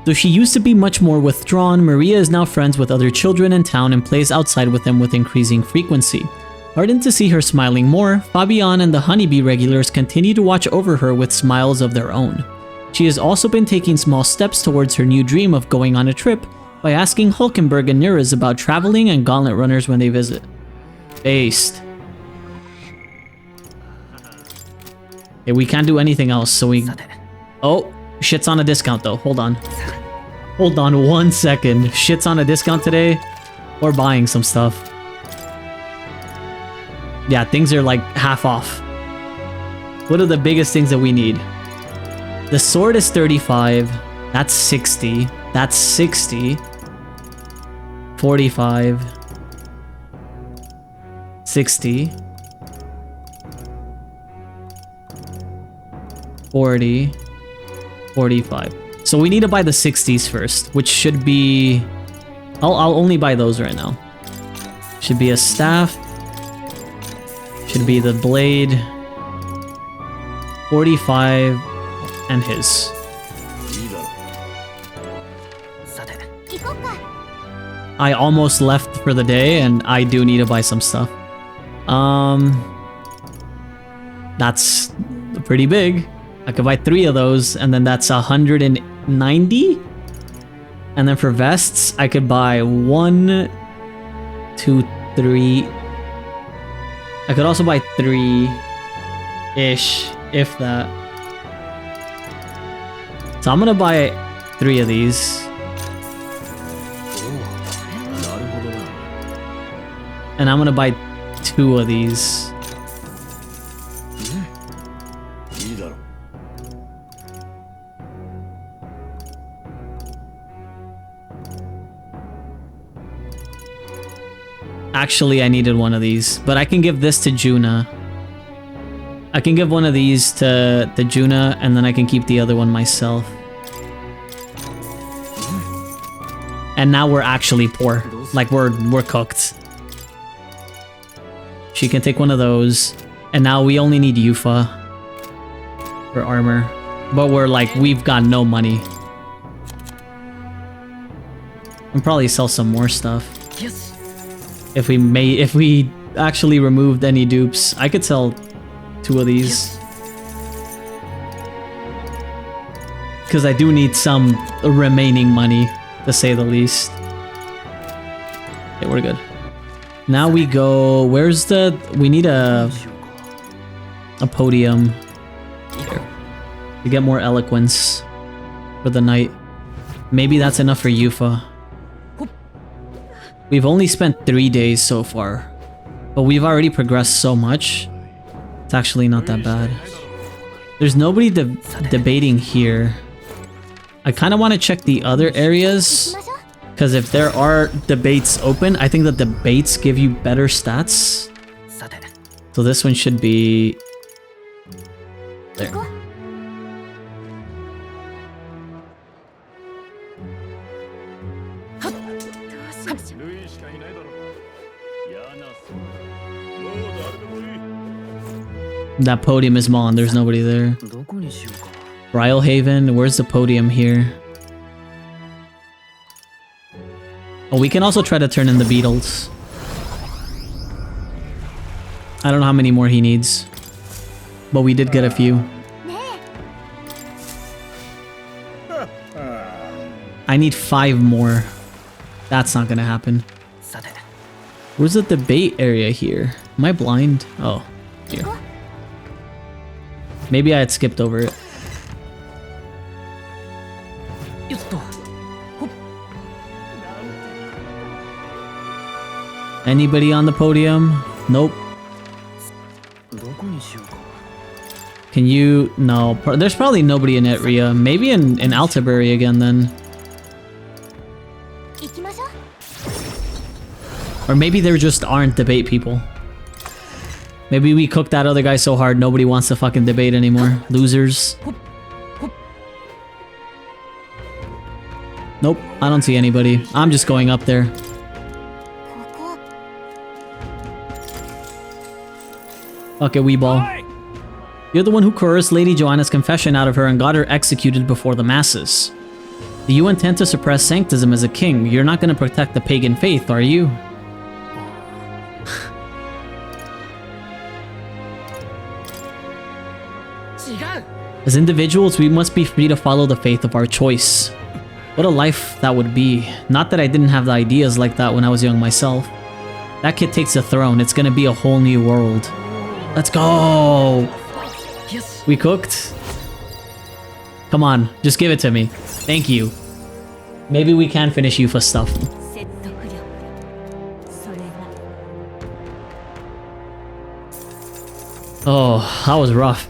Though she used to be much more withdrawn, Maria is now friends with other children in town and plays outside with them with increasing frequency. Heartened to see her smiling more, Fabian and the honeybee regulars continue to watch over her with smiles of their own. She has also been taking small steps towards her new dream of going on a trip by asking Hulkenberg and Nurez about traveling and gauntlet runners when they visit. Based. Okay, we can't do anything else, so we... Oh, shit's on a discount though. Hold on. Hold on 1 second. Shit's on a discount today. We're buying some stuff. Yeah, things are like half off. What are the biggest things that we need? The sword is 35. That's 60. That's 60. 45. 60. 40. 45. So we need to buy the 60s first, which should be... I'll only buy those right now. Should be a staff. Should be the blade. 45 and his. I almost left for the day and I do need to buy some stuff. That's pretty big. I could buy 3 of those and then that's 190. And then for vests, I could buy 1, 2, 3. I could also buy 3-ish, if that. So I'm gonna buy 3 of these. And I'm gonna buy 2 of these. Actually, I needed one of these, but I can give this to Juna. I can give one of these to Juna, and then I can keep the other one myself. And now we're actually poor. Like, we're cooked. She can take one of those. And now we only need Yufa for armor. But we're like, we've got no money. I'll probably sell some more stuff. Yes. If we actually removed any dupes, I could sell 2 of these. Because I do need some remaining money, to say the least. Okay, we're good. Now we go... Where's the... We need a podium. Here. To get more eloquence for the night. Maybe that's enough for Yufa. We've only spent 3 days so far. But we've already progressed so much. It's actually not that bad. There's nobody debating here. I kind of want to check the other areas. Because if there are debates open, I think the debates give you better stats. So this one should be... there. That podium is Mon, there's nobody there. Rylhaven, where's the podium here? Oh, we can also try to turn in the beetles. I don't know how many more he needs. But we did get a few. I need 5 more. That's not gonna happen. Where's the debate area here? Am I blind? Oh, here. Maybe I had skipped over it. Anybody on the podium? Nope. Can you... No, there's probably nobody in Etria. Maybe in Altabury again then. Or maybe there just aren't debate people. Maybe we cooked that other guy so hard nobody wants to fucking debate anymore. Losers. Nope, I don't see anybody. I'm just going up there. Okay, Weeball. You're the one who coerced Lady Joanna's confession out of her and got her executed before the masses. Do you intend to suppress sanctism as a king? You're not going to protect the pagan faith, are you? As individuals, we must be free to follow the faith of our choice. What a life that would be. Not that I didn't have the ideas like that when I was young myself. That kid takes the throne, it's gonna be a whole new world. Let's go! Yes. We cooked? Come on, just give it to me. Thank you. Maybe we can finish Yufa stuff. Oh, that was rough.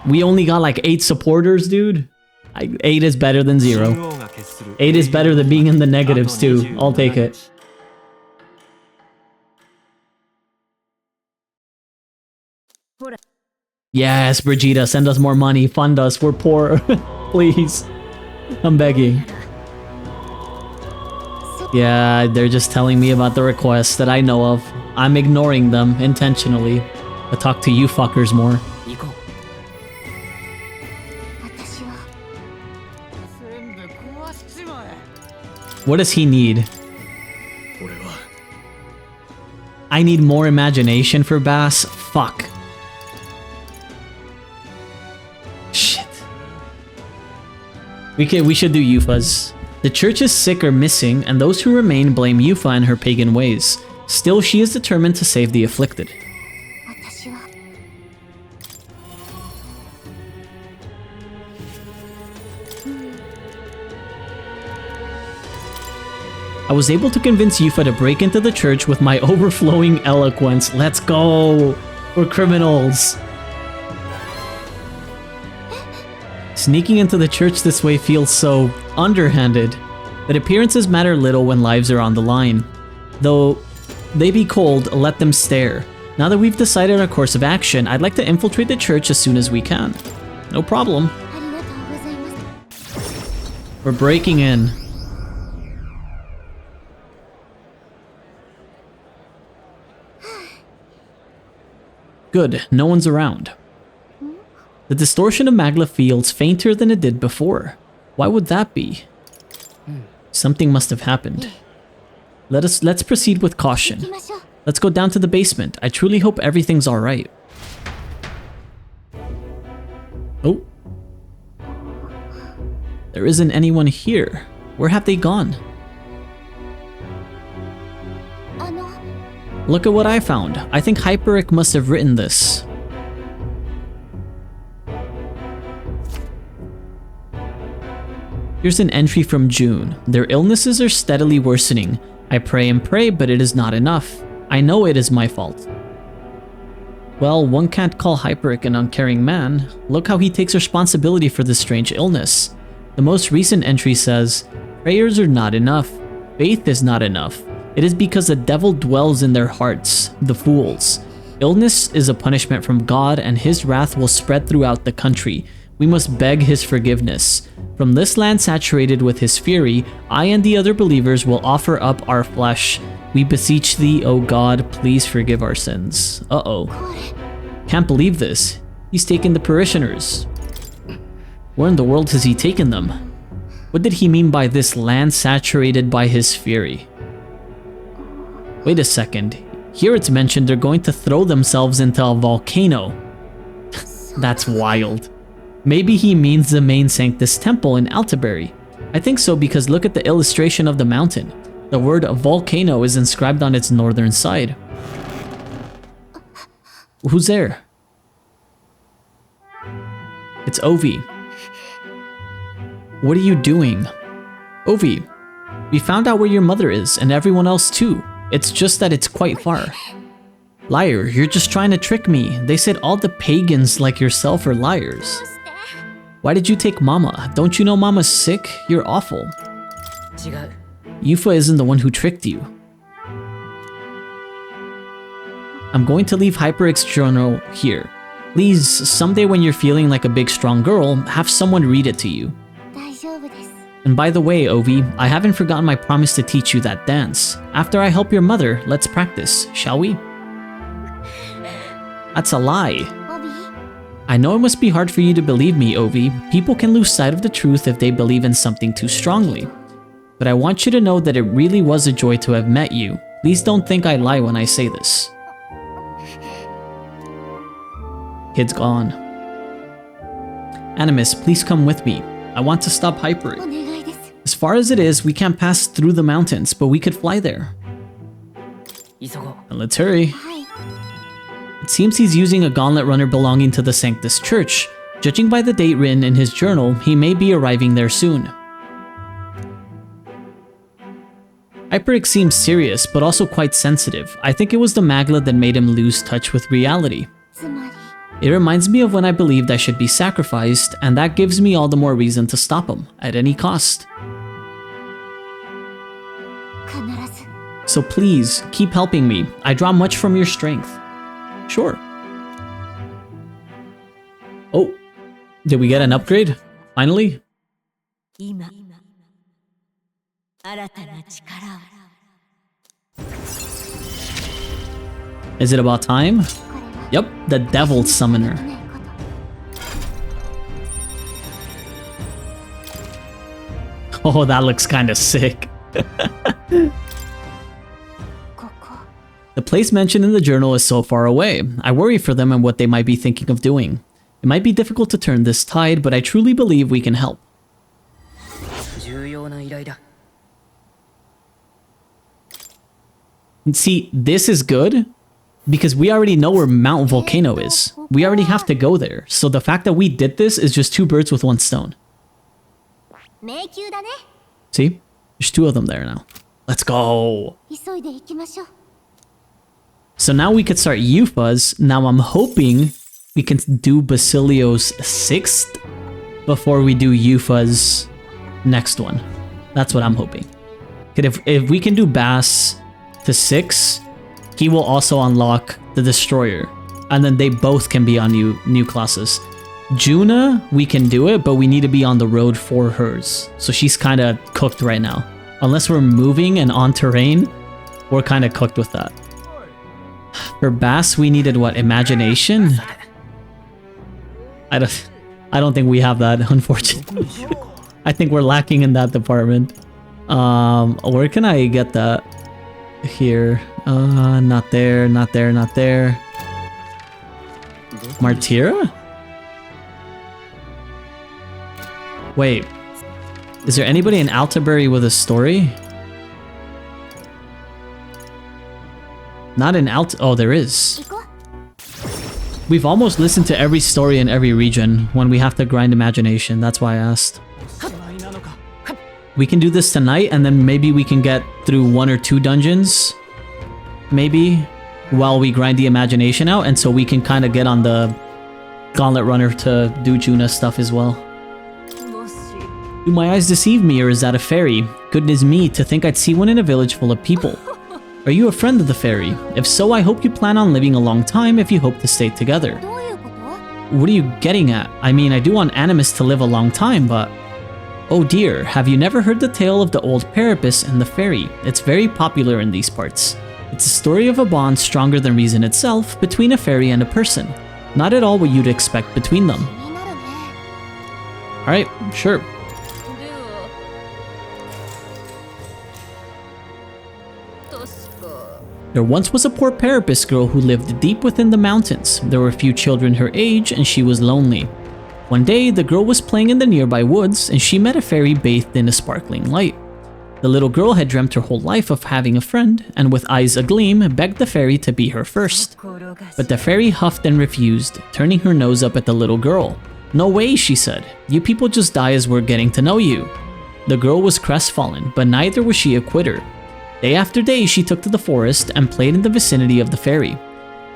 We only got like 8 supporters, dude. 8 is better than 0. 8 is better than being in the negatives too. I'll take it. Yes, Brigitte, send us more money. Fund us. We're poor. Please. I'm begging. Yeah, they're just telling me about the requests that I know of. I'm ignoring them intentionally. I talk to you fuckers more. What does he need? I need more imagination for Bass? Fuck. Shit. We should do Yufa's. The church is sick or missing, and those who remain blame Yufa and her pagan ways. Still, she is determined to save the afflicted. I was able to convince Yufa to break into the church with my overflowing eloquence. Let's go! We're criminals! Sneaking into the church this way feels so underhanded, but appearances matter little when lives are on the line. Though they be cold, let them stare. Now that we've decided our course of action, I'd like to infiltrate the church as soon as we can. No problem. We're breaking in. Good, no one's around. The distortion of Magla feels fainter than it did before. Why would that be? Something must have happened. Let's proceed with caution. Let's go down to the basement. I truly hope everything's alright. Oh. There isn't anyone here. Where have they gone? Look at what I found. I think Hyperic must have written this. Here's an entry from June. Their illnesses are steadily worsening. I pray and pray, but it is not enough. I know it is my fault. Well, one can't call Hyperic an uncaring man. Look how he takes responsibility for this strange illness. The most recent entry says, prayers are not enough. Faith is not enough. It is because the devil dwells in their hearts, the fools. Illness is a punishment from God, and his wrath will spread throughout the country. We must beg his forgiveness. From this land saturated with his fury, I and the other believers will offer up our flesh. We beseech thee, O God, please forgive our sins. Uh-oh. Can't believe this. He's taken the parishioners. Where in the world has he taken them? What did he mean by this land saturated by his fury? Wait a second. Here it's mentioned they're going to throw themselves into a volcano. That's wild. Maybe he means the main Sanctus Temple in Altabury. I think so because look at the illustration of the mountain. The word volcano is inscribed on its northern side. Who's there? It's Ovi. What are you doing? Ovi, we found out where your mother is and everyone else too. It's just that it's quite far. Liar, you're just trying to trick me. They said all the pagans like yourself are liars. Why did you take Mama? Don't you know Mama's sick? You're awful. Yufa isn't the one who tricked you. I'm going to leave Hyperic's journal here. Please, someday when you're feeling like a big strong girl, have someone read it to you. And by the way, Ovi, I haven't forgotten my promise to teach you that dance. After I help your mother, let's practice, shall we? That's a lie. I know it must be hard for you to believe me, Ovi. People can lose sight of the truth if they believe in something too strongly. But I want you to know that it really was a joy to have met you. Please don't think I lie when I say this. Kid's gone. Animus, please come with me. I want to stop hypering. As far as it is, we can't pass through the mountains, but we could fly there. And let's hurry. It seems he's using a gauntlet runner belonging to the Sanctus Church. Judging by the date written in his journal, he may be arriving there soon. Hyperic seems serious, but also quite sensitive. I think it was the Magla that made him lose touch with reality. It reminds me of when I believed I should be sacrificed, and that gives me all the more reason to stop him, at any cost. So please, keep helping me. I draw much from your strength. Sure. Oh, did we get an upgrade? Finally? Is it about time? Yep, the Devil Summoner. Oh, that looks kinda sick. The place mentioned in the journal is so far away. I worry for them and what they might be thinking of doing. It might be difficult to turn this tide, but I truly believe we can help. And see, this is good because we already know where Mount Volcano is. We already have to go there. So the fact that we did this is just 2 birds with 1 stone. See? There's 2 of them there now. Let's go. So now we could start Euphas. Now I'm hoping we can do Basilio's 6th before we do Euphas' next one. That's what I'm hoping. If we can do Bass to 6, he will also unlock the Destroyer. And then they both can be on new classes. Juna, we can do it, but we need to be on the road for hers. So she's kind of cooked right now. Unless we're moving and on terrain, we're kind of cooked with that. For Bass, we needed what? Imagination? I don't think we have that, unfortunately. I think we're lacking in that department. Where can I get that? Here. Not there, not there, not there. Martyra? Wait. Is there anybody in Altabury with a story? Not in oh, there is. We've almost listened to every story in every region when we have to grind imagination. That's why I asked. We can do this tonight, and then maybe we can get through 1 or 2 dungeons. Maybe. While we grind the imagination out, and so we can kind of get on the Gauntlet Runner to do Juna stuff as well. Do my eyes deceive me, or is that a fairy? Goodness me, to think I'd see one in a village full of people. Are you a friend of the fairy? If so, I hope you plan on living a long time if you hope to stay together. What are you getting at? I mean, I do want Animus to live a long time, but... Oh dear, have you never heard the tale of the old Parapus and the fairy? It's very popular in these parts. It's a story of a bond stronger than reason itself between a fairy and a person. Not at all what you'd expect between them. Alright, sure. There once was a poor Parapus girl who lived deep within the mountains. There were few children her age, and she was lonely. One day, the girl was playing in the nearby woods, and she met a fairy bathed in a sparkling light. The little girl had dreamt her whole life of having a friend, and with eyes agleam, begged the fairy to be her first. But the fairy huffed and refused, turning her nose up at the little girl. No way, she said. You people just die as we're getting to know you. The girl was crestfallen, but neither was she a quitter. Day after day, she took to the forest and played in the vicinity of the fairy.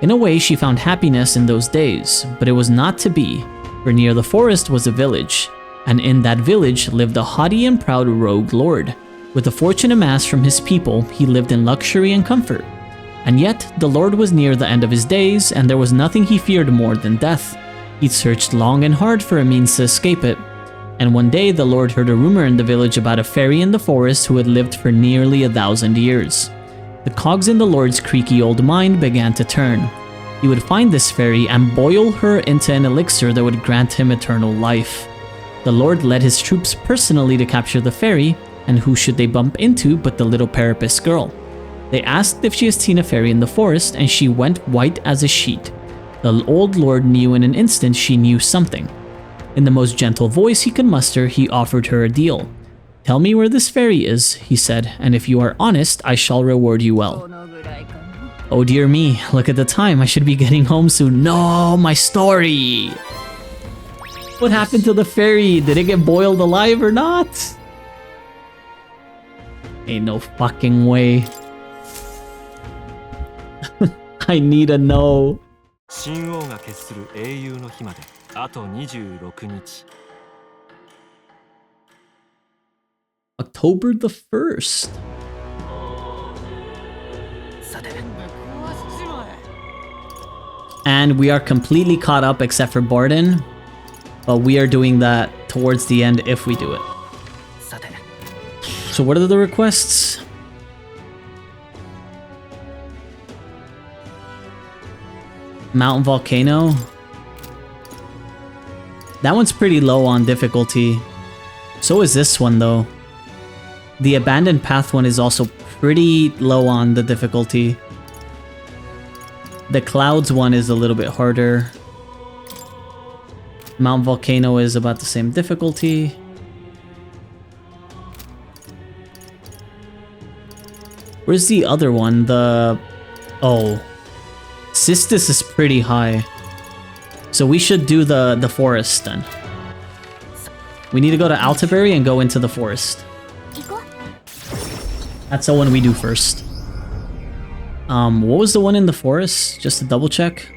In a way, she found happiness in those days, but it was not to be, for near the forest was a village, and in that village lived a haughty and proud rogue lord. With a fortune amassed from his people, he lived in luxury and comfort. And yet, the lord was near the end of his days, and there was nothing he feared more than death. He'd searched long and hard for a means to escape it, And one day, the Lord heard a rumor in the village about a fairy in the forest who had lived for nearly 1,000 years. The cogs in the Lord's creaky old mind began to turn. He would find this fairy and boil her into an elixir that would grant him eternal life. The Lord led his troops personally to capture the fairy, and who should they bump into but the little Parapus girl? They asked if she has seen a fairy in the forest, and she went white as a sheet. The old Lord knew in an instant she knew something. In the most gentle voice he could muster, he offered her a deal. "Tell me where this fairy is," he said, "and if you are honest, I shall reward you well." Oh dear me, look at the time, I should be getting home soon. No, my story! What happened to the fairy? Did it get boiled alive or not? Ain't no fucking way. I need to know. 神王が決する英雄の日まであと26日。October the 1st. And we are completely caught up except for Barden, but we are doing that towards the end if we do it. So what are the requests? Mountain Volcano. That one's pretty low on difficulty. So is this one though. The Abandoned Path one is also pretty low on the difficulty. The Clouds one is a little bit harder. Mount Volcano is about the same difficulty. Where's the other one? Oh. Sistis is pretty high. So we should do the forest then. We need to go to Altaberry and go into the forest. That's the one we do first. What was the one in the forest? Just to double check.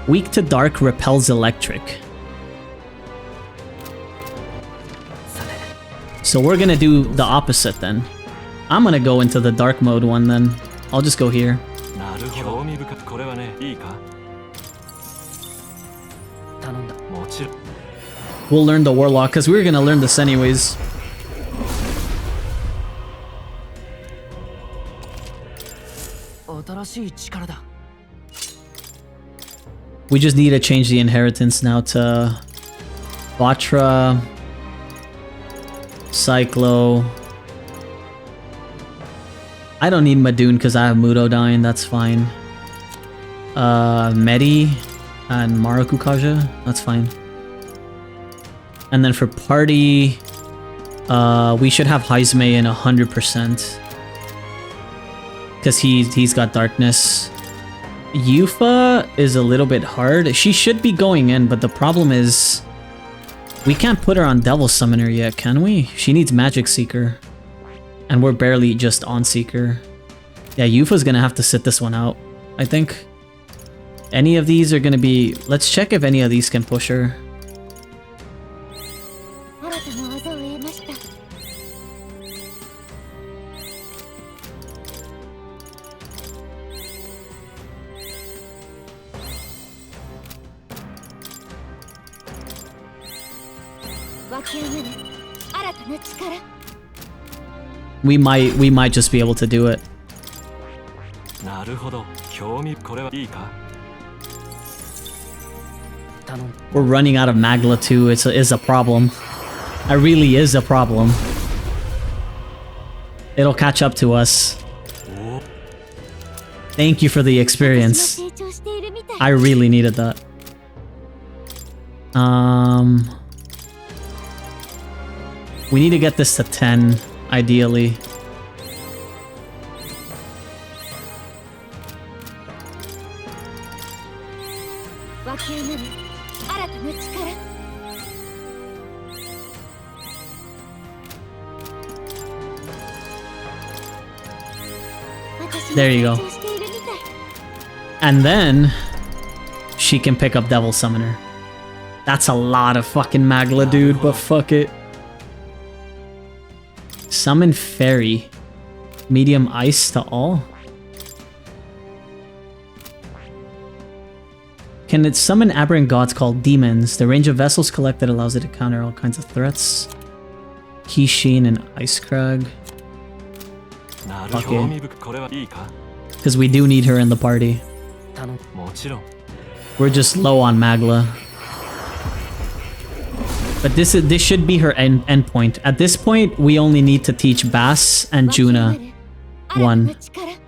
Weak to dark repels electric. So we're gonna do the opposite then. I'm gonna go into the dark mode one then. I'll just go here. We'll learn the Warlock because we were gonna learn this anyways. We just need to change the inheritance now to Batra, Cyclo. I don't need Madoon because I have Mudodyne, that's fine. Medi and Marakukaja, that's fine. And then for party, we should have Heizme in 100%. Because he's got darkness. Yufa is a little bit hard. She should be going in, but the problem is we can't put her on Devil Summoner yet, can we? She needs Magic Seeker. And we're barely just on Seeker. Yeah, Yufa's gonna have to sit this one out, I think. Any of these are gonna be... Let's check if any of these can push her. We might just be able to do it. We're running out of Magla too. It's a problem. It really is a problem. It'll catch up to us. Thank you for the experience. I really needed that. We need to get this to 10, ideally. There you go. And then she can pick up Devil Summoner. That's a lot of fucking Magla, dude, but fuck it. Summon Fairy. Medium Ice to all. Can it summon aberrant gods called demons? The range of vessels collected allows it to counter all kinds of threats. Kishin and Ice Crag. Okay. Because we do need her in the party. We're just low on Magla. But this should be her end point. At this point, we only need to teach Bass and Juna 1.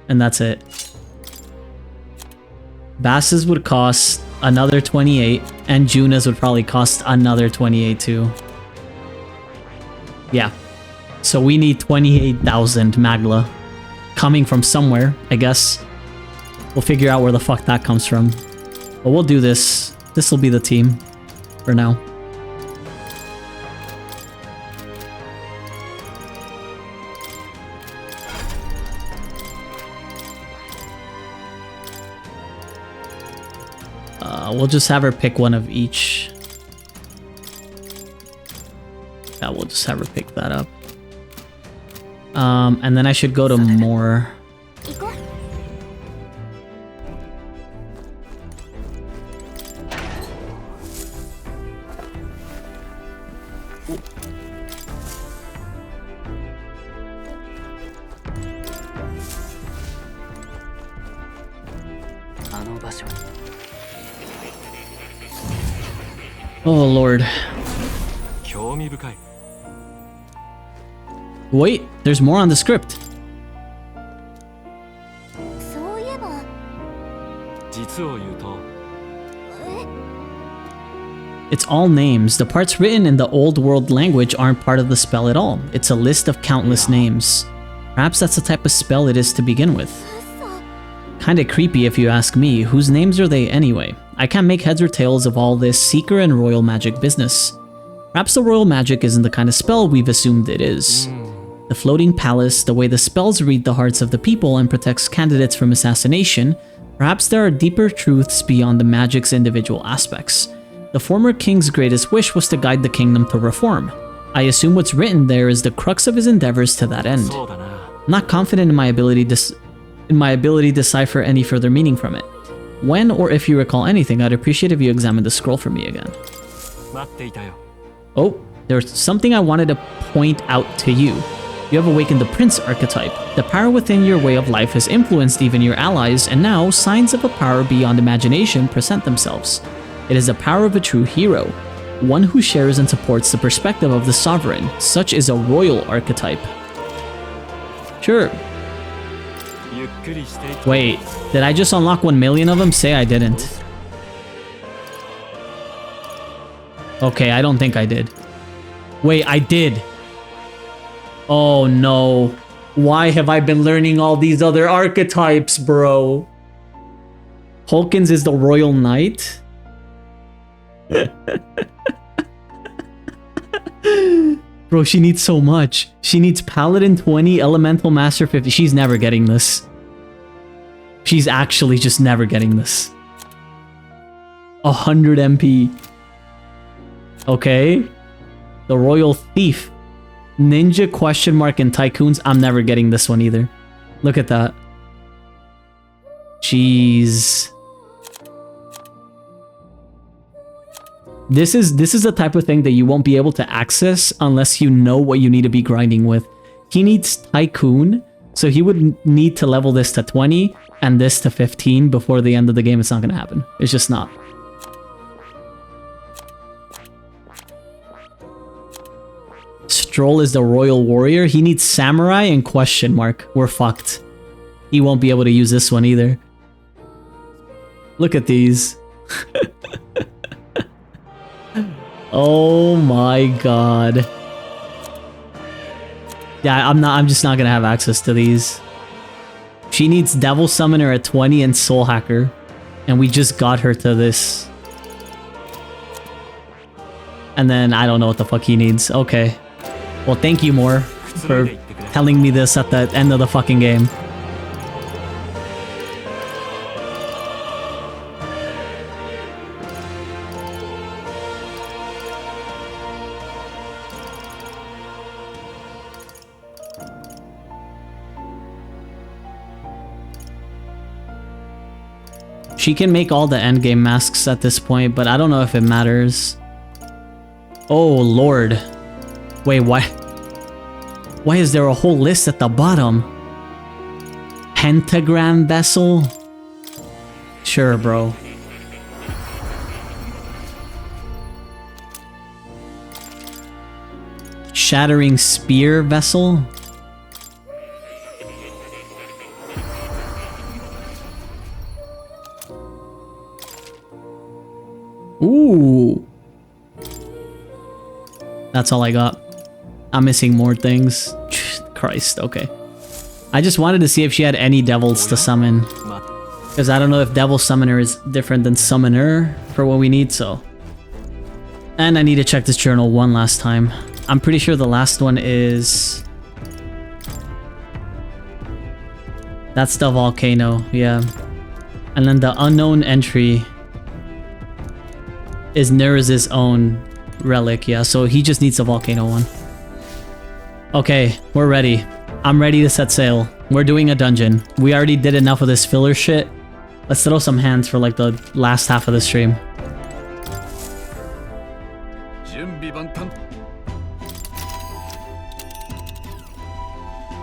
And that's it. Bass's would cost another 28, and Juna's would probably cost another 28 too. Yeah. So we need 28,000 Magla. Coming from somewhere, I guess. We'll figure out where the fuck that comes from. But we'll do this. This will be the team. For now. We'll just have her pick one of each. Yeah, we'll just have her pick that up. And then I should go to more. Oh lord. Wait, there's more on the script. It's all names. The parts written in the old world language aren't part of the spell at all. It's a list of countless names. Perhaps that's the type of spell it is to begin with. Kinda creepy if you ask me. Whose names are they anyway? I can't make heads or tails of all this seeker and royal magic business. Perhaps the royal magic isn't the kind of spell we've assumed it is. The floating palace, the way the spells read the hearts of the people and protects candidates from assassination, perhaps there are deeper truths beyond the magic's individual aspects. The former king's greatest wish was to guide the kingdom to reform. I assume what's written there is the crux of his endeavors to that end. I'm not confident in my ability to decipher any further meaning from it. When or if you recall anything, I'd appreciate if you examined the scroll for me again. Oh, there's something I wanted to point out to you. You have awakened the Prince archetype. The power within your way of life has influenced even your allies, and now signs of a power beyond imagination present themselves. It is the power of a true hero, one who shares and supports the perspective of the sovereign. Such is a royal archetype. Sure. Wait, did I just unlock 1 million of them? Say I didn't. Okay, I don't think I did. Wait, I did. Oh no. Why have I been learning all these other archetypes, bro? Hulkins is the Royal Knight? Bro, she needs so much. She needs Paladin 20, Elemental Master 50. She's never getting this. She's actually just never getting this. 100 MP. Okay. The Royal Thief. Ninja question mark and Tycoons. I'm never getting this one either. Look at that. Jeez. This is the type of thing that you won't be able to access unless you know what you need to be grinding with. He needs Tycoon, so he would need to level this to 20 and this to 15 before the end of the game. It's not going to happen. It's just not. Stroll is the Royal Warrior. He needs Samurai and question mark. We're fucked. He won't be able to use this one either. Look at these. Oh my god. Yeah, I'm just not gonna have access to these. She needs Devil Summoner at 20 and Soul Hacker. And we just got her to this. And then I don't know what the fuck he needs. Okay. Well, thank you, Moore, for telling me this at the end of the fucking game. She can make all the endgame masks at this point, but I don't know if it matters. Oh, Lord. Wait, why? Why is there a whole list at the bottom? Pentagram vessel? Sure, bro. Shattering spear vessel? Ooh. That's all I got. I'm missing more things. Christ, okay. I just wanted to see if she had any devils to summon. Because I don't know if devil summoner is different than summoner for what we need, so. And I need to check this journal one last time. I'm pretty sure the last one is... That's the volcano, yeah. And then the unknown entry is Neriz's own relic, yeah. So he just needs the volcano one. Okay, we're ready. I'm ready to set sail. We're doing a dungeon. We already did enough of this filler shit. Let's throw some hands for like the last half of the stream.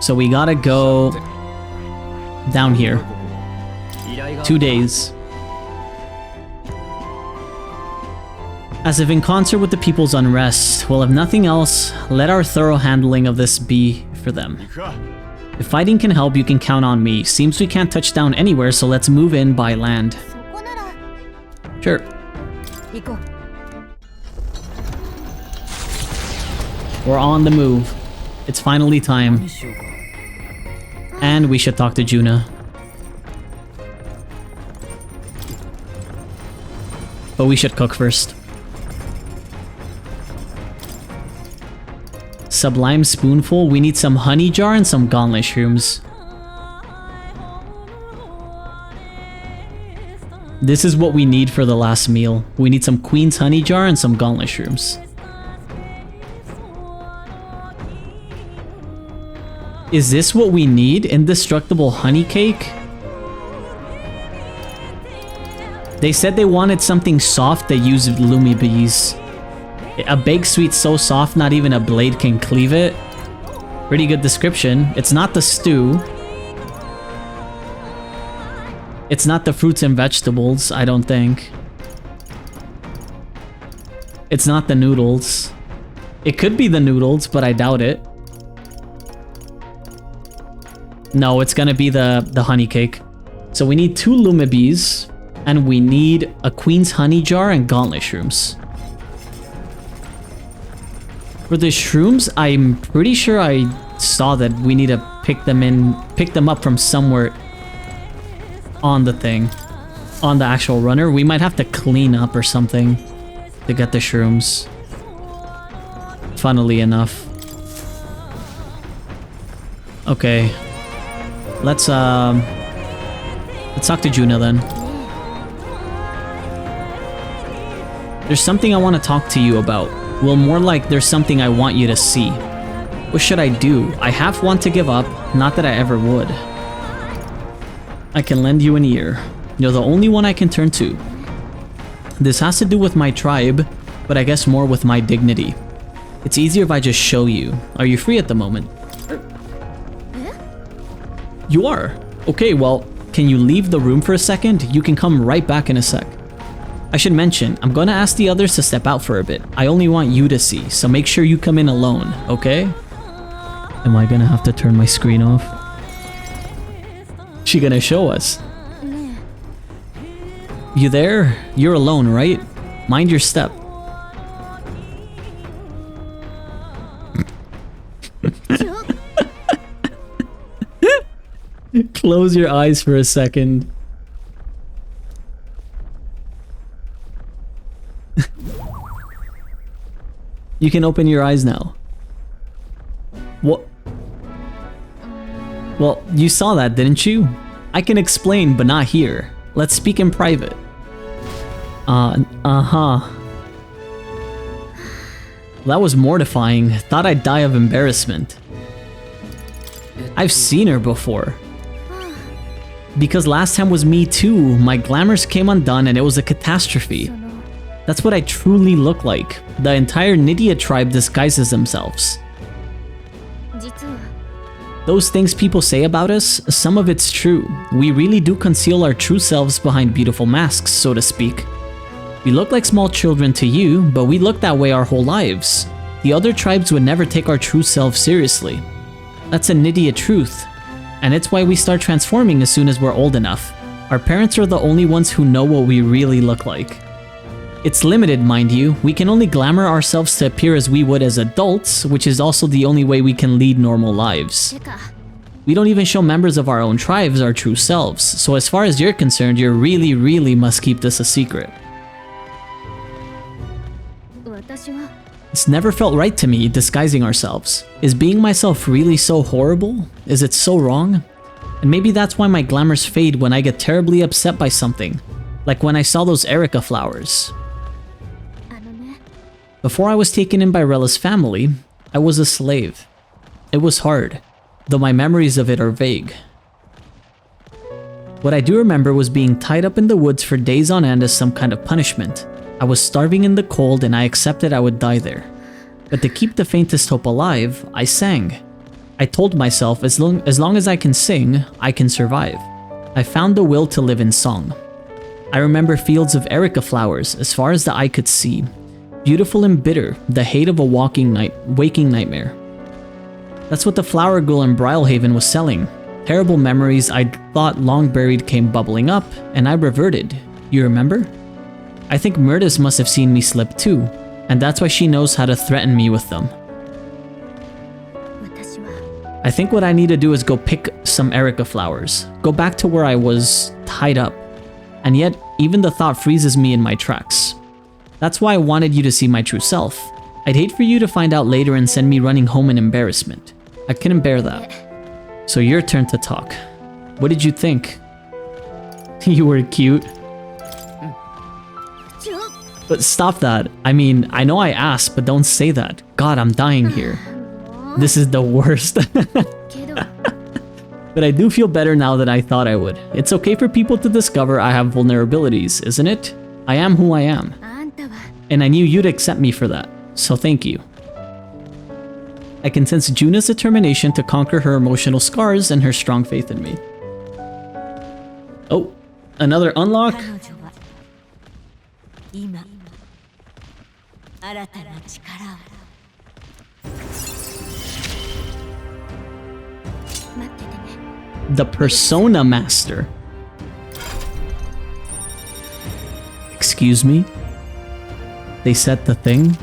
So we gotta go down here. 2 days. As if in concert with the people's unrest, well, if nothing else, let our thorough handling of this be for them. If fighting can help, you can count on me. Seems we can't touch down anywhere, so let's move in by land. Sure. We're on the move. It's finally time. And we should talk to Juna. But we should cook first. Sublime spoonful. We need some honey jar and some gauntlet shrooms. This is what we need for the last meal. We need some queen's honey jar and some gauntlet shrooms. Is this what we need? Indestructible honey cake? They said they wanted something soft that used Lumi bees. A baked sweet so soft not even a blade can cleave it. Pretty good description. It's not the stew. It's not the fruits and vegetables, I don't think. It's not the noodles. It could be the noodles, but I doubt it. No, it's gonna be the honey cake. So we need 2 Lumibes, and we need a queen's honey jar and gauntlet shrooms. For the shrooms, I'm pretty sure I saw that we need to pick them up from somewhere on the thing, on the actual runner. We might have to clean up or something to get the shrooms. Funnily enough. Okay. Let's talk to Juna then. There's something I want to talk to you about. Well, more like there's something I want you to see. What should I do? I half want to give up, not that I ever would. I can lend you an ear. You're the only one I can turn to. This has to do with my tribe, but I guess more with my dignity. It's easier if I just show you. Are you free at the moment? You are? Okay, well, can you leave the room for a second? You can come right back in a sec. I should mention, I'm gonna ask the others to step out for a bit. I only want you to see, so make sure you come in alone, okay? Am I gonna have to turn my screen off? She gonna show us? You there? You're alone, right? Mind your step. Close your eyes for a second. You can open your eyes now. What? Well, you saw that, didn't you? I can explain, but not here. Let's speak in private. Uh-huh. That was mortifying. Thought I'd die of embarrassment. I've seen her before. Because last time was me too. My glamours came undone and it was a catastrophe. That's what I truly look like. The entire Nydia tribe disguises themselves. 実は Those things people say about us, some of it's true. We really do conceal our true selves behind beautiful masks, so to speak. We look like small children to you, but we look that way our whole lives. The other tribes would never take our true selves seriously. That's a Nydia truth. And it's why we start transforming as soon as we're old enough. Our parents are the only ones who know what we really look like. It's limited, mind you. We can only glamour ourselves to appear as we would as adults, which is also the only way we can lead normal lives. てか We don't even show members of our own tribes our true selves, so as far as you're concerned, you really must keep this a secret. 私は It's never felt right to me, disguising ourselves. Is being myself really so horrible? Is it so wrong? And maybe that's why my glamours fade when I get terribly upset by something. Like when I saw those Erica flowers. あのね Before I was taken in by Rella's family, I was a slave. It was hard, though my memories of it are vague. What I do remember was being tied up in the woods for days on end as some kind of punishment. I was starving in the cold and I accepted I would die there. But to keep the faintest hope alive, I sang. I told myself as long as I can sing, I can survive. I found the will to live in song. I remember fields of Erica flowers as far as the eye could see. Beautiful and bitter, the hate of a waking nightmare. That's what the flower girl in Brylehaven was selling. Terrible memories I'd thought long buried came bubbling up, and I reverted. You remember? I think Myrtis must have seen me slip too, and that's why she knows how to threaten me with them. 私は I think what I need to do is go pick some Erica flowers. Go back to where I was tied up. And yet, even the thought freezes me in my tracks. That's why I wanted you to see my true self. I'd hate for you to find out later and send me running home in embarrassment. I couldn't bear that. So your turn to talk. What did you think? You were cute. ちょ But stop that. I mean, I know I asked, but don't say that. God, I'm dying here. This is the worst. けど But I do feel better now than I thought I would. It's okay for people to discover I have vulnerabilities, isn't it? I am who I am. あんたは And I knew you'd accept me for that. So thank you. I can sense Juna's determination to conquer her emotional scars and her strong faith in me. Oh, another unlock? 彼女は今新たな力を待っててね The Persona Master. Excuse me? They set the thing?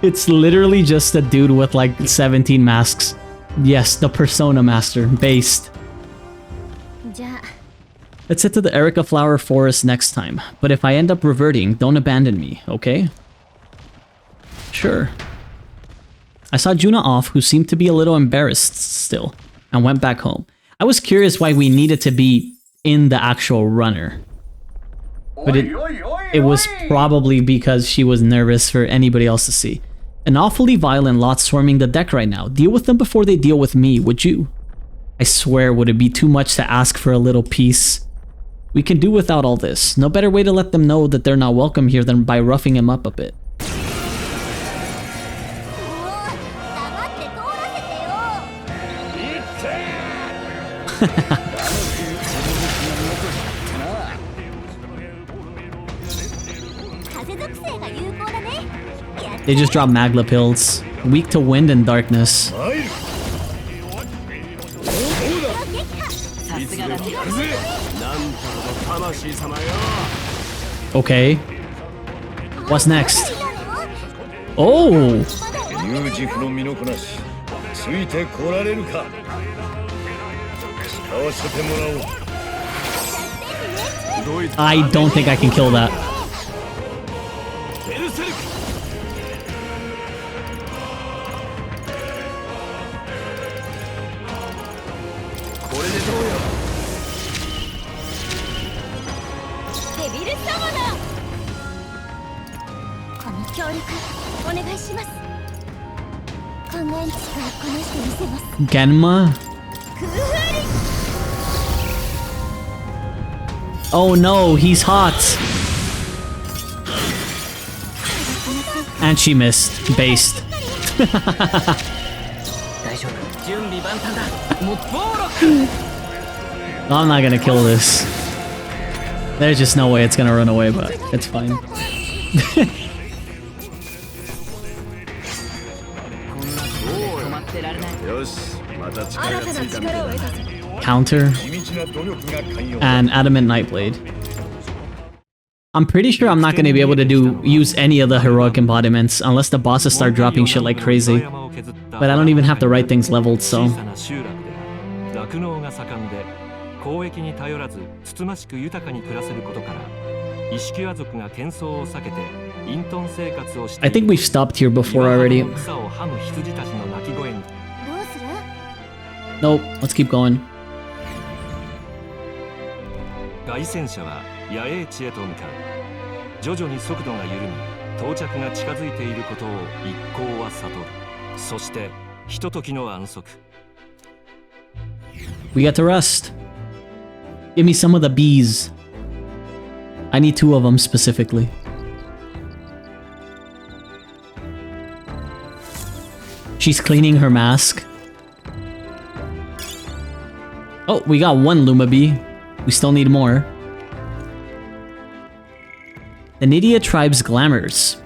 It's literally just a dude with like 17 masks. Yes, the Persona Master, based. じゃあ Let's head to the Erica Flower Forest next time. But if I end up reverting, don't abandon me, okay? Sure. I saw Juna off, who seemed to be a little embarrassed still, and went back home. I was curious why we needed to be in the actual runner. But it was probably because she was nervous for anybody else to see. An awfully violent lot swarming the deck right now. Deal with them before they deal with me, would you? I swear, would it be too much to ask for a little peace? We can do without all this. No better way to let them know that they're not welcome here than by roughing him up a bit. 黙って通らせてよ 風属性が有効だね They just drop Magla pills. Weak to wind and darkness. さすがだね Okay. What's next? Oh! 有事不の身のこなしついてこられるか使わせてもらおう I don't think I can kill that. Genma? Oh no, he's hot. And she missed. Based. I'm not gonna kill this. There's just no way it's gonna run away, but it's fine. Counter. And Adamant Nightblade. I'm pretty sure I'm not gonna be able to use any of the heroic embodiments unless the bosses start dropping shit like crazy. But I don't even have the right things leveled, so... I think we've stopped here before already. Nope, let's keep going. We get to rest. Give me some of the bees. I need 2 of them specifically. She's cleaning her mask. Oh, we got 1 Luma bee. We still need more. The Nydia tribe's glamours.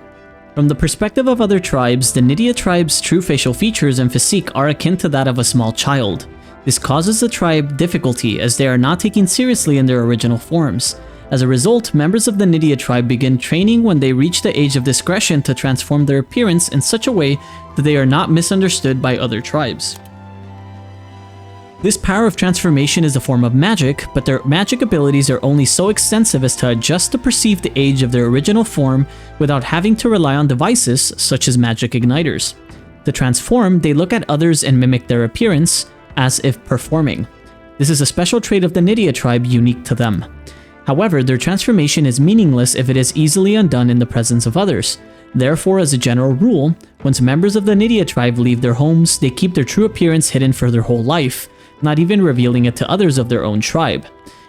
From the perspective of other tribes, the Nydia tribe's true facial features and physique are akin to that of a small child. This causes the tribe difficulty as they are not taken seriously in their original forms. As a result, members of the Nydia tribe begin training when they reach the age of discretion to transform their appearance in such a way that they are not misunderstood by other tribes. This power of transformation is a form of magic, but their magic abilities are only so extensive as to adjust to perceive the age of their original form without having to rely on devices such as magic igniters. To transform, they look at others and mimic their appearance, as if performing. This is a special trait of the Nydia tribe unique to them. However, their transformation is meaningless if it is easily undone in the presence of others. Therefore, as a general rule, once members of the Nydia tribe leave their homes, they keep their true appearance hidden for their whole life, not even revealing it to others of their own tribe.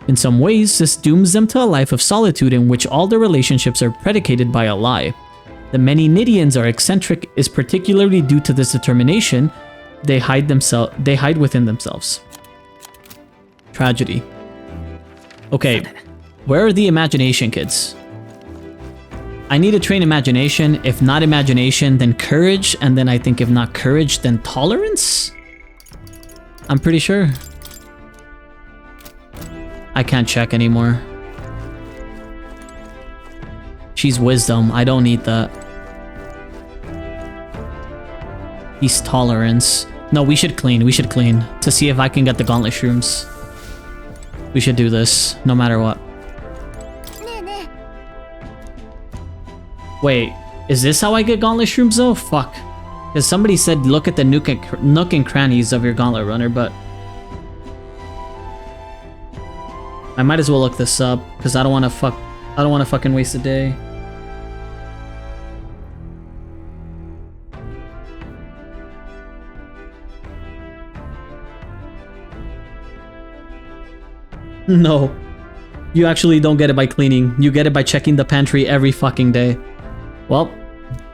In some ways, this dooms them to a life of solitude in which all their relationships are predicated by a lie. The many Nydians are eccentric is particularly due to this determination. They hide within themselves. Tragedy. Okay, where are the imagination kids? I need to train imagination. If not imagination, then courage, and then I think if not courage, then tolerance? I'm pretty sure. I can't check anymore. She's wisdom. I don't need that. He's tolerance. No, we should clean. We should clean to see if I can get the gauntlet shrooms. We should do this, no matter what. Wait, is this how I get gauntlet shrooms though? Fuck. Because somebody said look at the nook and crannies of your gauntlet runner, but... I might as well look this up, because I don't want to fucking waste a day. No. You actually don't get it by cleaning. You get it by checking the pantry every fucking day. Well,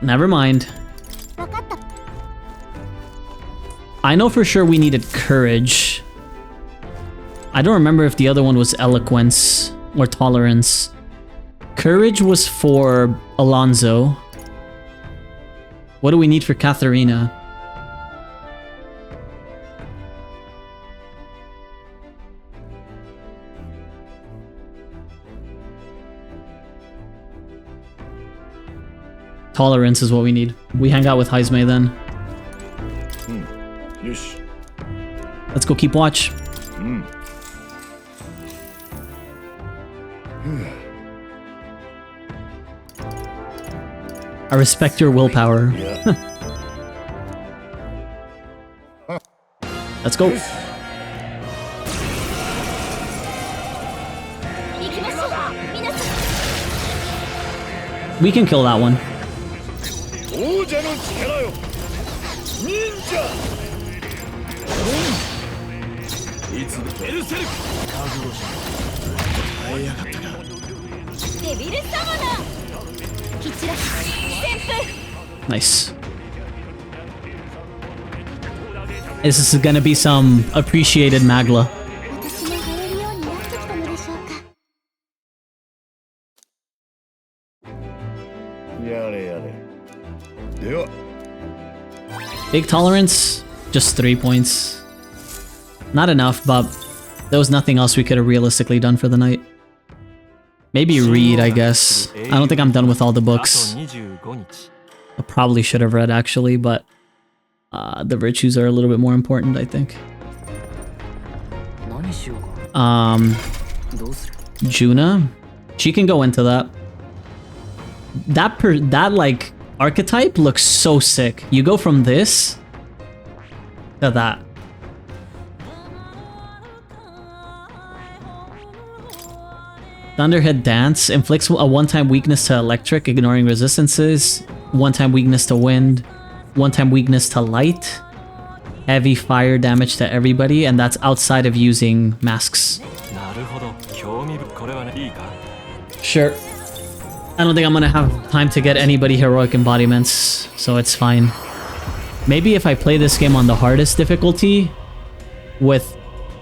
never mind. I know for sure we needed courage. I don't remember if the other one was eloquence or tolerance. Courage was for Alonso. What do we need for Katharina? Tolerance is what we need. We hang out with Heisme then. Let's go keep watch. I respect your willpower. Let's go. We can kill that one. いつでベルセルク覚悟し耐えやがったか。デビルサモナーキチラ旋風 Nice. This is gonna be some appreciated Magla. 私も入れるようになってきたのでしょうか。やれやれ。では Big tolerance, just 3 points. Not enough, but there was nothing else we could have realistically done for the night. Maybe read, I guess. I don't think I'm done with all the books. I probably should have read, actually, but the virtues are a little bit more important, I think. Juna? She can go into that. That like, archetype looks so sick. You go from this to that. Thunderhead Dance inflicts a one-time weakness to electric, ignoring resistances. One-time weakness to wind. One-time weakness to light. Heavy fire damage to everybody, and that's outside of using masks. Sure. I don't think I'm gonna have time to get anybody heroic embodiments, so it's fine. Maybe if I play this game on the hardest difficulty, with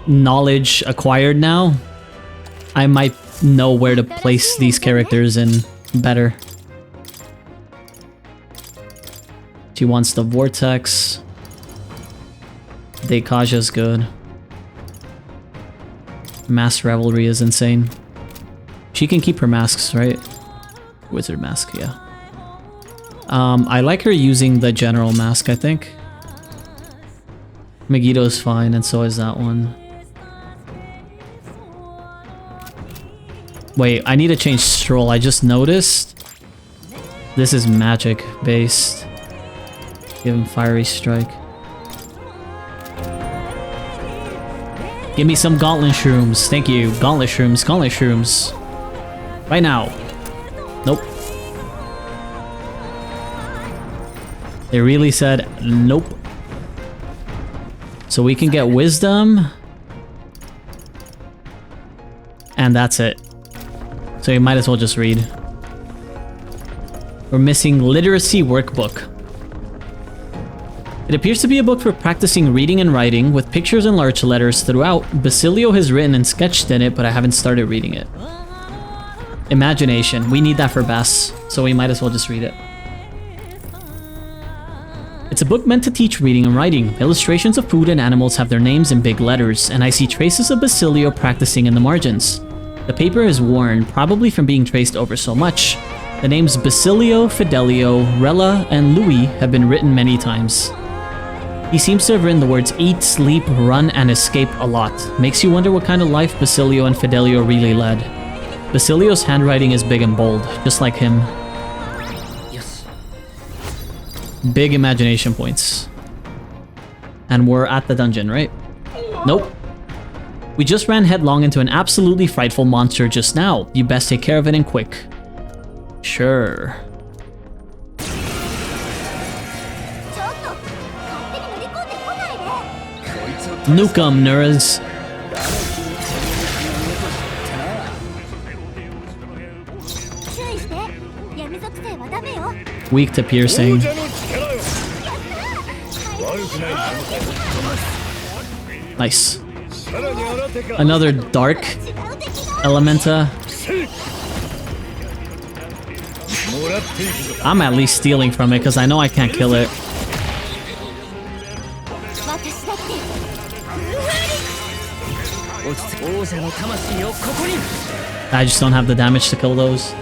knowledge acquired now, I might know where to place these characters in better. She wants the Vortex. Deikaja's good. Mass Revelry is insane. She can keep her masks, right? Wizard mask, yeah. I like her using the general mask, I think. Megiddo's fine, and so is that one. Wait, I need to change Stroll. I just noticed. This is magic based. Give him Fiery Strike. Give me some Gauntlet Shrooms. Thank you. Gauntlet Shrooms. Gauntlet Shrooms. Right now. Nope. They really said nope. So we can get Wisdom. And that's it. So you might as well just read. We're missing Literacy Workbook. It appears to be a book for practicing reading and writing, with pictures and large letters throughout. Basilio has written and sketched in it, but I haven't started reading it. Imagination. We need that for Bass, so we might as well just read it. It's a book meant to teach reading and writing. Illustrations of food and animals have their names in big letters, and I see traces of Basilio practicing in the margins. The paper is worn, probably from being traced over so much. The names Basilio, Fidelio, Rella, and Louis have been written many times. He seems to have written the words eat, sleep, run, and escape a lot. Makes you wonder what kind of life Basilio and Fidelio really led. Basilio's handwriting is big and bold, just like him. Yes. Big imagination points. And we're at the dungeon, right? Nope. We just ran headlong into an absolutely frightful monster just now. You best take care of it and quick. Sure. Nuke 'em, Nuras. Weak to piercing. Nice. Another dark Elementa. I'm at least stealing from it because I know I can't kill it. I just don't have the damage to kill those.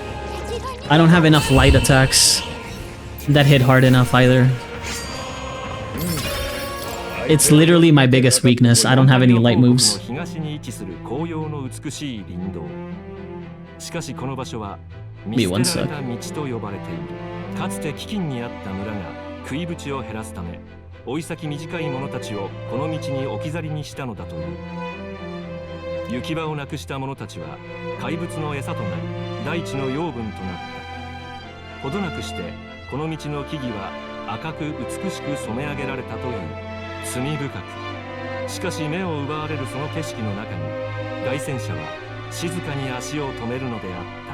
I don't have enough light attacks that hit hard enough either. It's literally my biggest weakness. I don't have any light moves. Me one sec. かつて飢饉にあった村が食い縁を減らすため追い先短い者たちをこの道に置き去りにしたのだという。行き場をなくした者たちは怪物の餌となり大地の養分となった。ほどなくしてこの道の木々は赤く美しく染め上げられたという。罪深くしかし目を奪われるその景色の中に凱旋者は静かに足を止めるのであった。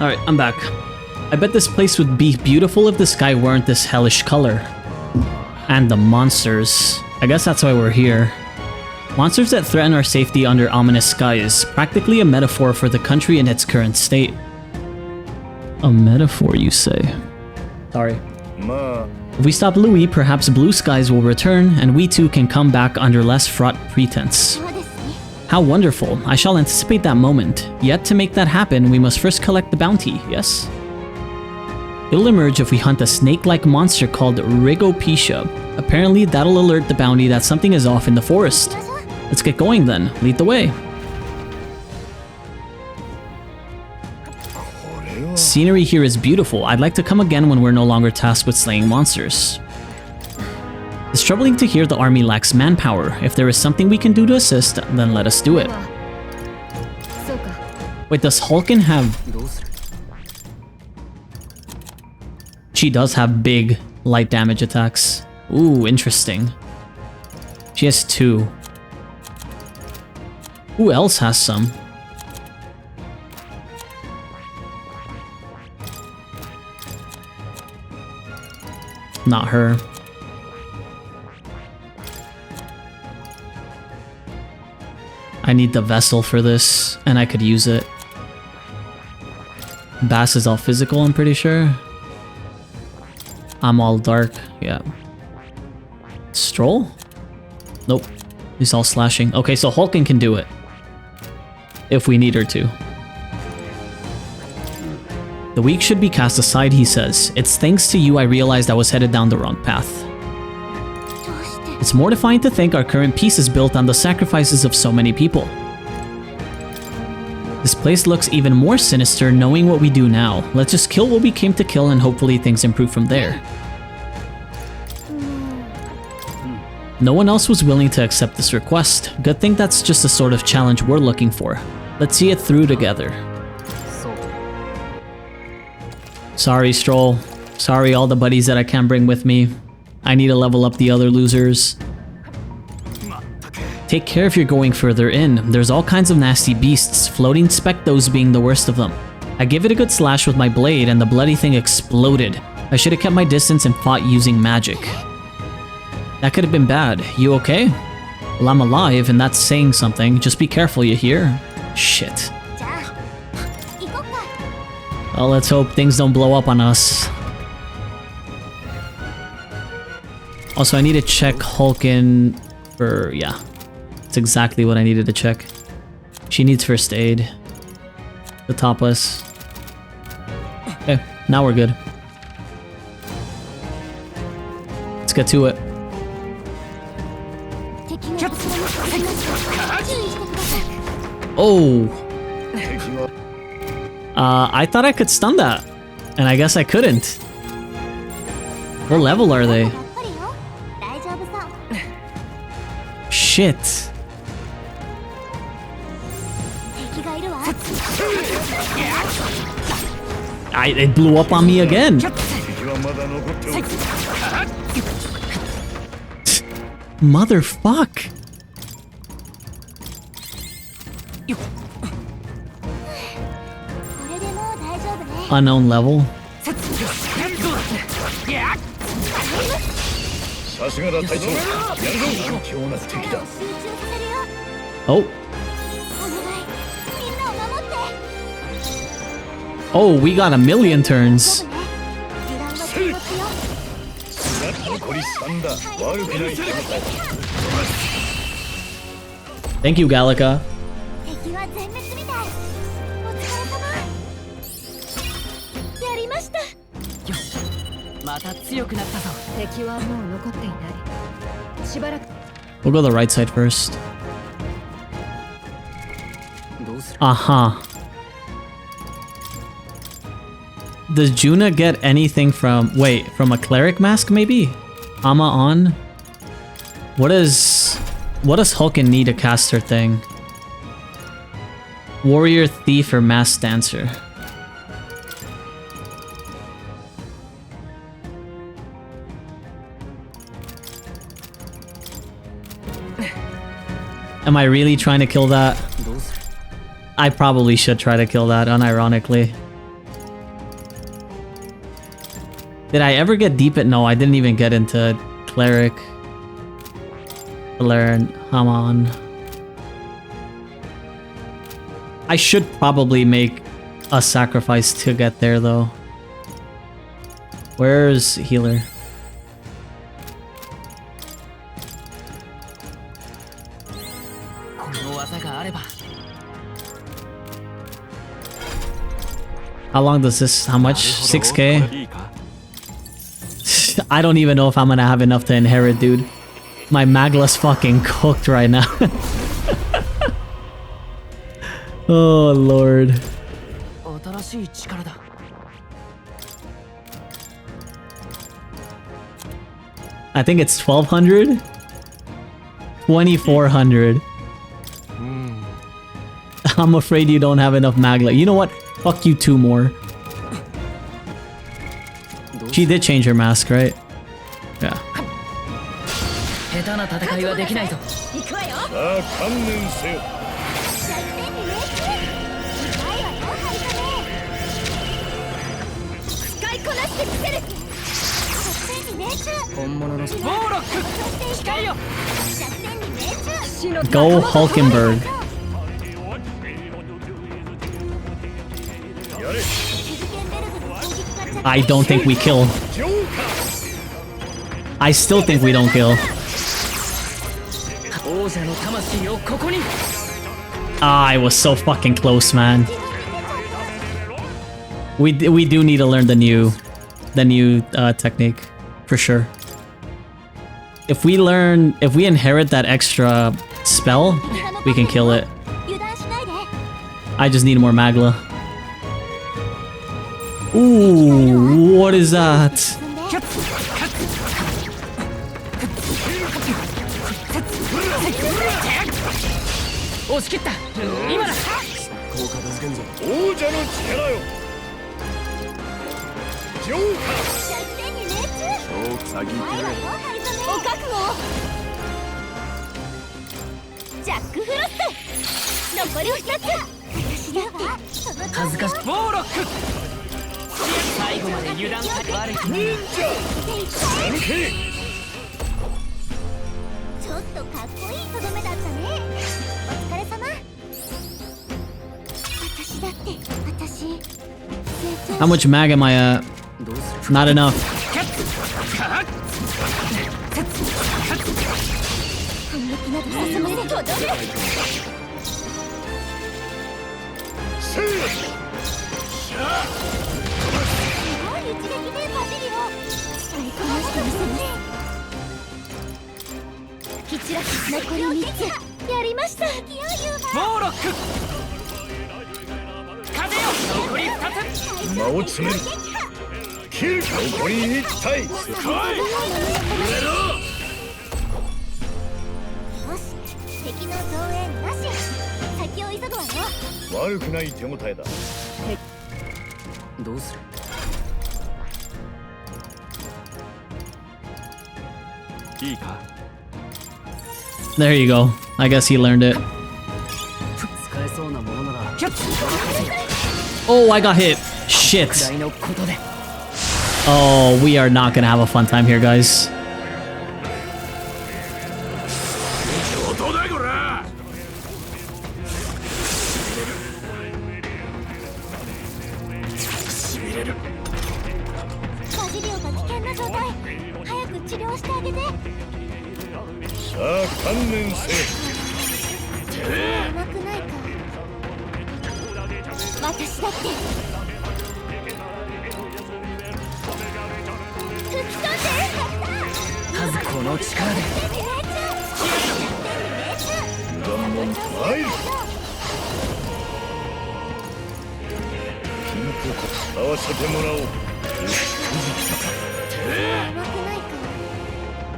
Alright, I'm back. I bet this place would be beautiful if the sky weren't this hellish color. And the monsters. I guess that's why we're here. Monsters that threaten our safety under ominous skies. Practically a metaphor for the country in its current state. A metaphor, you say? Sorry. If we stop Louis, perhaps blue skies will return, and we too can come back under less fraught pretense. How wonderful. I shall anticipate that moment. Yet to make that happen, we must first collect the bounty, yes? It'll emerge if we hunt a snake-like monster called Regicide. Apparently, that'll alert the bounty that something is off in the forest. Let's get going then. Lead the way. Scenery here is beautiful. I'd like to come again when we're no longer tasked with slaying monsters. It's troubling to hear the army lacks manpower. If there is something we can do to assist, then let us do it. Wait, does Hulkin have... She does have big light damage attacks. Ooh, interesting. She has 2. Who else has some? Not her. I need the vessel for this, and I could use it. Bass is all physical, I'm pretty sure. I'm all dark, yeah. Stroll? Nope. He's all slashing. Okay, so Hulkin can do it. If we need her to. The weak should be cast aside, he says. It's thanks to you I realized I was headed down the wrong path. It's mortifying to think our current peace is built on the sacrifices of so many people. This place looks even more sinister knowing what we do now. Let's just kill what we came to kill and hopefully things improve from there. No one else was willing to accept this request. Good thing that's just the sort of challenge we're looking for. Let's see it through together. Sorry, Stroll. Sorry, all the buddies that I can't bring with me. I need to level up the other losers. Take care if you're going further in. There's all kinds of nasty beasts, floating spectos being the worst of them. I gave it a good slash with my blade and the bloody thing exploded. I should have kept my distance and fought using magic. That could have been bad. You okay? Well, I'm alive and that's saying something. Just be careful, you hear? Shit. Well, let's hope things don't blow up on us. Also, I need to check Hulkin for... yeah. That's exactly what I needed to check. She needs first aid. The topless. Okay, now we're good. Let's get to it. Oh! I thought I could stun that. And I guess I couldn't. What level are they? Shit. It blew up on me again. Motherfuck. Unknown level. Oh. Oh, we got 1,000,000 turns. Thank you, Gallica. We'll go the right side first. Aha. Does Juna get anything from... wait, from a cleric mask maybe? Ama on? What does Hulkin need to cast her thing? Warrior, Thief, or Mass Dancer? Am I really trying to kill that? I probably should try to kill that, unironically. Did I ever get deep at? No, I didn't even get into Cleric. Learn Haman. I should probably make a sacrifice to get there though. Where's healer? How long does this? How much? 6k? I don't even know if I'm gonna have enough to inherit, dude. My Magla's fucking cooked right now. Oh lord. I think it's 1200? 2400. I'm afraid you don't have enough Magla. You know what? Fuck you, 2 more. She did change her mask, right? Yeah. Go Hulkenberg. I don't think we kill. I still think we don't kill. Ah, I was so fucking close, man. We do need to learn the new technique for sure. If we inherit that extra spell, we can kill it. I just need more Magla. Ooh, what is that? How much mag am I at? Not enough. There you go. I guess he learned it. Oh, I got hit. Shit. Oh, we are not gonna have a fun time here, guys.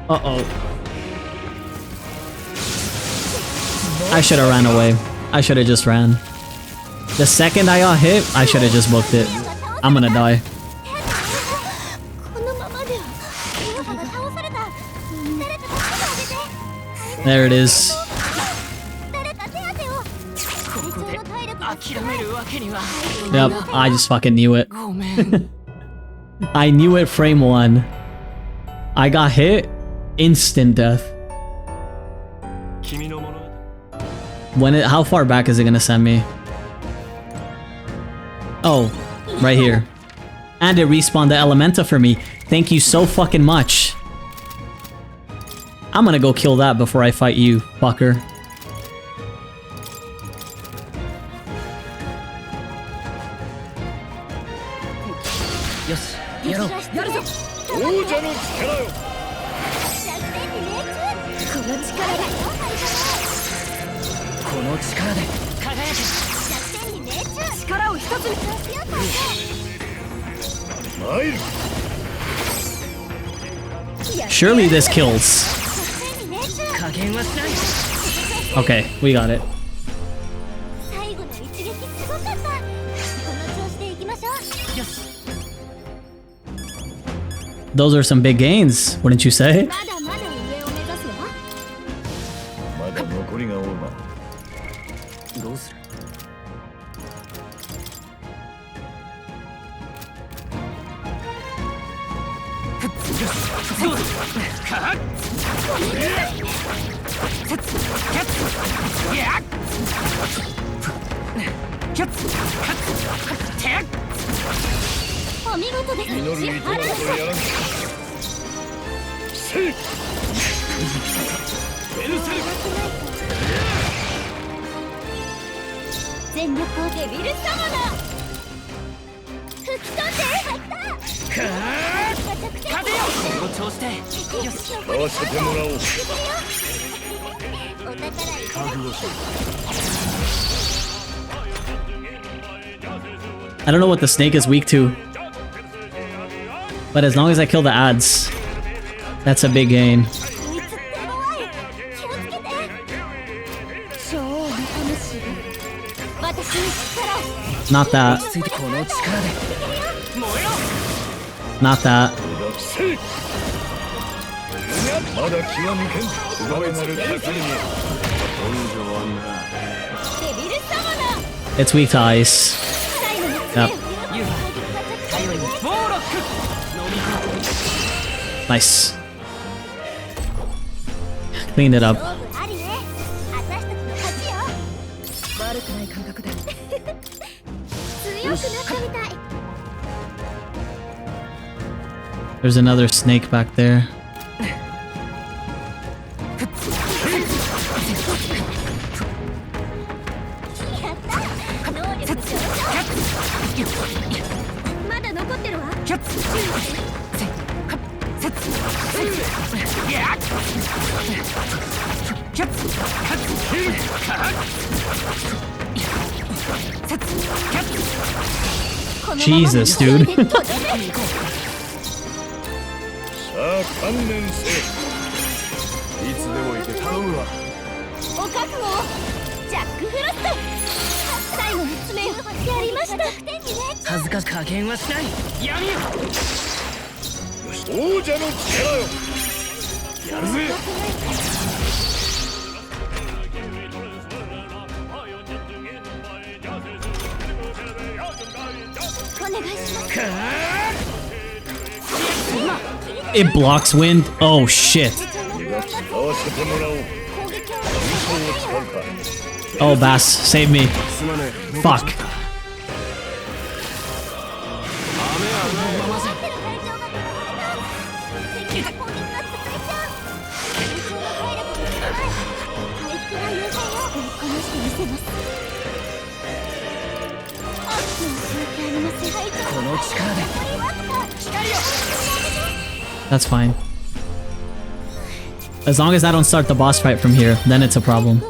Uh-oh. I should have ran away. I should have just ran. The second I got hit, I should have just booked it. I'm gonna die. There it is. Yep, I just fucking knew it. I knew it frame one. I got hit, instant death. How far back is it gonna send me? Oh, right here. And it respawned the Elementa for me. Thank you so fucking much. I'm gonna go kill that before I fight you, fucker. Surely this kills. Okay, we got it. Those are some big gains, wouldn't you say? I don't know what the snake is weak to, but as long as I kill the ads, that's a big gain. Not that. Not that. It's weak to ice. Yep. Nice. Clean it up. There's another snake back there. Jesus, dude. It blocks wind. Oh shit. Oh, Bass, save me. Fuck. That's fine. As long as I don't start the boss fight from here, then it's a problem.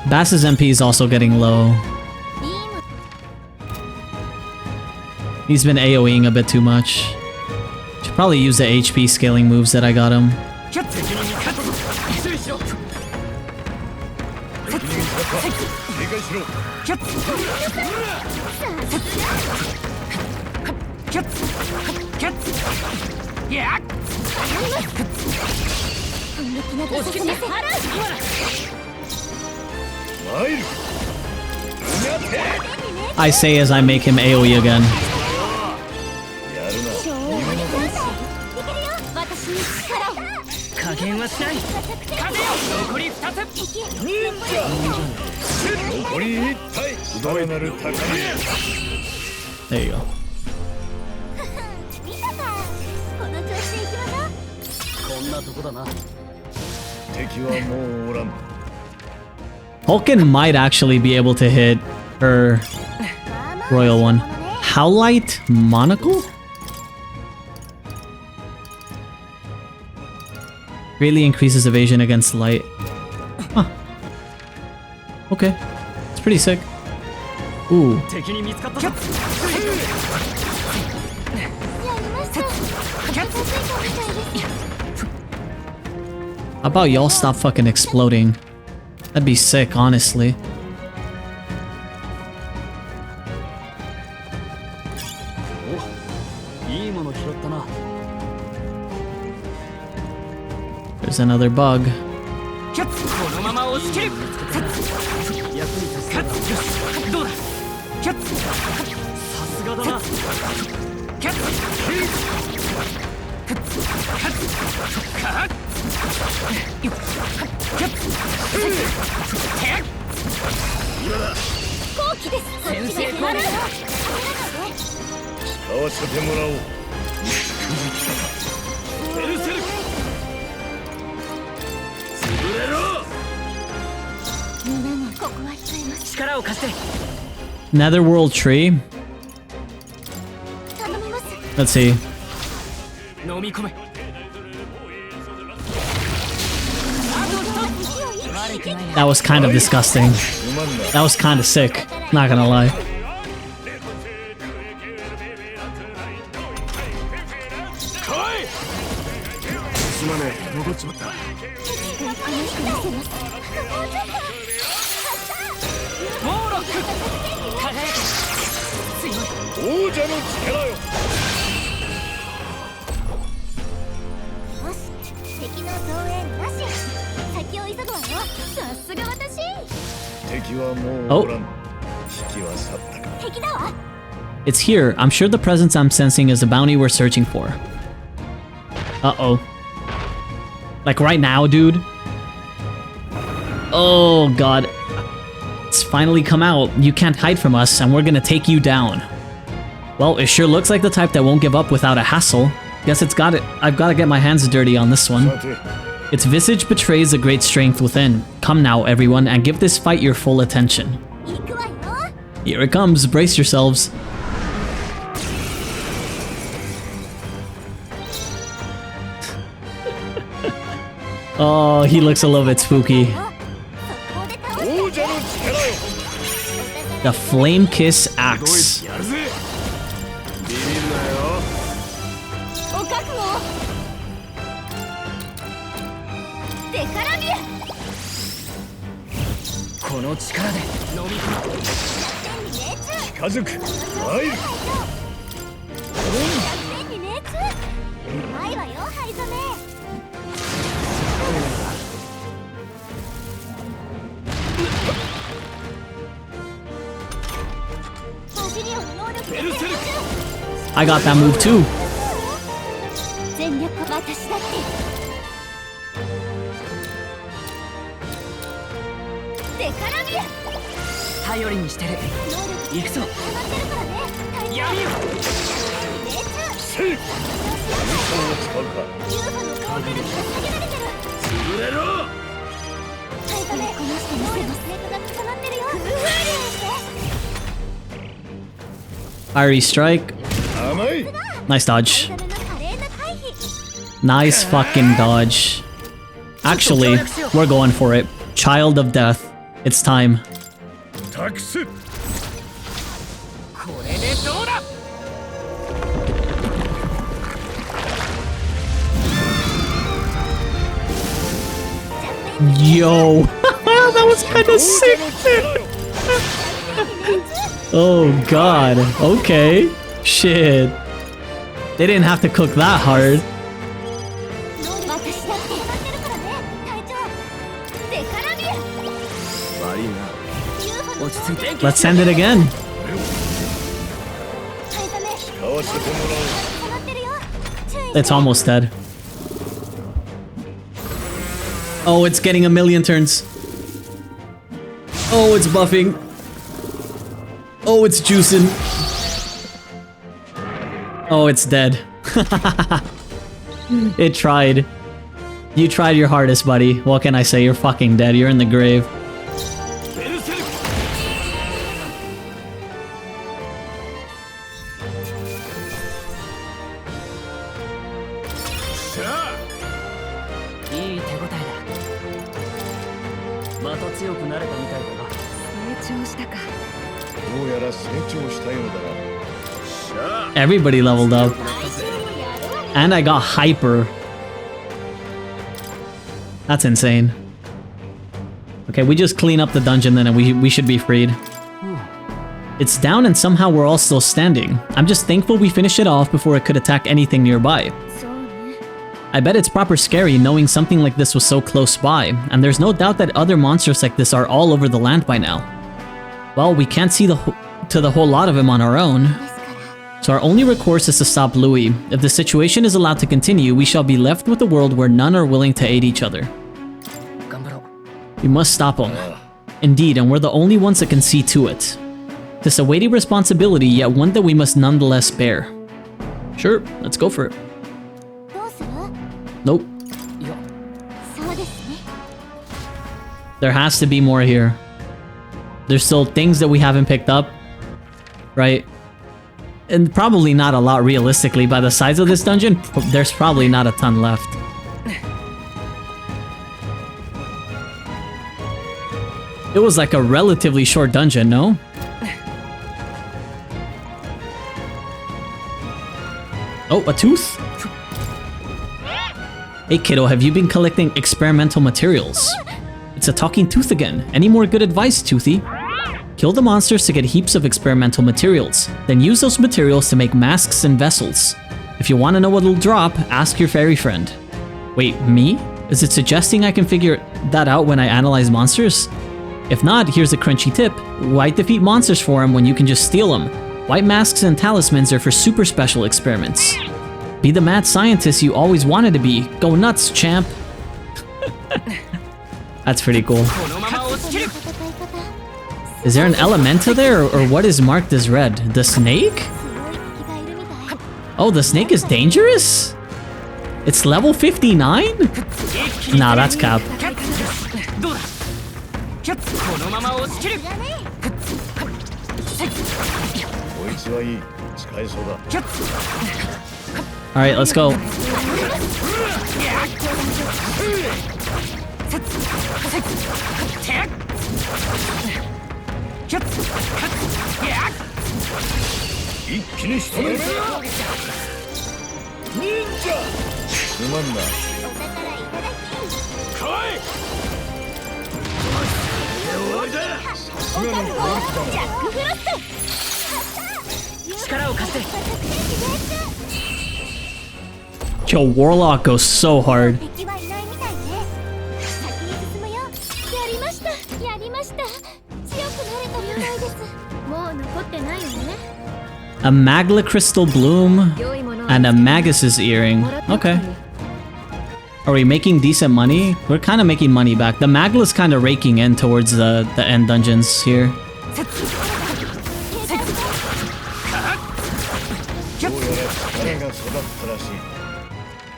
Bass's MP is also getting low. He's been AoEing a bit too much. Probably use the HP scaling moves that I got him. I say as I make him AoE again. There you go. Hulkin might actually be able to hit her royal one. Howlite Monocle? Greatly increases evasion against light. Huh. Okay. It's pretty sick. Ooh. How about y'all stop fucking exploding? That'd be sick, honestly. There's another bug. Netherworld tree. Let's see. That was kind of disgusting. That was kind of sick. Not gonna lie. Oh. It's here. I'm sure the presence I'm sensing is the bounty we're searching for. Uh-oh. Like right now, dude. Oh, God. It's finally come out. You can't hide from us, and we're gonna take you down. Well, it sure looks like the type that won't give up without a hassle. Guess it's got it. I've got to get my hands dirty on this one. Its visage betrays a great strength within. Come now, everyone, and give this fight your full attention. Here it comes. Brace yourselves. Oh, he looks a little bit spooky. The Flame Kiss Axe. I got that move too. Fiery strike. Nice dodge. Nice fucking dodge. Actually, we're going for it. Child of Death. It's time. Yo, that was kind of sick. Oh god. Okay. Shit. They didn't have to cook that hard. Let's send it again. It's almost dead. Oh, it's getting a million turns. Oh, it's buffing. Oh, it's juicing. Oh, it's dead. It tried. You tried your hardest, buddy. What can I say? You're fucking dead. You're in the grave. Everybody leveled up. And I got hyper. That's insane. Okay, we just clean up the dungeon then and we should be freed. It's down and somehow we're all still standing. I'm just thankful we finished it off before it could attack anything nearby. I bet it's proper scary knowing something like this was so close by, and there's no doubt that other monsters like this are all over the land by now. Well, we can't see to the whole lot of them on our own. So our only recourse is to stop Louis. If the situation is allowed to continue, we shall be left with a world where none are willing to aid each other. We must stop him. Indeed, and we're the only ones that can see to it. 'Tis a weighty responsibility, yet one that we must nonetheless bear. Sure, let's go for it. Nope. There has to be more here. There's still things that we haven't picked up, right? And probably not a lot realistically. By the size of this dungeon, there's probably not a ton left. It was like a relatively short dungeon, no? Oh, a tooth? Hey kiddo, have you been collecting experimental materials? It's a talking tooth again. Any more good advice, Toothy? Kill the monsters to get heaps of experimental materials. Then use those materials to make masks and vessels. If you want to know what it'll drop, ask your fairy friend. Wait, me? Is it suggesting I can figure that out when I analyze monsters? If not, here's a crunchy tip. Why defeat monsters for them when you can just steal them? White masks and talismans are for super special experiments. Be the mad scientist you always wanted to be. Go nuts, champ. That's pretty cool. Is there an Elementa there, or what is marked as red? The snake? Oh, the snake is dangerous? It's level 59? Nah, that's cap. Alright, let's go. Yo, Warlock goes so hard. A Magla Crystal Bloom and a Magus's Earring. Okay. Are we making decent money? We're kind of making money back. The Magla's kind of raking in towards the end dungeons here.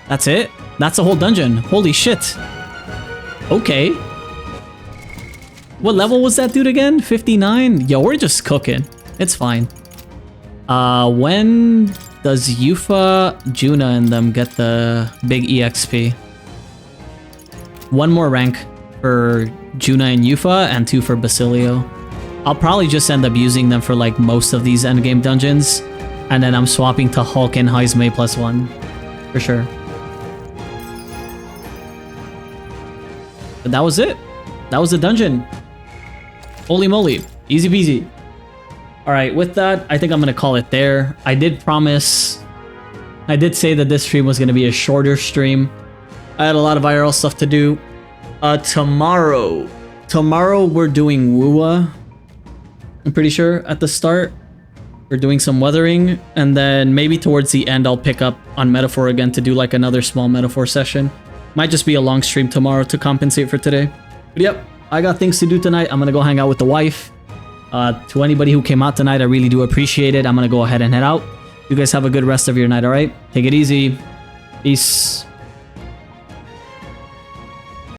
That's it? That's the whole dungeon. Holy shit. Okay. What level was that dude again? 59? Yo, we're just cooking. It's fine. When does Yufa, Juna, and them get the big EXP? 1 more rank for Juna and Yufa, and 2 for Basilio. I'll probably just end up using them for like most of these endgame dungeons, and then I'm swapping to Hulk and Heismei +1. For sure. But that was it. That was the dungeon. Holy moly. Easy peasy. Alright, with that, I think I'm going to call it there. I did promise... I did say that this stream was going to be a shorter stream. I had a lot of IRL stuff to do. Tomorrow we're doing Wua. I'm pretty sure at the start. We're doing some weathering, and then maybe towards the end I'll pick up on Metaphor again to do like another small Metaphor session. Might just be a long stream tomorrow to compensate for today. But yep, I got things to do tonight. I'm gonna go hang out with the wife. To anybody who came out tonight, I really do appreciate it. I'm gonna go ahead and head out. You guys have a good rest of your night, alright? Take it easy. Peace.